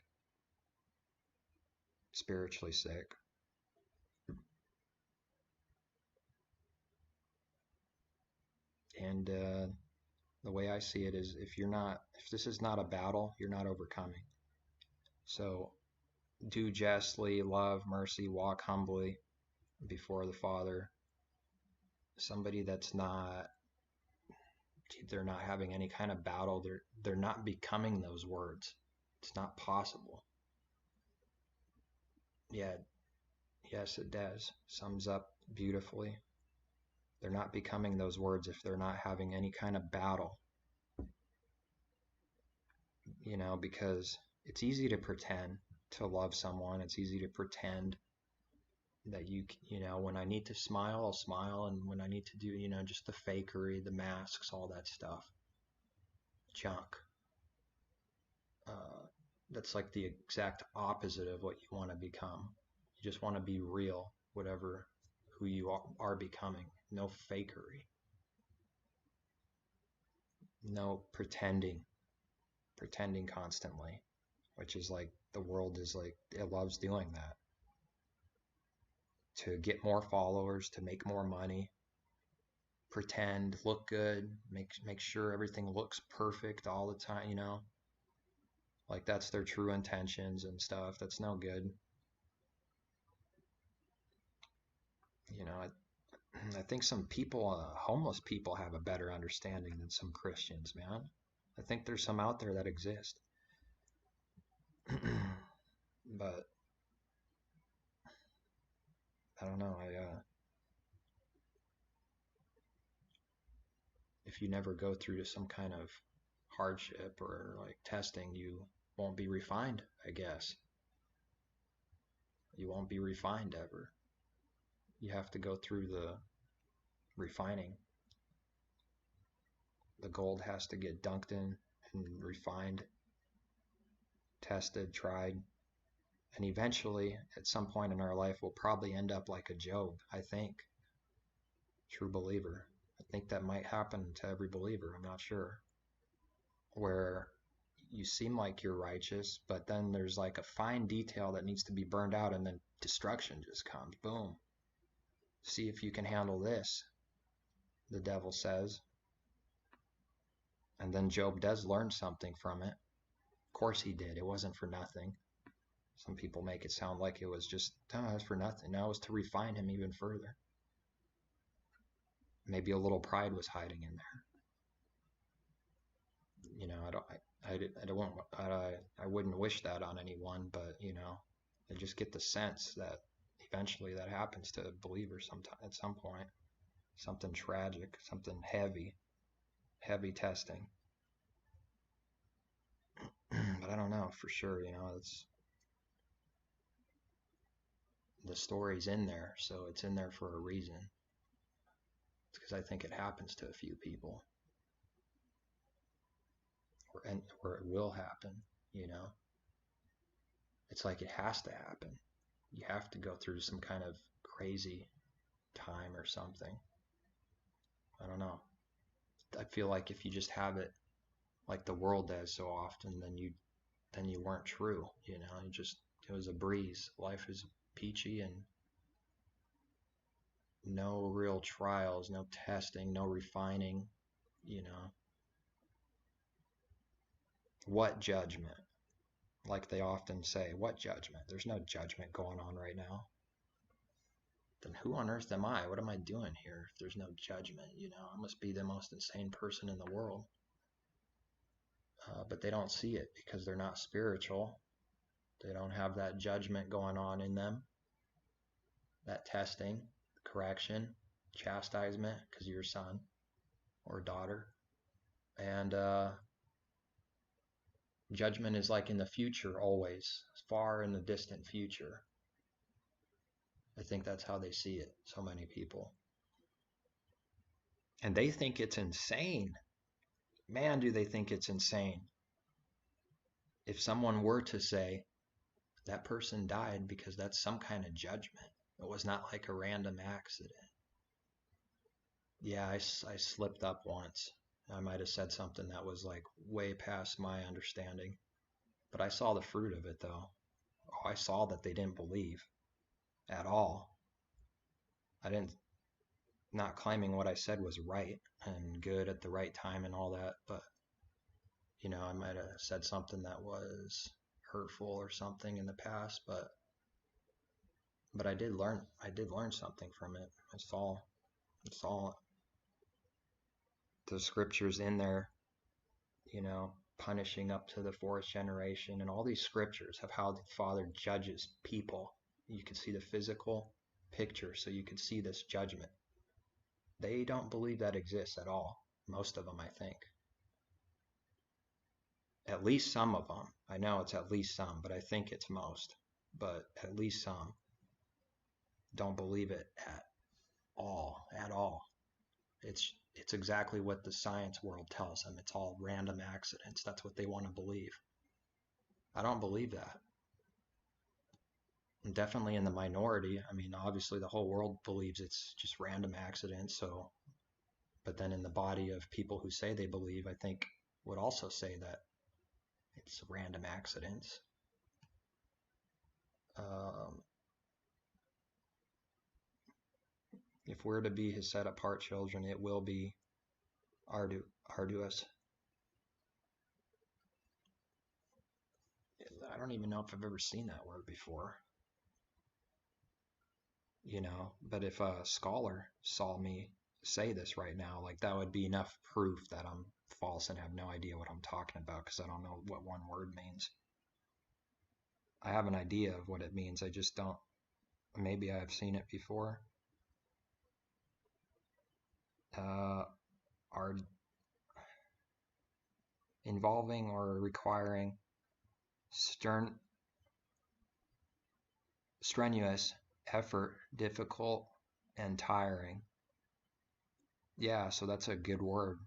spiritually sick. And the way I see it is, if this is not a battle, you're not overcoming. So do justly, love mercy, walk humbly before the Father. Somebody they're not having any kind of battle. They're not becoming those words. It's not possible. Yeah, yes, it does. Sums up beautifully. They're not becoming those words if they're not having any kind of battle. You know, because it's easy to pretend to love someone. It's easy to pretend that you know, when I need to smile, I'll smile. And when I need to do, you know, just the fakery, the masks, all that stuff. Junk. That's like the exact opposite of what you want to become. You just want to be real, who you are becoming. No fakery. No pretending constantly, which is like, the world is like, it loves doing that. To get more followers, to make more money, pretend, look good, make sure everything looks perfect all the time, you know? Like, that's their true intentions and stuff. That's no good. You know, I think some people, homeless people, have a better understanding than some Christians, man. I think there's some out there that exist. But I don't know. If you never go through to some kind of hardship or like testing, you won't be refined, I guess. You won't be refined ever. You have to go through the refining. The gold has to get dunked in and refined, tested, tried, and eventually, at some point in our life, we'll probably end up like a Job, I think. True believer. I think that might happen to every believer, I'm not sure. Where you seem like you're righteous, but then there's like a fine detail that needs to be burned out, and then destruction just comes. Boom. See if you can handle this, the devil says. And then Job does learn something from it. Of course he did. It wasn't for nothing. Some people make it sound like it was just, oh, it was for nothing. No, it was to refine him even further. Maybe a little pride was hiding in there. You know, I wouldn't wish that on anyone, but you know, I just get the sense that eventually that happens to believers sometime, at some point. Something tragic, something heavy testing. But I don't know for sure, it's the story's in there, so it's in there for a reason. It's because I think it happens to a few people, or it will happen. It's like it has to happen. You have to go through some kind of crazy time or something. I don't know. I feel like if you just have it like the world does so often, then you weren't true. It was a breeze. Life is peachy and no real trials, no testing, no refining. You know, what judgment? Like they often say, what judgment? There's no judgment going on right now. Then who on earth am I? What am I doing here if there's no judgment? I must be the most insane person in the world. But they don't see it because they're not spiritual. They don't have that judgment going on in them, that testing, correction, chastisement because you're a son or a daughter. And judgment is like in the future always, far in the distant future. I think that's how they see it, so many people. And they think it's insane. Man, do they think it's insane. If someone were to say, that person died because that's some kind of judgment. It was not like a random accident. Yeah, I slipped up once. I might have said something that was like way past my understanding. But I saw the fruit of it though. Oh, I saw that they didn't believe at all. Not claiming what I said was right and good at the right time and all that, but I might have said something that was hurtful or something in the past, but I did learn something from it. I saw the scriptures in there, punishing up to the fourth generation, and all these scriptures of how the Father judges people. You can see the physical picture, so you can see this judgment. They don't believe that exists at all. Most of them, I think. At least some of them. I know it's at least some, but I think it's most. But at least some don't believe it at all. It's exactly what the science world tells them. It's all random accidents. That's what they want to believe. I don't believe that. I'm definitely in the minority. I mean, obviously the whole world believes it's just random accidents. But then in the body of people who say they believe, I think would also say that it's random accidents. If we're to be his set apart children, it will be arduous. I don't even know if I've ever seen that word before. But if a scholar saw me say this right now, like that would be enough proof that I'm false and have no idea what I'm talking about because I don't know what one word means. I have an idea of what it means. I just don't. Maybe I've seen it before. Are involving or requiring strenuous effort, difficult and tiring. Yeah, so that's a good word.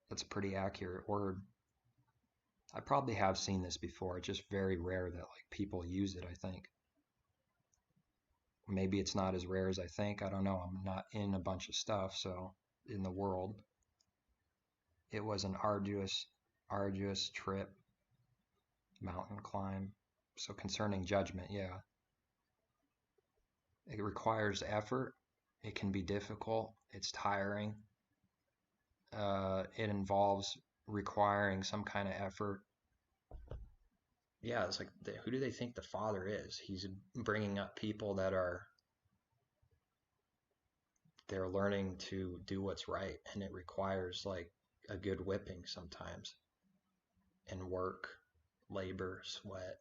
That's a pretty accurate word. I probably have seen this before. It's just very rare that like people use it, I think. Maybe it's not as rare as I think. I don't know. I'm not in a bunch of stuff, so in the world. It was an arduous trip, mountain climb. So concerning judgment, yeah. It requires effort. It can be difficult. It's tiring. It involves requiring some kind of effort. Yeah, it's like, who do they think the Father is? He's bringing up people they're learning to do what's right, and it requires like a good whipping sometimes, and work, labor, sweat.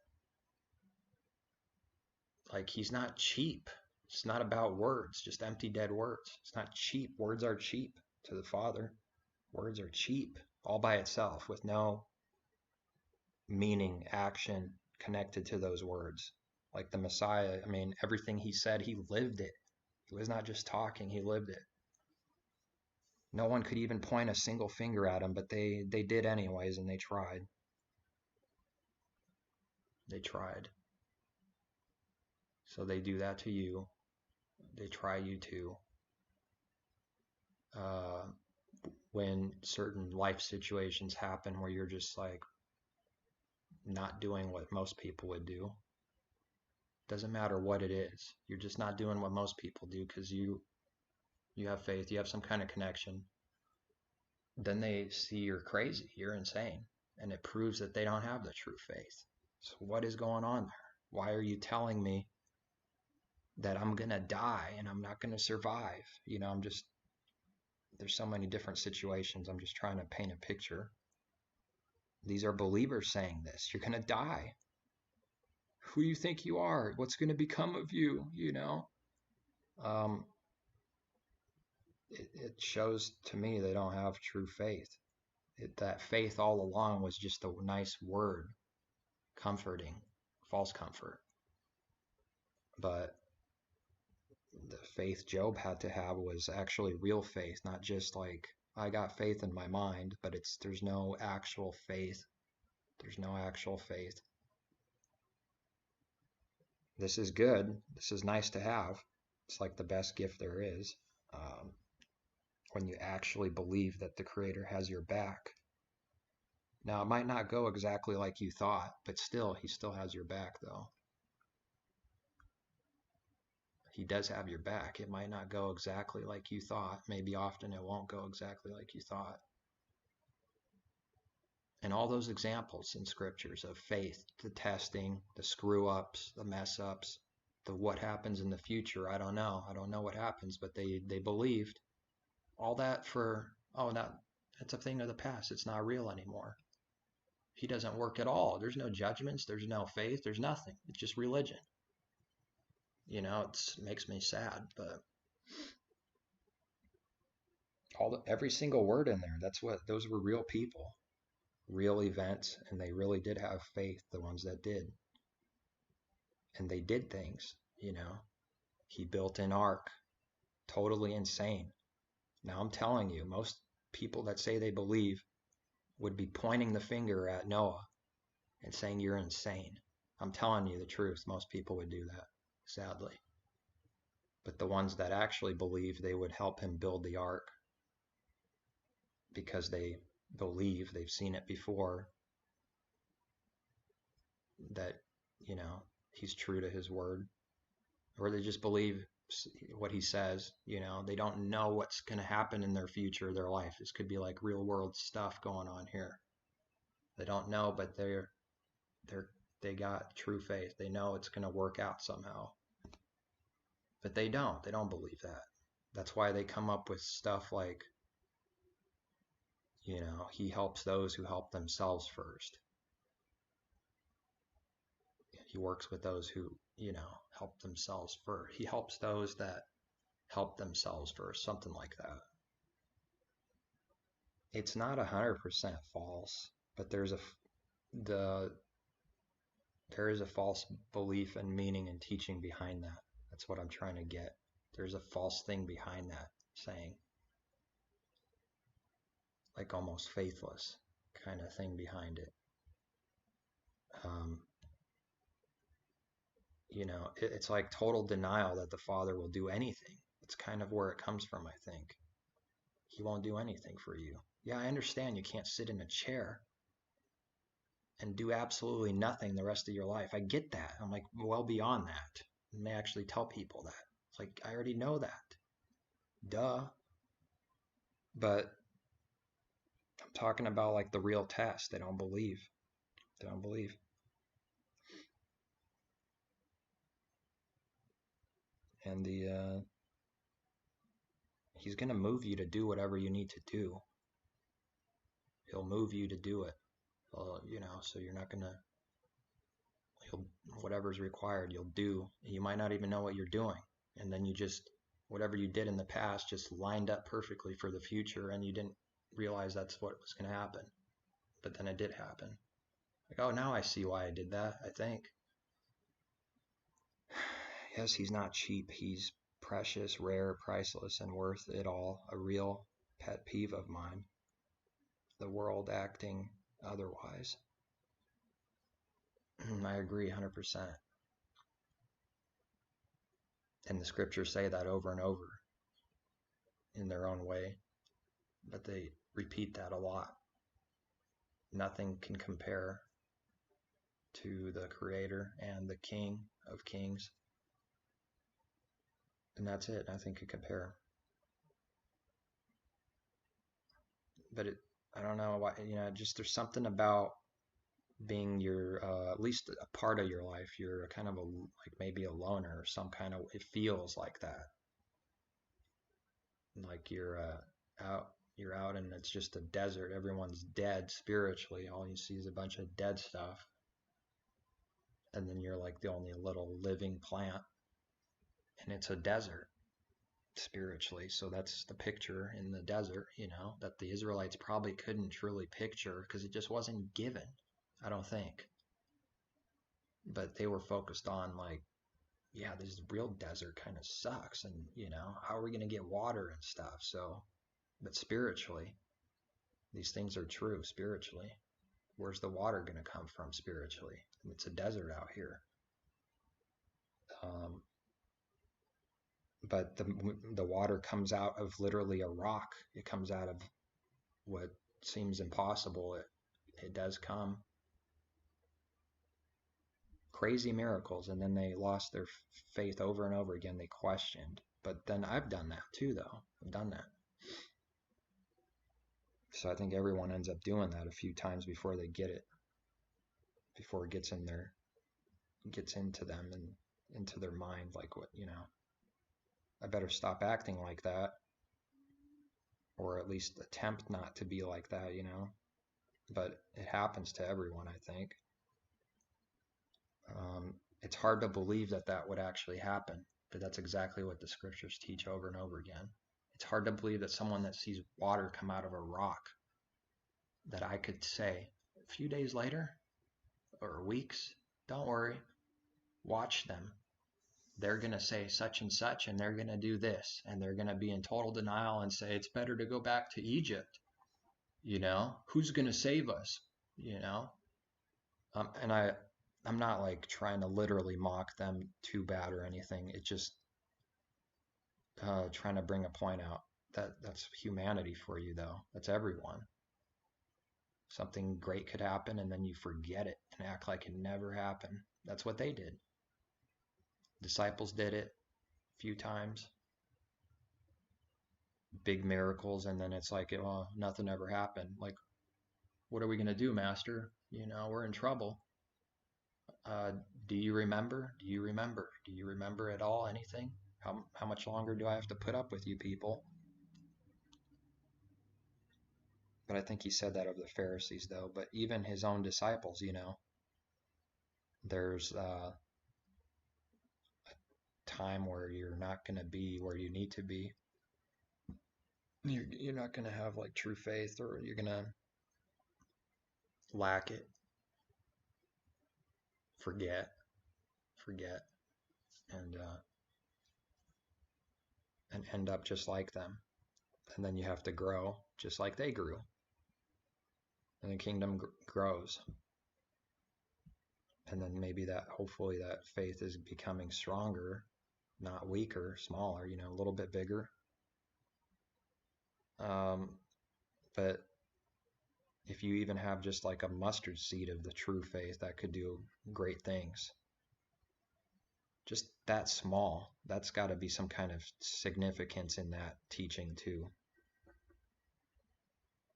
Like he's not cheap. It's not about words, just empty dead words. It's not cheap. Words are cheap to the Father. Words are cheap all by itself with no meaning, action connected to those words. Like the Messiah, I mean, everything he said, he lived it. He was not just talking, he lived it. No one could even point a single finger at him, but they did anyways, and they tried. They tried. So they do that to you. They try you too. When certain life situations happen where you're just like not doing what most people would do, doesn't matter what it is, you're just not doing what most people do because you have faith, you have some kind of connection, then they see you're crazy, you're insane, and it proves that they don't have the true faith. So what is going on there? Why are you telling me that I'm gonna die and I'm not gonna survive? There's so many different situations. I'm just trying to paint a picture. These are believers saying this. You're gonna die. Who you think you are? What's gonna become of you? It shows to me they don't have true faith. That faith all along was just a nice word, comforting, false comfort. But the faith Job had to have was actually real faith, not just like, I got faith in my mind, but there's no actual faith. There's no actual faith. This is good. This is nice to have. It's like the best gift there is. When you actually believe that the Creator has your back. Now, it might not go exactly like you thought, but still, He still has your back, though. He does have your back. It might not go exactly like you thought. Maybe often it won't go exactly like you thought. And all those examples in scriptures of faith, the testing, the screw-ups, the mess-ups, the what happens in the future, I don't know. I don't know what happens, but they believed. All that that's a thing of the past. It's not real anymore. He doesn't work at all. There's no judgments. There's no faith. There's nothing. It's just religion. It makes me sad, but every single word in there, those were real people, real events, and they really did have faith, the ones that did. And they did things, He built an ark, totally insane. Now I'm telling you, most people that say they believe would be pointing the finger at Noah and saying you're insane. I'm telling you the truth. Most people would do that, sadly. But the ones that actually believe, they would help him build the ark because they believe, they've seen it before, that, he's true to his word. Or they just believe what he says, they don't know what's going to happen in their future, their life. This could be like real world stuff going on here. They don't know, but they got true faith. They know it's going to work out somehow. But they don't believe that. That's why they come up with stuff like, he helps those who help themselves first. He works with those who, help themselves first. He helps those that help themselves first, something like that. It's not 100% false, but there is a false belief and meaning and teaching behind that. That's what I'm trying to get. There's a false thing behind that saying. Like almost faithless kind of thing behind it. It's like total denial that the Father will do anything. It's kind of where it comes from, I think. He won't do anything for you. Yeah, I understand you can't sit in a chair and do absolutely nothing the rest of your life. I get that. I'm like, well beyond that. And they actually tell people that. It's like, I already know that. Duh. But I'm talking about like the real test. They don't believe. They don't believe. And he's going to move you to do whatever you need to do. He'll move you to do it. So you're not going to, whatever's required, you'll do. You might not even know what you're doing. And then whatever you did in the past just lined up perfectly for the future, and you didn't realize that's what was going to happen. But then it did happen. Like, oh, now I see why I did that, I think. Yes, he's not cheap. He's precious, rare, priceless, and worth it all. A real pet peeve of mine. The world acting otherwise. I agree 100%. And the scriptures say that over and over in their own way, but they repeat that a lot. Nothing can compare to the Creator and the King of Kings. And that's it. Nothing can compare. But I don't know why, just there's something about being your, at least a part of your life. You're kind of like maybe a loner or some kind of, it feels like that. Like you're out and it's just a desert. Everyone's dead spiritually. All you see is a bunch of dead stuff. And then you're like the only little living plant. And it's a desert spiritually. So that's the picture in the desert, that the Israelites probably couldn't truly picture because it just wasn't given, I don't think. But they were focused on like, yeah, this real desert kind of sucks. And, how are we going to get water and stuff? So, but spiritually, these things are true spiritually. Where's the water going to come from spiritually? It's a desert out here. But the water comes out of literally a rock. It comes out of what seems impossible. It does come. Crazy miracles, and then they lost their faith over and over again. They questioned. But then I've done that too, though. I've done that. So I think everyone ends up doing that a few times before they get it, before it gets into them and into their mind, like what, I better stop acting like that, or at least attempt not to be like that, but it happens to everyone, I think. It's hard to believe that would actually happen, but that's exactly what the scriptures teach over and over again. It's hard to believe that someone that sees water come out of a rock, that I could say a few days later or weeks, don't worry, watch them. They're going to say such and such, and they're going to do this, and they're going to be in total denial and say it's better to go back to Egypt. Who's going to save us? And I'm not like trying to literally mock them too bad or anything. It's just trying to bring a point out that's humanity for you, though. That's everyone. Something great could happen and then you forget it and act like it never happened. That's what they did. Disciples did it a few times. Big miracles, and then it's like, well, nothing ever happened. Like, what are we going to do, Master? We're in trouble. Do you remember? Do you remember? Do you remember at all anything? How much longer do I have to put up with you people? But I think he said that of the Pharisees, though. But even his own disciples, there's a time where you're not going to be where you need to be. You're not going to have like true faith, or you're going to lack it, forget, and end up just like them. And then you have to grow just like they grew. And the kingdom grows. And then maybe hopefully that faith is becoming stronger, not weaker, smaller, a little bit bigger. But if you even have just like a mustard seed of the true faith, that could do great things. Just that small, that's got to be some kind of significance in that teaching too.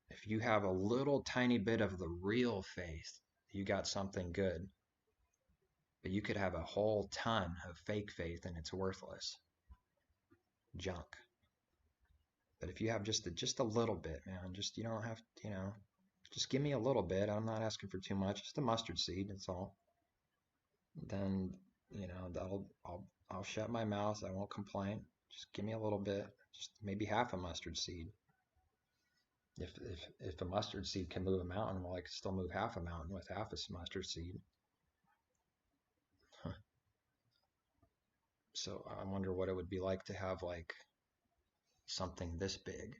If you have a little tiny bit of the real faith, you got something good. But you could have a whole ton of fake faith and it's worthless. Junk. But if you have just a little bit, man, you don't have, just give me a little bit. I'm not asking for too much. Just a mustard seed, that's all. Then, I'll shut my mouth. I won't complain. Just give me a little bit, just maybe half a mustard seed. If a mustard seed can move a mountain, well, I can still move half a mountain with half a mustard seed. So I wonder what it would be like to have like something this big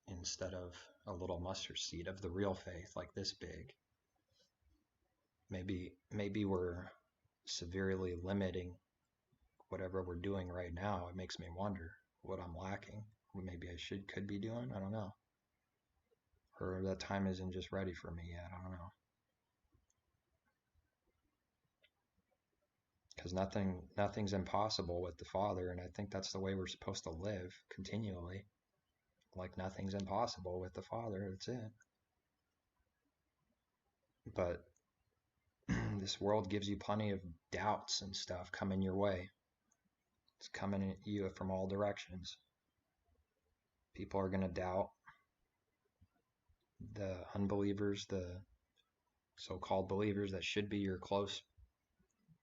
instead of a little mustard seed of the real faith, like this big. Maybe we're severely limiting whatever we're doing right now. It makes me wonder what I'm lacking. What maybe I could be doing. I don't know. Or that time isn't just ready for me yet. I don't know. Because nothing's impossible with the Father, and I think that's the way we're supposed to live continually. Like nothing's impossible with the Father. That's it. But this world gives you plenty of doubts and stuff coming your way. It's coming at you from all directions. People are going to doubt. The unbelievers, the so-called believers that should be your close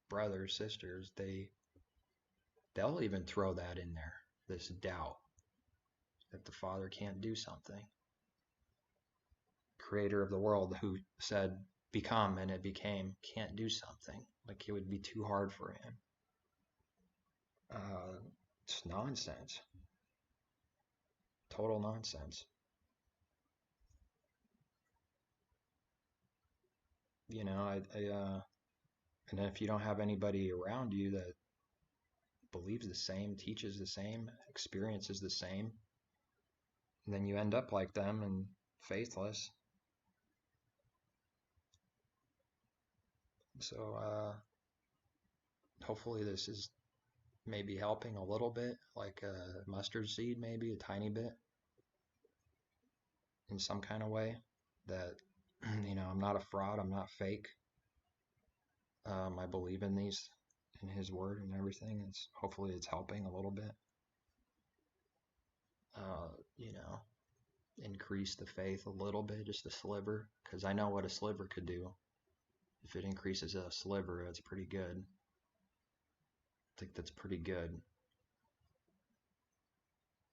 brothers, sisters, they'll even throw that in there, this doubt that the Father can't do something. Creator of the world who said become and it became can't do something, like it would be too hard for him. It's nonsense. Total nonsense. You know, and if you don't have anybody around you that believes the same, teaches the same, experiences the same, then you end up like them and faithless. So hopefully this is maybe helping a little bit, like a mustard seed, maybe a tiny bit in some kind of way, that I'm not a fraud, I'm not fake. I believe in his word and everything. Hopefully it's helping a little bit. Increase the faith a little bit, just a sliver, because I know what a sliver could do. If it increases a sliver, that's pretty good. I think that's pretty good.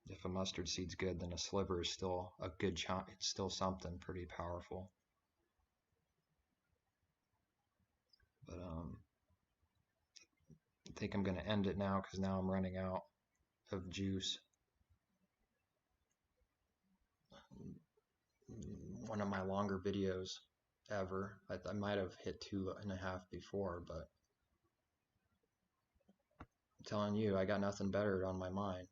If a mustard seed's good, then a sliver is still a good chunk. It's still something pretty powerful. But I think I'm going to end it now because now I'm running out of juice. One of my longer videos ever. I might have hit 2.5 before, but I'm telling you, I got nothing better on my mind.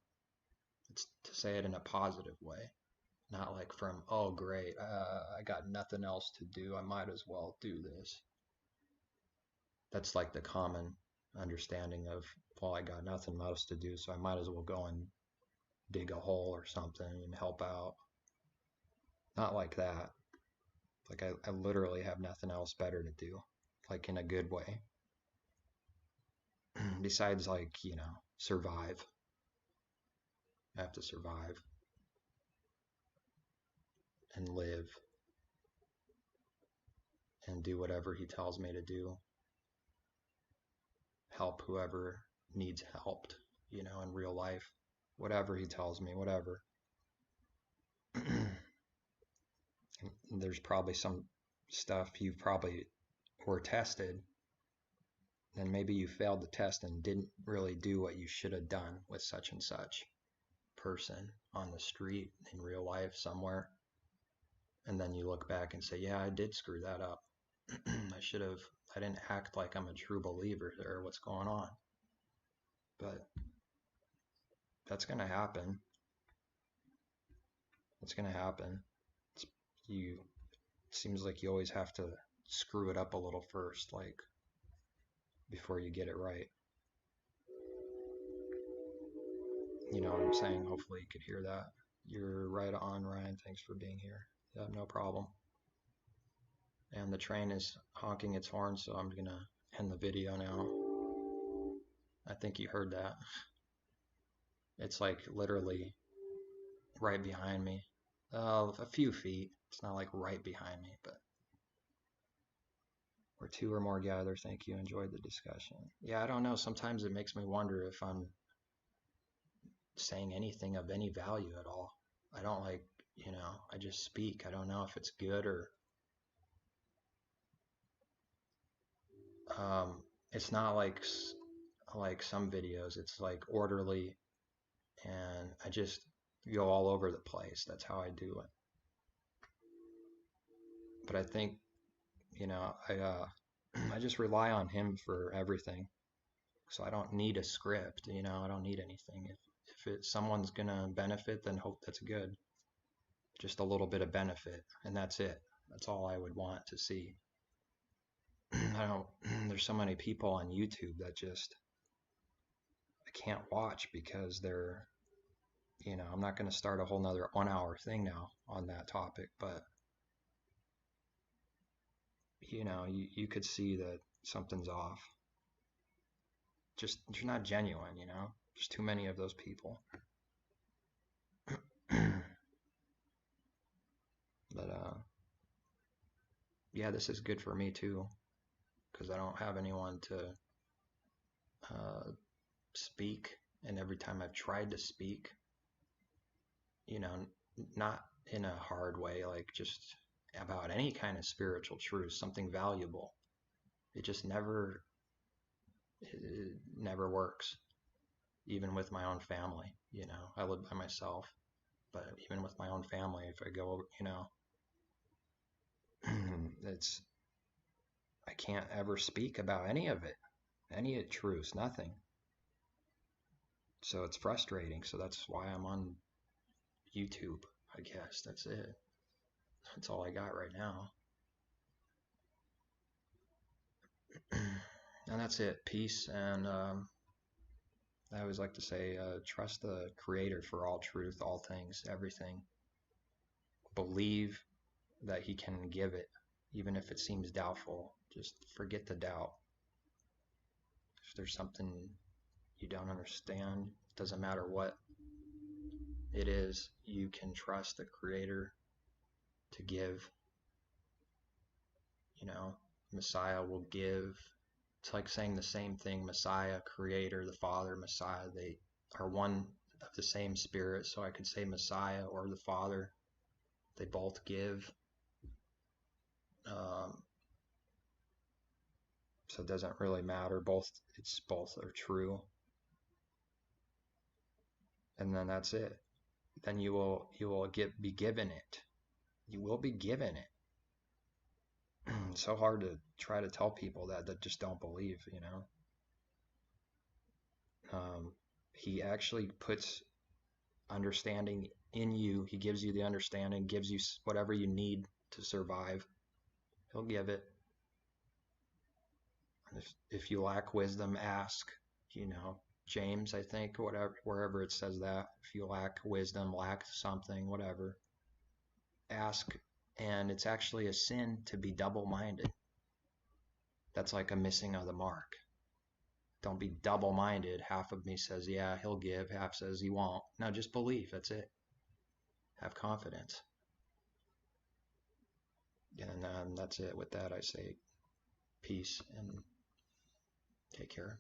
It's to say it in a positive way, not like from, oh great, I got nothing else to do, I might as well do this. That's like the common understanding of, well, I got nothing else to do, so I might as well go and dig a hole or something and help out. Not like that. Like I literally have nothing else better to do, like in a good way. Besides, like, survive. I have to survive and live and do whatever he tells me to do. Help whoever needs helped, in real life. Whatever he tells me, whatever. There's probably some stuff you probably were tested, and maybe you failed the test and didn't really do what you should have done with such and such person on the street in real life somewhere. And then you look back and say, yeah, I did screw that up. I didn't act like I'm a true believer or what's going on. But that's going to happen. It's going to happen. It seems like you always have to screw it up a little first, like before you get it right. You know what I'm saying? Hopefully you could hear that. You're right on, Ryan. Thanks for being here. Yeah, no problem. And the train is honking its horn, so I'm going to end the video now. I think you heard that. It's like literally right behind me. A few feet. It's not like right behind me, but where two or more gather. Thank you. Enjoyed the discussion. Yeah, I don't know. Sometimes it makes me wonder if I'm saying anything of any value at all. I don't I just speak. I don't know if it's good or it's not like some videos. It's like orderly, and I just go all over the place. That's how I do it. But I think, I just rely on him for everything. So I don't need a script, I don't need anything. If someone's gonna benefit, then hope that's good. Just a little bit of benefit, and that's it. That's all I would want to see. I don't, there's so many people on YouTube that just, I can't watch because they're, I'm not going to start a whole nother 1 hour thing now on that topic, but, you could see that something's off. Just, you're not genuine, There's too many of those people. But, yeah, this is good for me too, because I don't have anyone to speak. And every time I've tried to speak, not in a hard way, like just about any kind of spiritual truth, something valuable, it just it never works. Even with my own family, I live by myself, but even with my own family, if I go, it's, I can't ever speak about any of it, any truths, nothing. So it's frustrating. So that's why I'm on YouTube, I guess. That's it. That's all I got right now. And that's it. Peace. And I always like to say, trust the Creator for all truth, all things, everything. Believe that He can give it, even if it seems doubtful. Just forget the doubt. If there's something you don't understand, doesn't matter what it is, you can trust the Creator to give. Messiah will give. It's like saying the same thing. Messiah, Creator, the Father, Messiah, they are one of the same Spirit. So I could say Messiah or the Father. They both give. So it doesn't really matter. Both are true. And then that's it. Then you will be given it. You will be given it. It's so hard to try to tell people that just don't believe, He actually puts understanding in you. He gives you the understanding, gives you whatever you need to survive. He'll give it. If you lack wisdom, ask. James, I think, wherever it says that. If you lack wisdom, lack something, whatever, ask. And it's actually a sin to be double-minded. That's like a missing of the mark. Don't be double-minded. Half of me says, yeah, he'll give. Half says he won't. No, just believe. That's it. Have confidence. And that's it. With that, I say peace and take care.